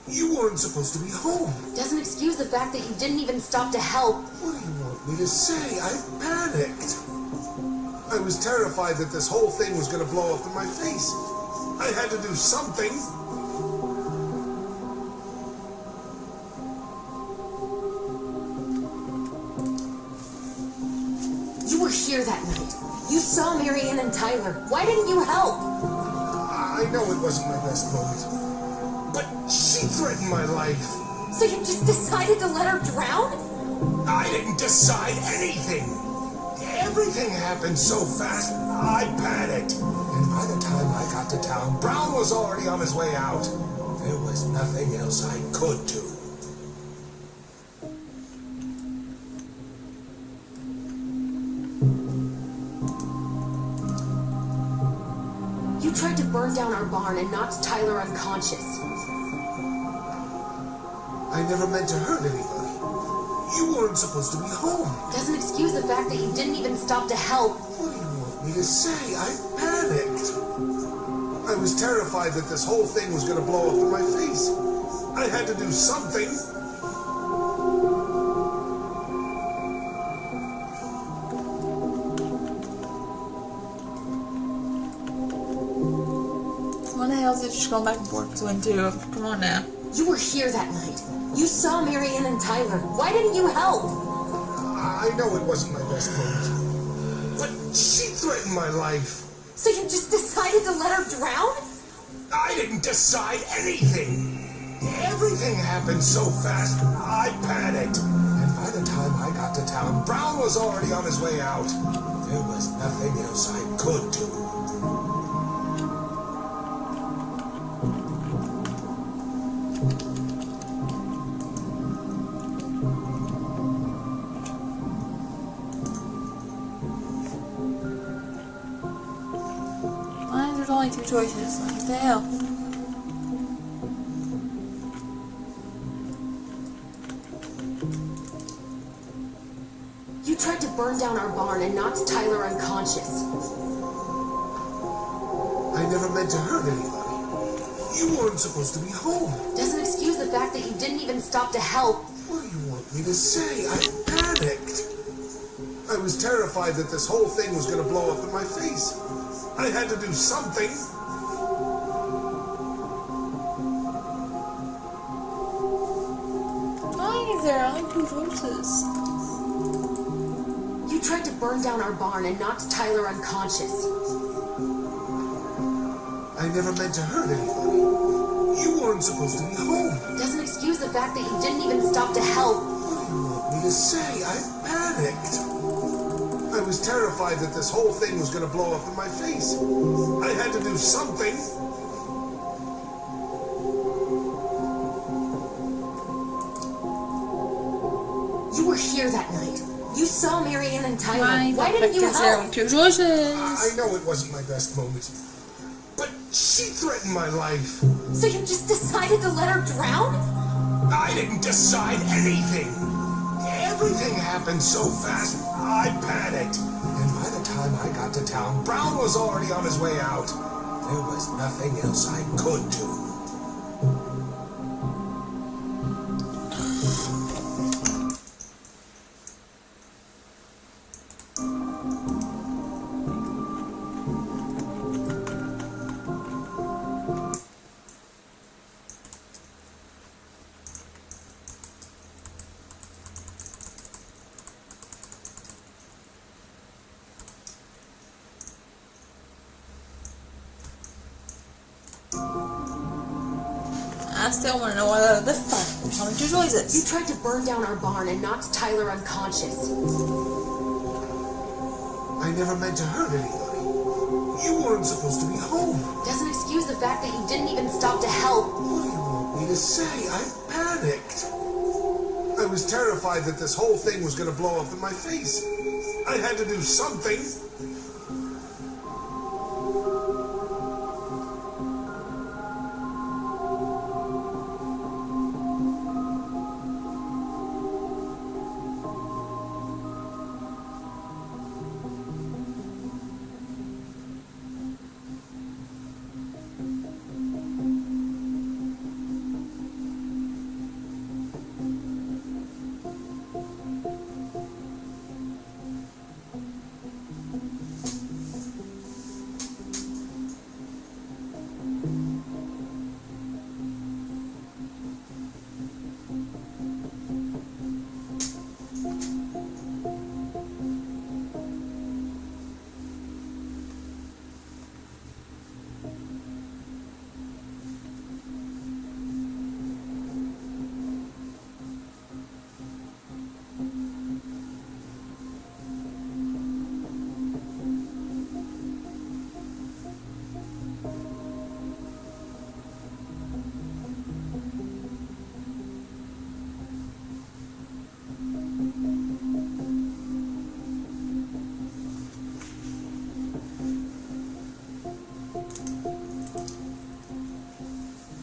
E: You weren't supposed to be home.
H: Doesn't excuse the fact that you didn't even stop to help.
E: What do you want me to say? I panicked. I was terrified that this whole thing was going to blow up in my face. I had to do something.
H: You were here that night. You saw Marianne and Tyler. Why didn't you help?
E: I know it wasn't my best moment, but she threatened my life.
H: So you just decided to let her drown?
E: I didn't decide anything. Everything happened so fast, I panicked. And by the time I got to town, Brown was already on his way out. There was nothing else I could do.
H: You tried to burn down our barn and knocked Tyler unconscious.
E: I never meant to hurt anybody. You weren't supposed to be home.
H: Doesn't excuse the fact that you didn't even stop to help.
E: What do you want me to say? I panicked. I was terrified that this whole thing was going to blow up in my face. I had to do something.
A: What the hell is it just going back and forth between two of them? Come on now.
H: You were here that night. You saw Marianne and Tyler. Why didn't you help?
E: I know it wasn't my best moment, but she threatened my life.
H: So you just decided to let her drown?
E: I didn't decide anything. Everything happened so fast, I panicked. And by the time I got to town, Brown was already on his way out. There was nothing else I could do.
A: Why is there only two choices? Like, what the hell?
H: You tried to burn down our barn and knocked Tyler unconscious.
E: I never meant to hurt anybody. You weren't supposed to be home.
H: Doesn't excuse the fact that you didn't even stop to help.
E: What do you want me to say? I panicked. I was terrified that this whole thing was going to blow up in my face. I had to do something.
A: Why is there only two choices?
H: You tried to burn down our barn and knocked Tyler unconscious.
E: I never meant to hurt anybody. You weren't supposed to be home.
H: Doesn't excuse the fact that you didn't even stop to help.
E: What do you want me to say? I panicked. I was terrified that this whole thing was going to blow up in my face. I had to do something.
H: You were here that night. You saw Marianne and Tyler.
A: Why
H: didn't you
A: is there
H: help?
A: only two choices?
E: I know it wasn't my best moment, but she threatened my life.
H: So you just decided to let her drown?
E: I didn't decide anything. Everything happened so fast, I panicked. And by the time I got to town, Brown was already on his way out. There was nothing else I could do.
A: I still want to know what the fuck the Hunter noises.
C: You tried to burn down our barn and knocked Tyler unconscious.
E: I never meant to hurt anybody. You weren't supposed to be home.
C: Doesn't excuse the fact that you didn't even stop to help.
E: What do you want me to say? I panicked. I was terrified that this whole thing was going to blow up in my face. I had to do something.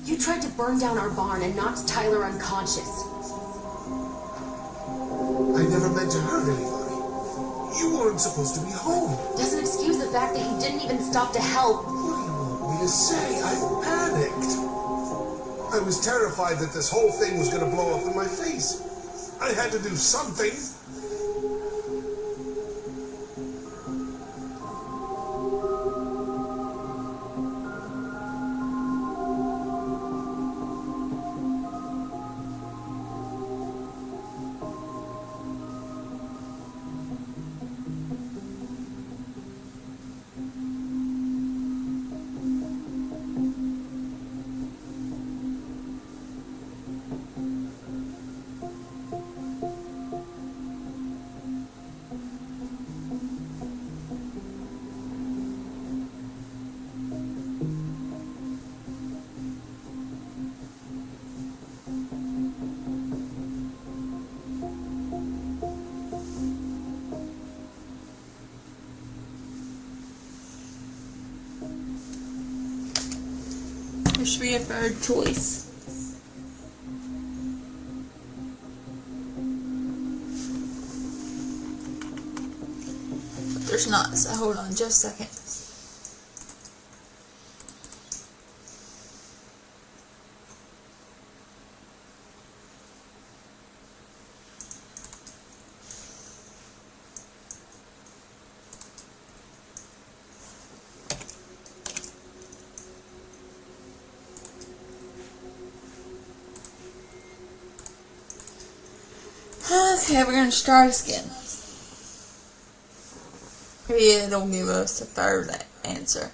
C: You tried to burn down our barn and knocked Tyler unconscious.
E: I never meant to hurt anybody. You weren't supposed to be home.
C: Doesn't excuse the fact that you didn't even stop to help.
E: What do you want me to say? I panicked. I was terrified that this whole thing was going to blow up in my face. I had to do something.
A: There should be a third choice. But there's not, so hold on just a second. Okay, we're gonna start again. Maybe it'll give us a third answer.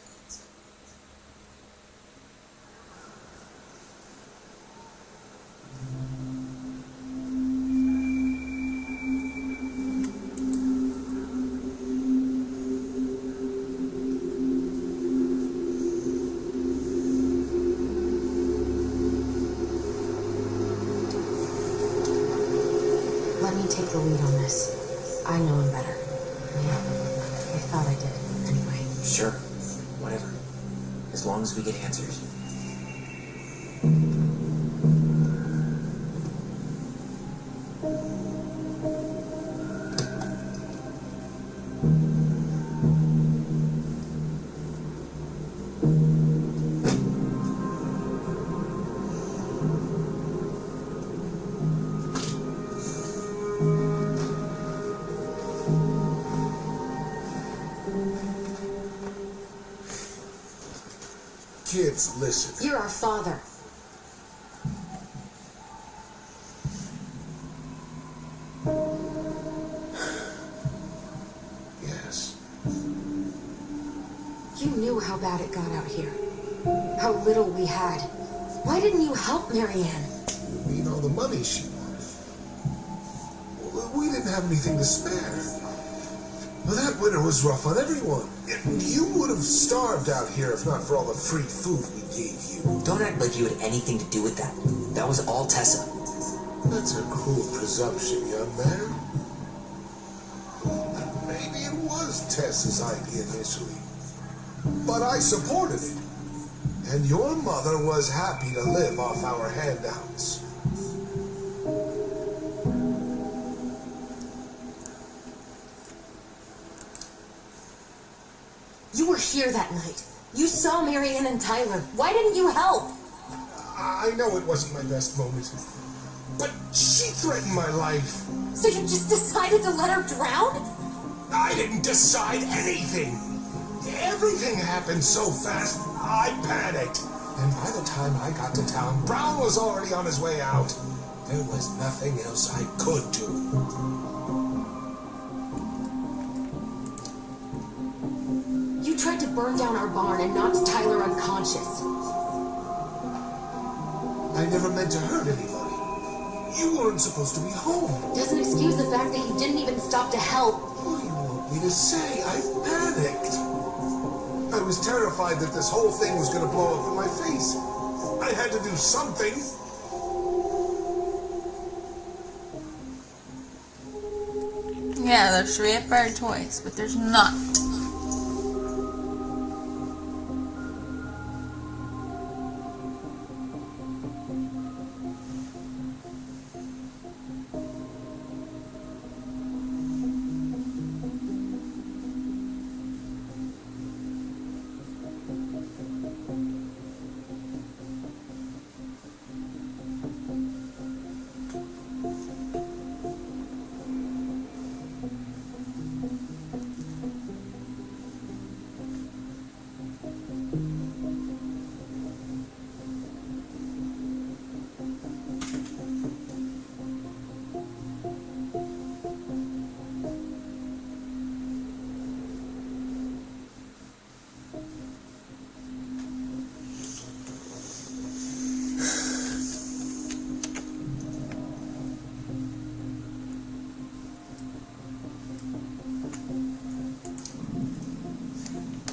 H: Let me take the lead on this. I know him better. Yeah, I thought I did. Anyway.
B: Sure. Whatever. As long as we get answers.
E: Kids, listen.
C: You're our father.
E: Yes.
C: You knew how bad it got out here. How little we had.
H: Why didn't you help Marianne?
E: You mean all the money she wanted? Well, we didn't have anything to spare. Well, that winter was rough on everyone. You would have starved out here if not for all the free food we gave you.
B: Don't act like you had anything to do with that. That was all Tessa.
E: That's a cruel presumption, young man. Maybe it was Tessa's idea initially, but I supported it. And your mother was happy to live off our handouts.
H: You were here that night. You saw Marianne and Tyler. Why didn't you help?
E: I know it wasn't my best moment, but she threatened my life.
H: So you just decided to let her drown?
E: I didn't decide anything. Everything happened so fast, I panicked. And by the time I got to town, Brown was already on his way out. There was nothing else I could do.
H: You tried to burn down our barn and knocked Tyler unconscious.
E: I never meant to hurt anybody. You weren't supposed to be home.
H: Doesn't excuse the fact that you didn't even stop to help.
E: What do you want me to say? I panicked. I was terrified that this whole thing was going to blow up in my face. I had to do something.
A: Yeah, there should be a fair choice, but there's not.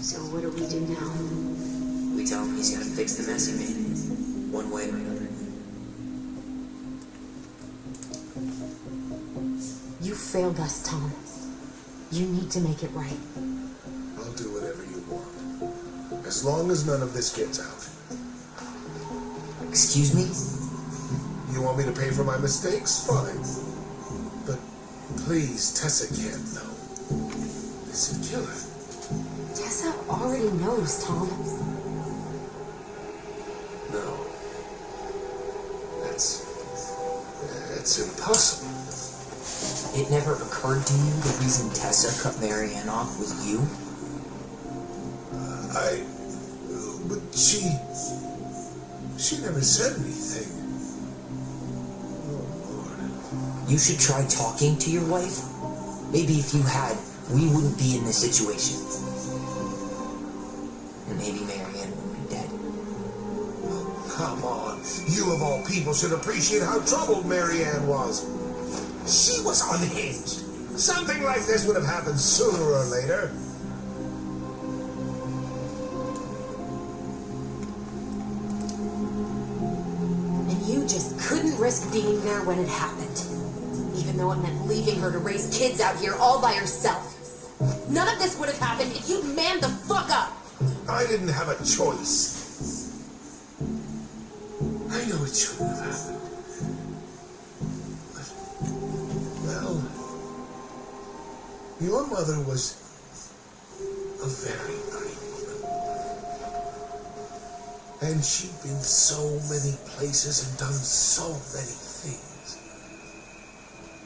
H: So what do we do now?
B: We tell him he's gotta fix the mess he made, one way or another.
H: You failed us, Tom. You need to make it right.
E: I'll do whatever you want. As long as none of this gets out.
B: Excuse me?
E: You want me to pay for my mistakes? Fine. But please, Tessa can't know. This would kill her.
H: Tessa already knows, Tom.
E: No. That's impossible.
B: It never occurred to you the reason Tessa cut Marianne off was you?
E: But she never said anything. Oh, Lord.
B: You should try talking to your wife. Maybe if you had, we wouldn't be in this situation. And maybe Marianne wouldn't be dead.
E: Oh, come on. You of all people should appreciate how troubled Marianne was. She was unhinged. Something like this would have happened sooner or later.
H: And you just couldn't risk being there when it happened. Even though it meant leaving her to raise kids out here all by herself. None of this would have happened if you'd manned the fuck up.
E: I didn't have a choice. I know it shouldn't have happened. But, well, your mother was a very pretty woman. And she'd been so many places and done so many things.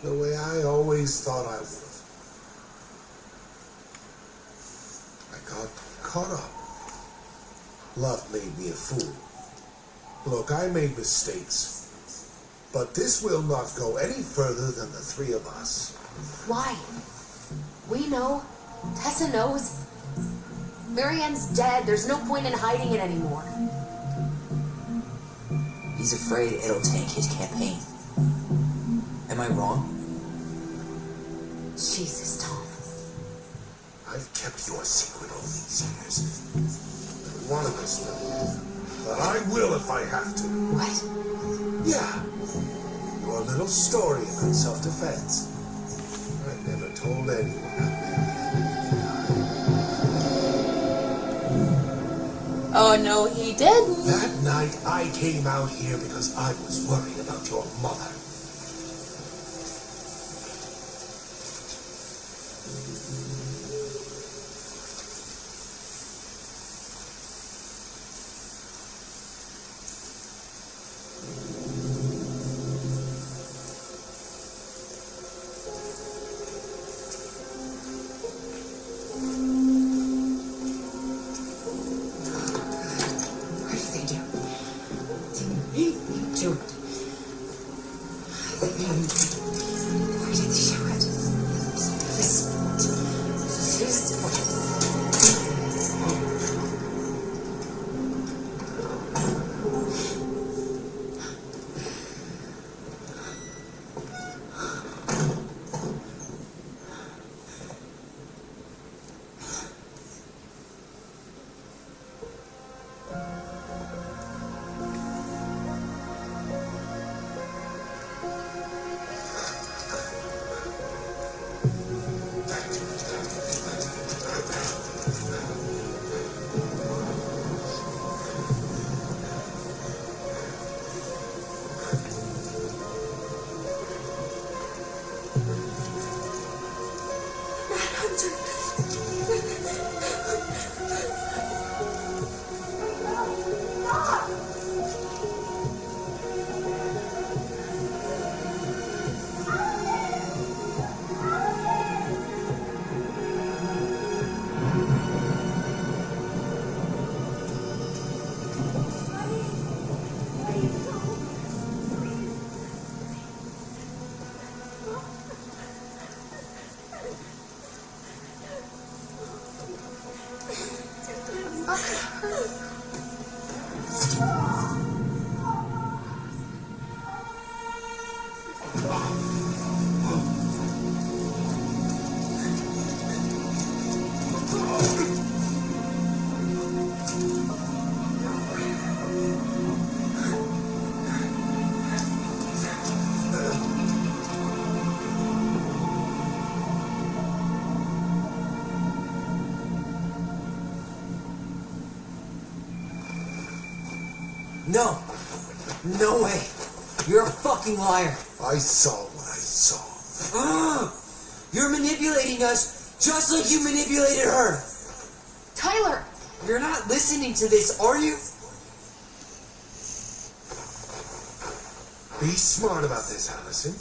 E: The way I always thought I would have. I got caught up. Love made me a fool. Look, I made mistakes. But this will not go any further than the three of us.
H: Why? We know. Tessa knows. Marianne's dead. There's no point in hiding it anymore.
B: He's afraid it'll tank his campaign. Am I wrong?
H: Jesus, Tom.
E: I've kept your secret all these years. I want to whisper, but I will if I have to.
H: What?
E: Yeah. Your little story about self-defense. I've never told anyone how
A: Oh no, he didn't.
E: That night I came out here because I was worried about your mother.
H: What did they do? Didn't mean to do it. Why did they do it? This is his fault.
B: No. No way. You're a fucking liar.
E: I saw what I saw.
B: You're manipulating us just like you manipulated her.
H: Tyler!
B: You're not listening to this, are you?
E: Be smart about this, Allison.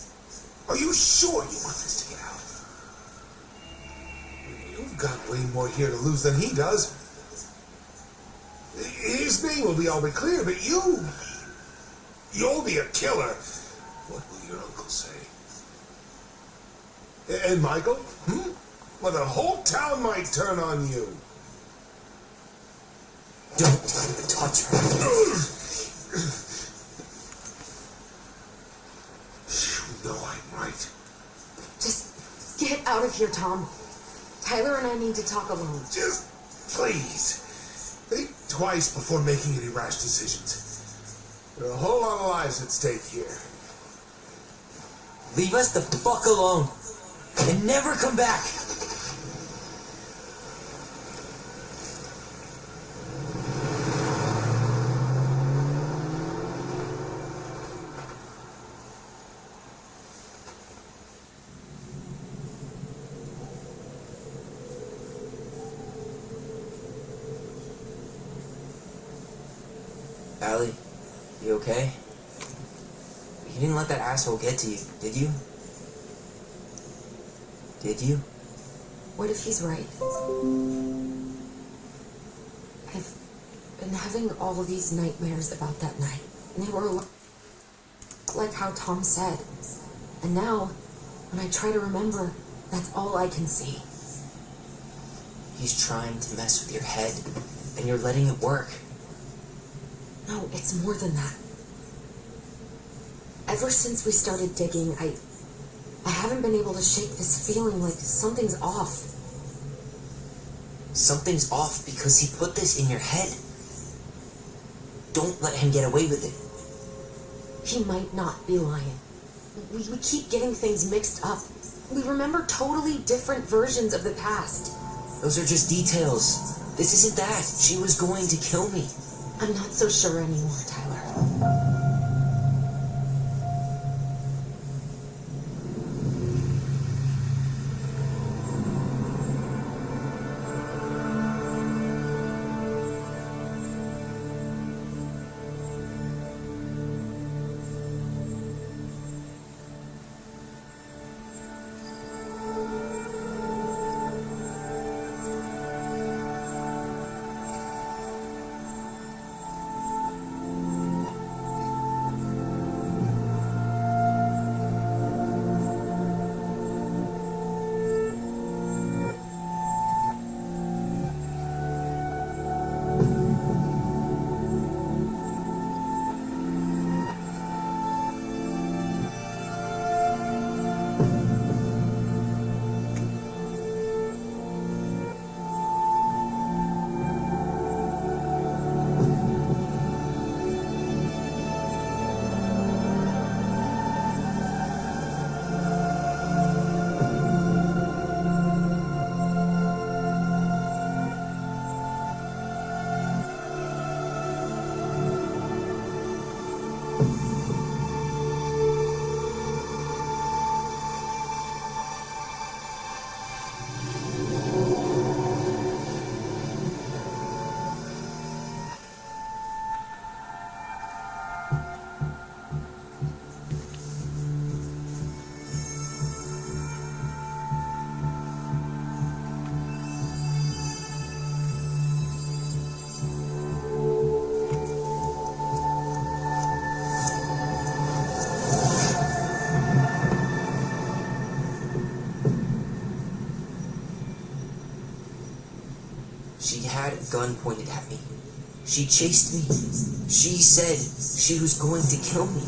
E: Are you sure you want this to get out? You've got way more here to lose than he does. His name will be all but clear, but you'll be a killer. What will your uncle say? And Michael? Well, the whole town might turn on you.
B: Don't touch her.
E: You know I'm right.
H: Just get out of here, Tom. Tyler and I need to talk alone.
E: Just please. Think twice before making any rash decisions. There are a whole lot of lives at stake here.
B: Leave us the fuck alone. And never come back. Allie, you okay? You didn't let that asshole get to you, did you? Did you?
H: What if he's right? I've been having all of these nightmares about that night. And they were like how Tom said. And now, when I try to remember, that's all I can see.
B: He's trying to mess with your head, and you're letting it work.
H: No, it's more than that. Ever since we started digging, I haven't been able to shake this feeling like something's off.
B: Something's off because he put this in your head. Don't let him get away with it.
H: He might not be lying. We keep getting things mixed up. We remember totally different versions of the past.
B: Those are just details. This isn't that. She was going to kill me.
H: I'm not so sure anymore, Tyler.
B: She had a gun pointed at me. She chased me. She said she was going to kill me.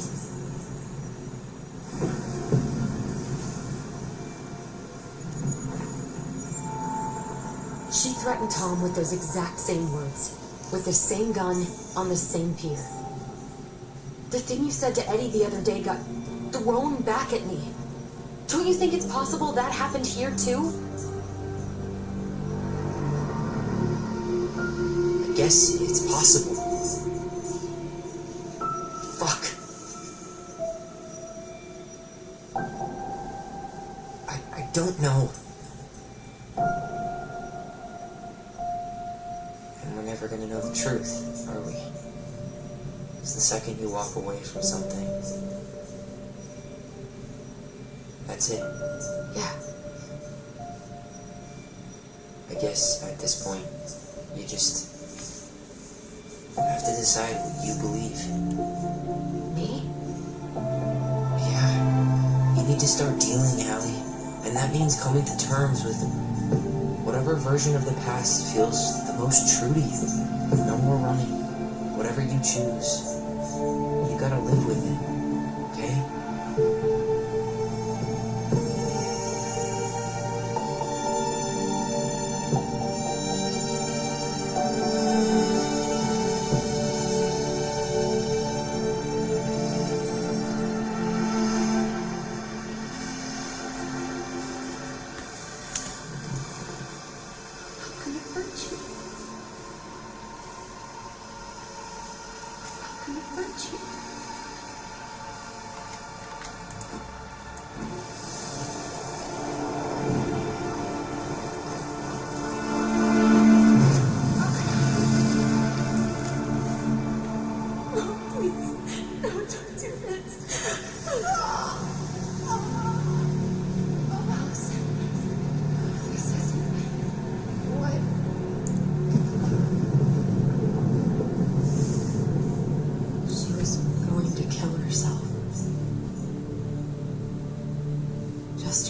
H: She threatened Tom with those exact same words, with the same gun on the same pier. The thing you said to Eddie the other day got thrown back at me. Don't you think it's possible that happened here too?
B: I guess it's possible. Fuck. I don't know. And we're never gonna know the truth, are we? It's the second you walk away from something. That's it.
H: Yeah.
B: I guess at this point, you just have to decide what you believe.
H: Me?
B: Yeah. You need to start dealing, Allie. And that means coming to terms with whatever version of the past feels the most true to you. No more running. Whatever you choose, you gotta live with it. Okay?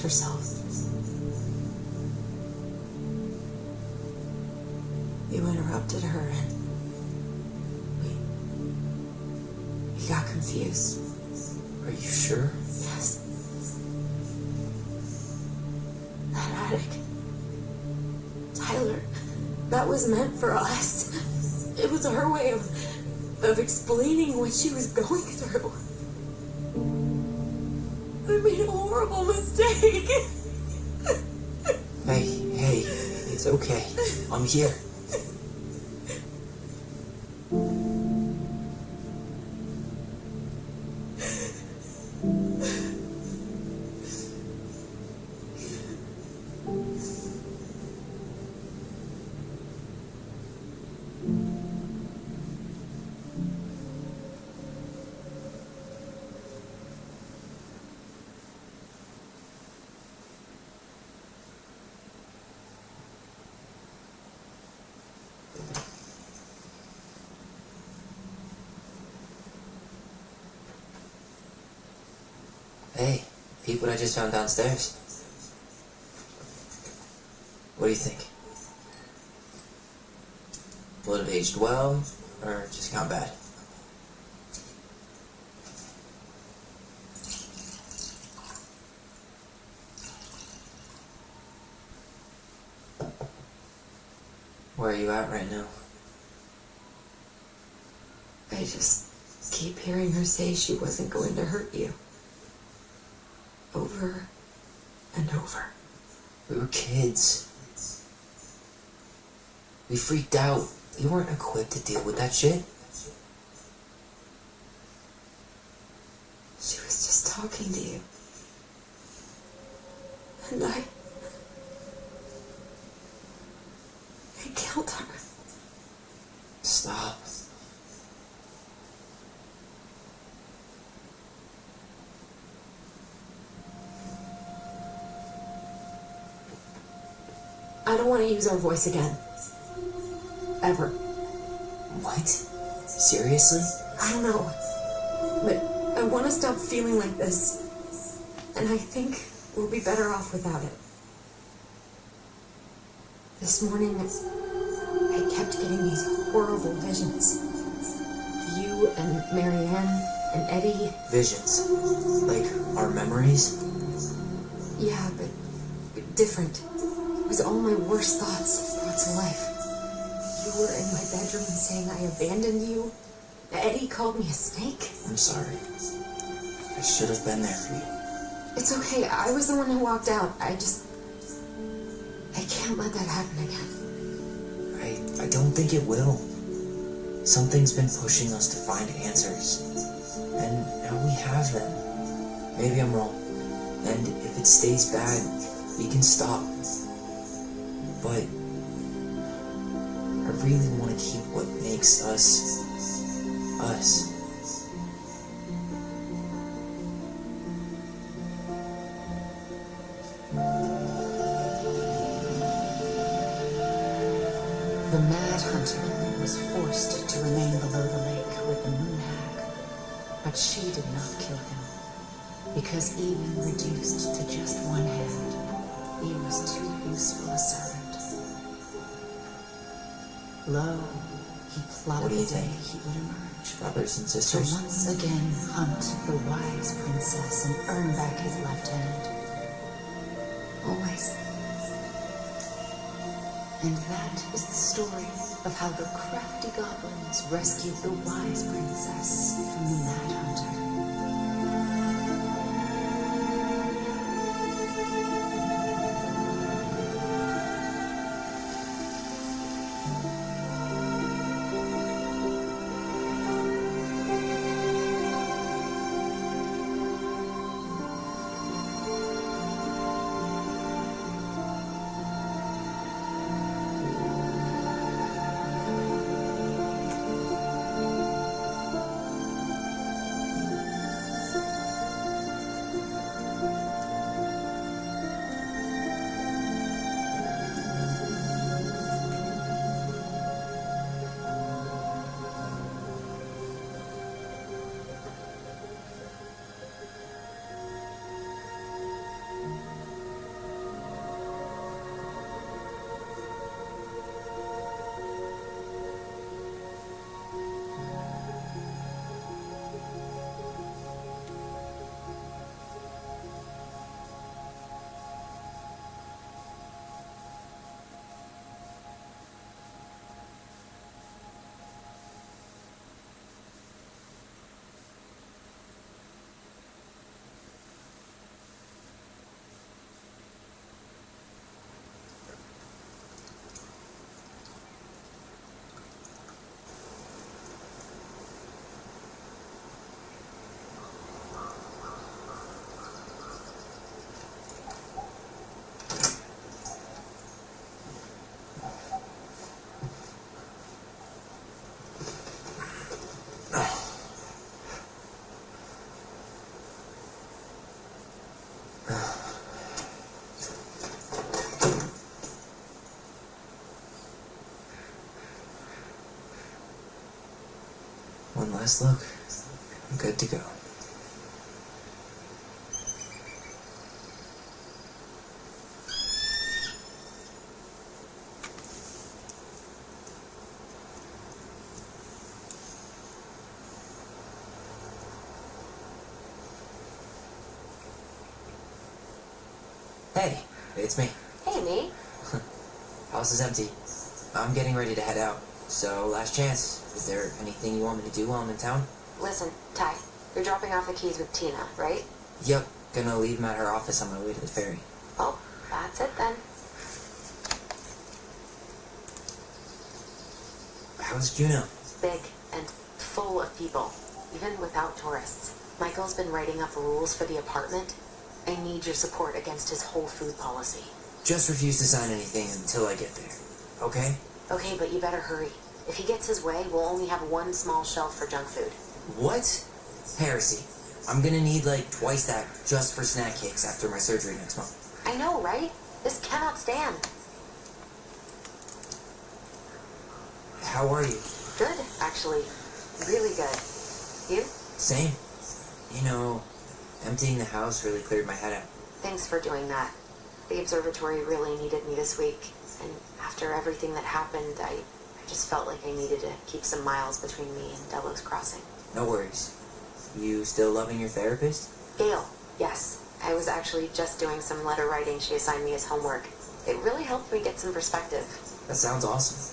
H: Herself. You interrupted her and we got confused.
B: Are you sure?
H: Yes. That attic. Tyler, that was meant for us. It was her way of explaining what she was going through. I made a horrible mistake.
B: Hey, it's okay. I'm here. Hey, peep what I just found downstairs. What do you think? Will it have aged well, or just gone bad? Where are you at right now?
H: I just keep hearing her say she wasn't going to hurt you. Over and over.
B: We were kids. We freaked out. We weren't equipped to deal with that shit.
H: She was just talking to you. And I killed her.
B: Stop.
H: I don't want to use our voice again. Ever.
B: What? Seriously?
H: I don't know. But I want to stop feeling like this. And I think we'll be better off without it. This morning, I kept getting these horrible visions. You and Marianne and Eddie.
B: Visions. Like our memories?
H: Yeah, but different. It was all my worst thoughts of life. You were in my bedroom saying I abandoned you. Eddie called me a snake.
B: I'm sorry. I should have been there for you.
H: It's okay. I was the one who walked out. I can't let that happen again.
B: I don't think it will. Something's been pushing us to find answers. And now we have them. Maybe I'm wrong. And if it stays bad, we can stop. But I really want to keep what makes us, us.
O: The Mad Hunter was forced to remain below the lake with the Moon Hag, but she did not kill him, because even reduced to just one hand, he was too useful a servant. Lo, he plotted the day he would emerge.
B: Brothers and
O: To
B: sisters?
O: once again hunt the wise princess and earn back his left hand.
H: Always.
O: And that is the story of how the crafty goblins rescued the wise princess from the Mad Hunter.
B: last look. I'm good to go. Hey, it's me.
H: Hey, me.
B: House is empty. I'm getting ready to head out. So, last chance. Is there anything you want me to do while I'm in town?
H: Listen, Ty, you're dropping off the keys with Tina, right?
B: Yep, gonna leave them at her office on my way to the ferry.
H: Oh, that's it then.
B: How's Juno?
H: Big and full of people, even without tourists. Michael's been writing up rules for the apartment. I need your support against his whole food policy.
B: Just refuse to sign anything until I get there. Okay?
H: Okay, but you better hurry. If he gets his way, we'll only have one small shelf for junk food.
B: What? Heresy. I'm gonna need like twice that just for snack cakes after my surgery next month.
H: I know, right? This cannot stand.
B: How are you?
H: Good, actually. Really good. You?
B: Same. You know, emptying the house really cleared my head out.
H: Thanks for doing that. The observatory really needed me this week, and after everything that happened, I just felt like I needed to keep some miles between me and Delos Crossing.
B: No worries. You still loving your therapist?
H: Gail, yes. I was actually just doing some letter writing she assigned me as homework. It really helped me get some perspective.
B: That sounds awesome.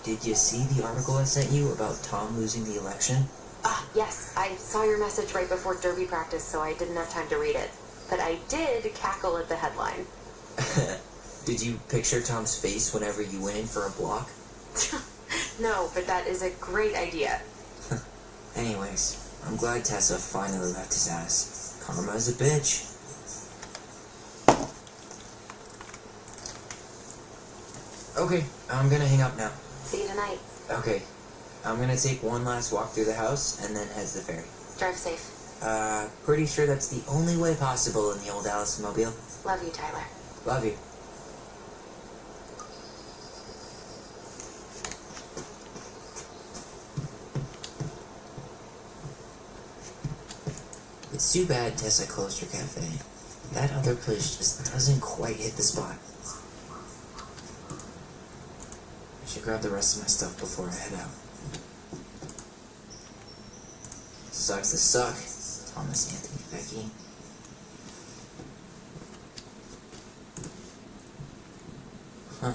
B: Did you see the article I sent you about Tom losing the election?
H: Ah, yes. I saw your message right before derby practice, so I didn't have time to read it. But I did cackle at the headline.
B: Did you picture Tom's face whenever you went in for a block?
H: No, but that is a great idea.
B: Anyways, I'm glad Tessa finally left his ass. Karma's a bitch. Okay, I'm gonna hang up now.
H: See you tonight.
B: Okay, I'm gonna take one last walk through the house and then head to the ferry.
H: Drive safe.
B: Pretty sure that's the only way possible in the old Allison mobile.
H: Love you, Tyler.
B: Love you. It's too bad Tessa closed her cafe. That other place just doesn't quite hit the spot. I should grab the rest of my stuff before I head out. Sucks to suck, Thomas Anthony Becky. Huh.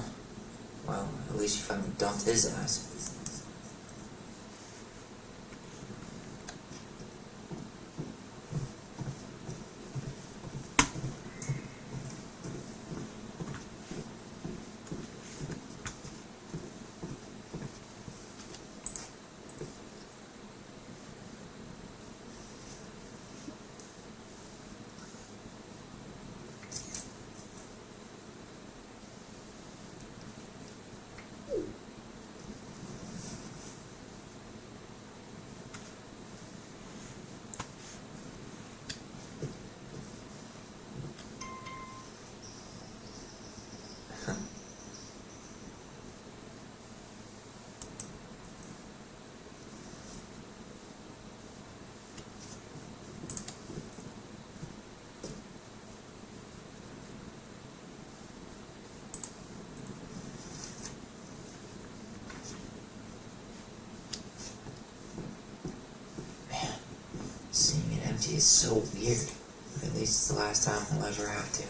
B: Well, at least you finally dumped his ass. Seeing it empty is so weird. At least it's the last time I'll ever have to.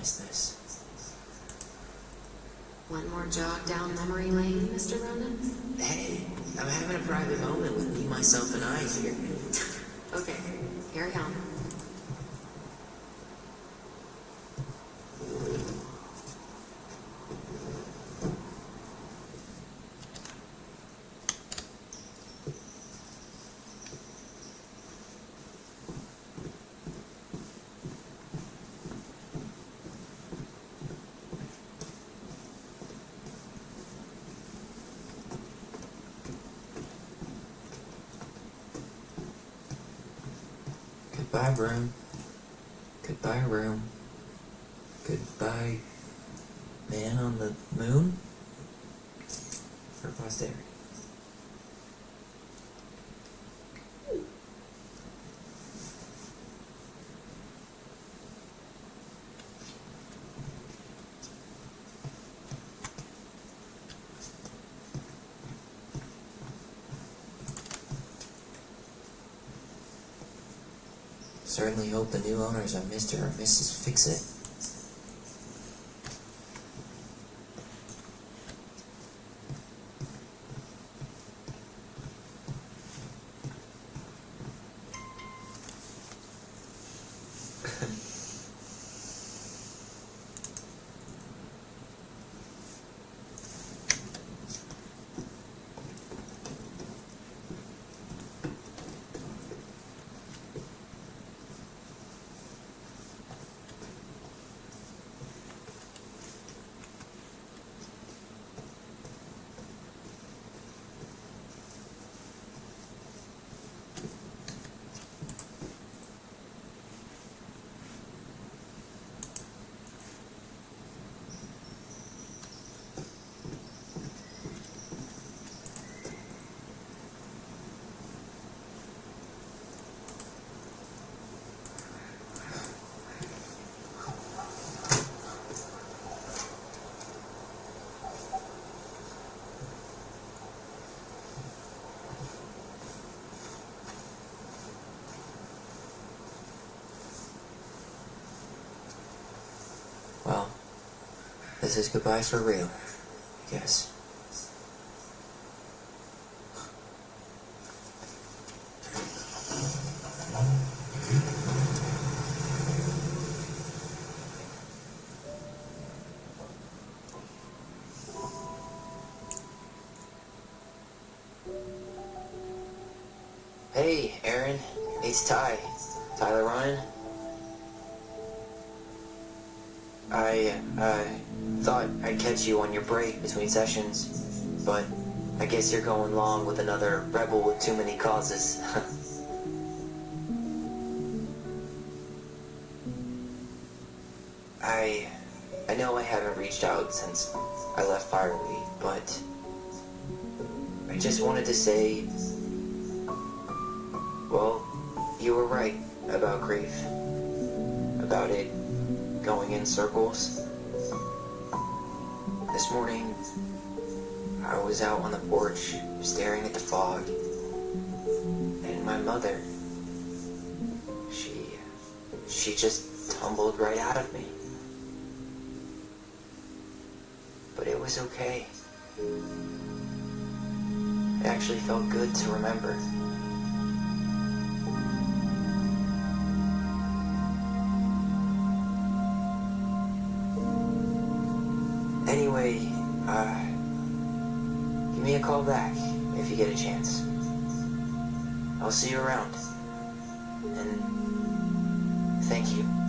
B: miss this.
H: One more jog down memory lane, Mr. Ronan?
B: Hey, I'm having a private moment with me, myself, and I here.
H: Okay, carry on.
B: Goodbye, room. Goodbye, room. Goodbye, man on the moon? For posterity. Certainly hope the new owners are Mr. or Mrs. Fix-It. Well, this is goodbye for real, I guess. Hey, Aaron. It's Ty. Tyler Ryan. I thought I'd catch you on your break between sessions, but I guess you're going long with another rebel with too many causes. I know I haven't reached out since I left Firely, but I just wanted to say, well, you were right about grief, about it going in circles. This morning, I was out on the porch staring at the fog, and my mother, she just tumbled right out of me. But it was okay. It actually felt good to remember. Anyway, give me a call back if you get a chance. I'll see you around. And thank you.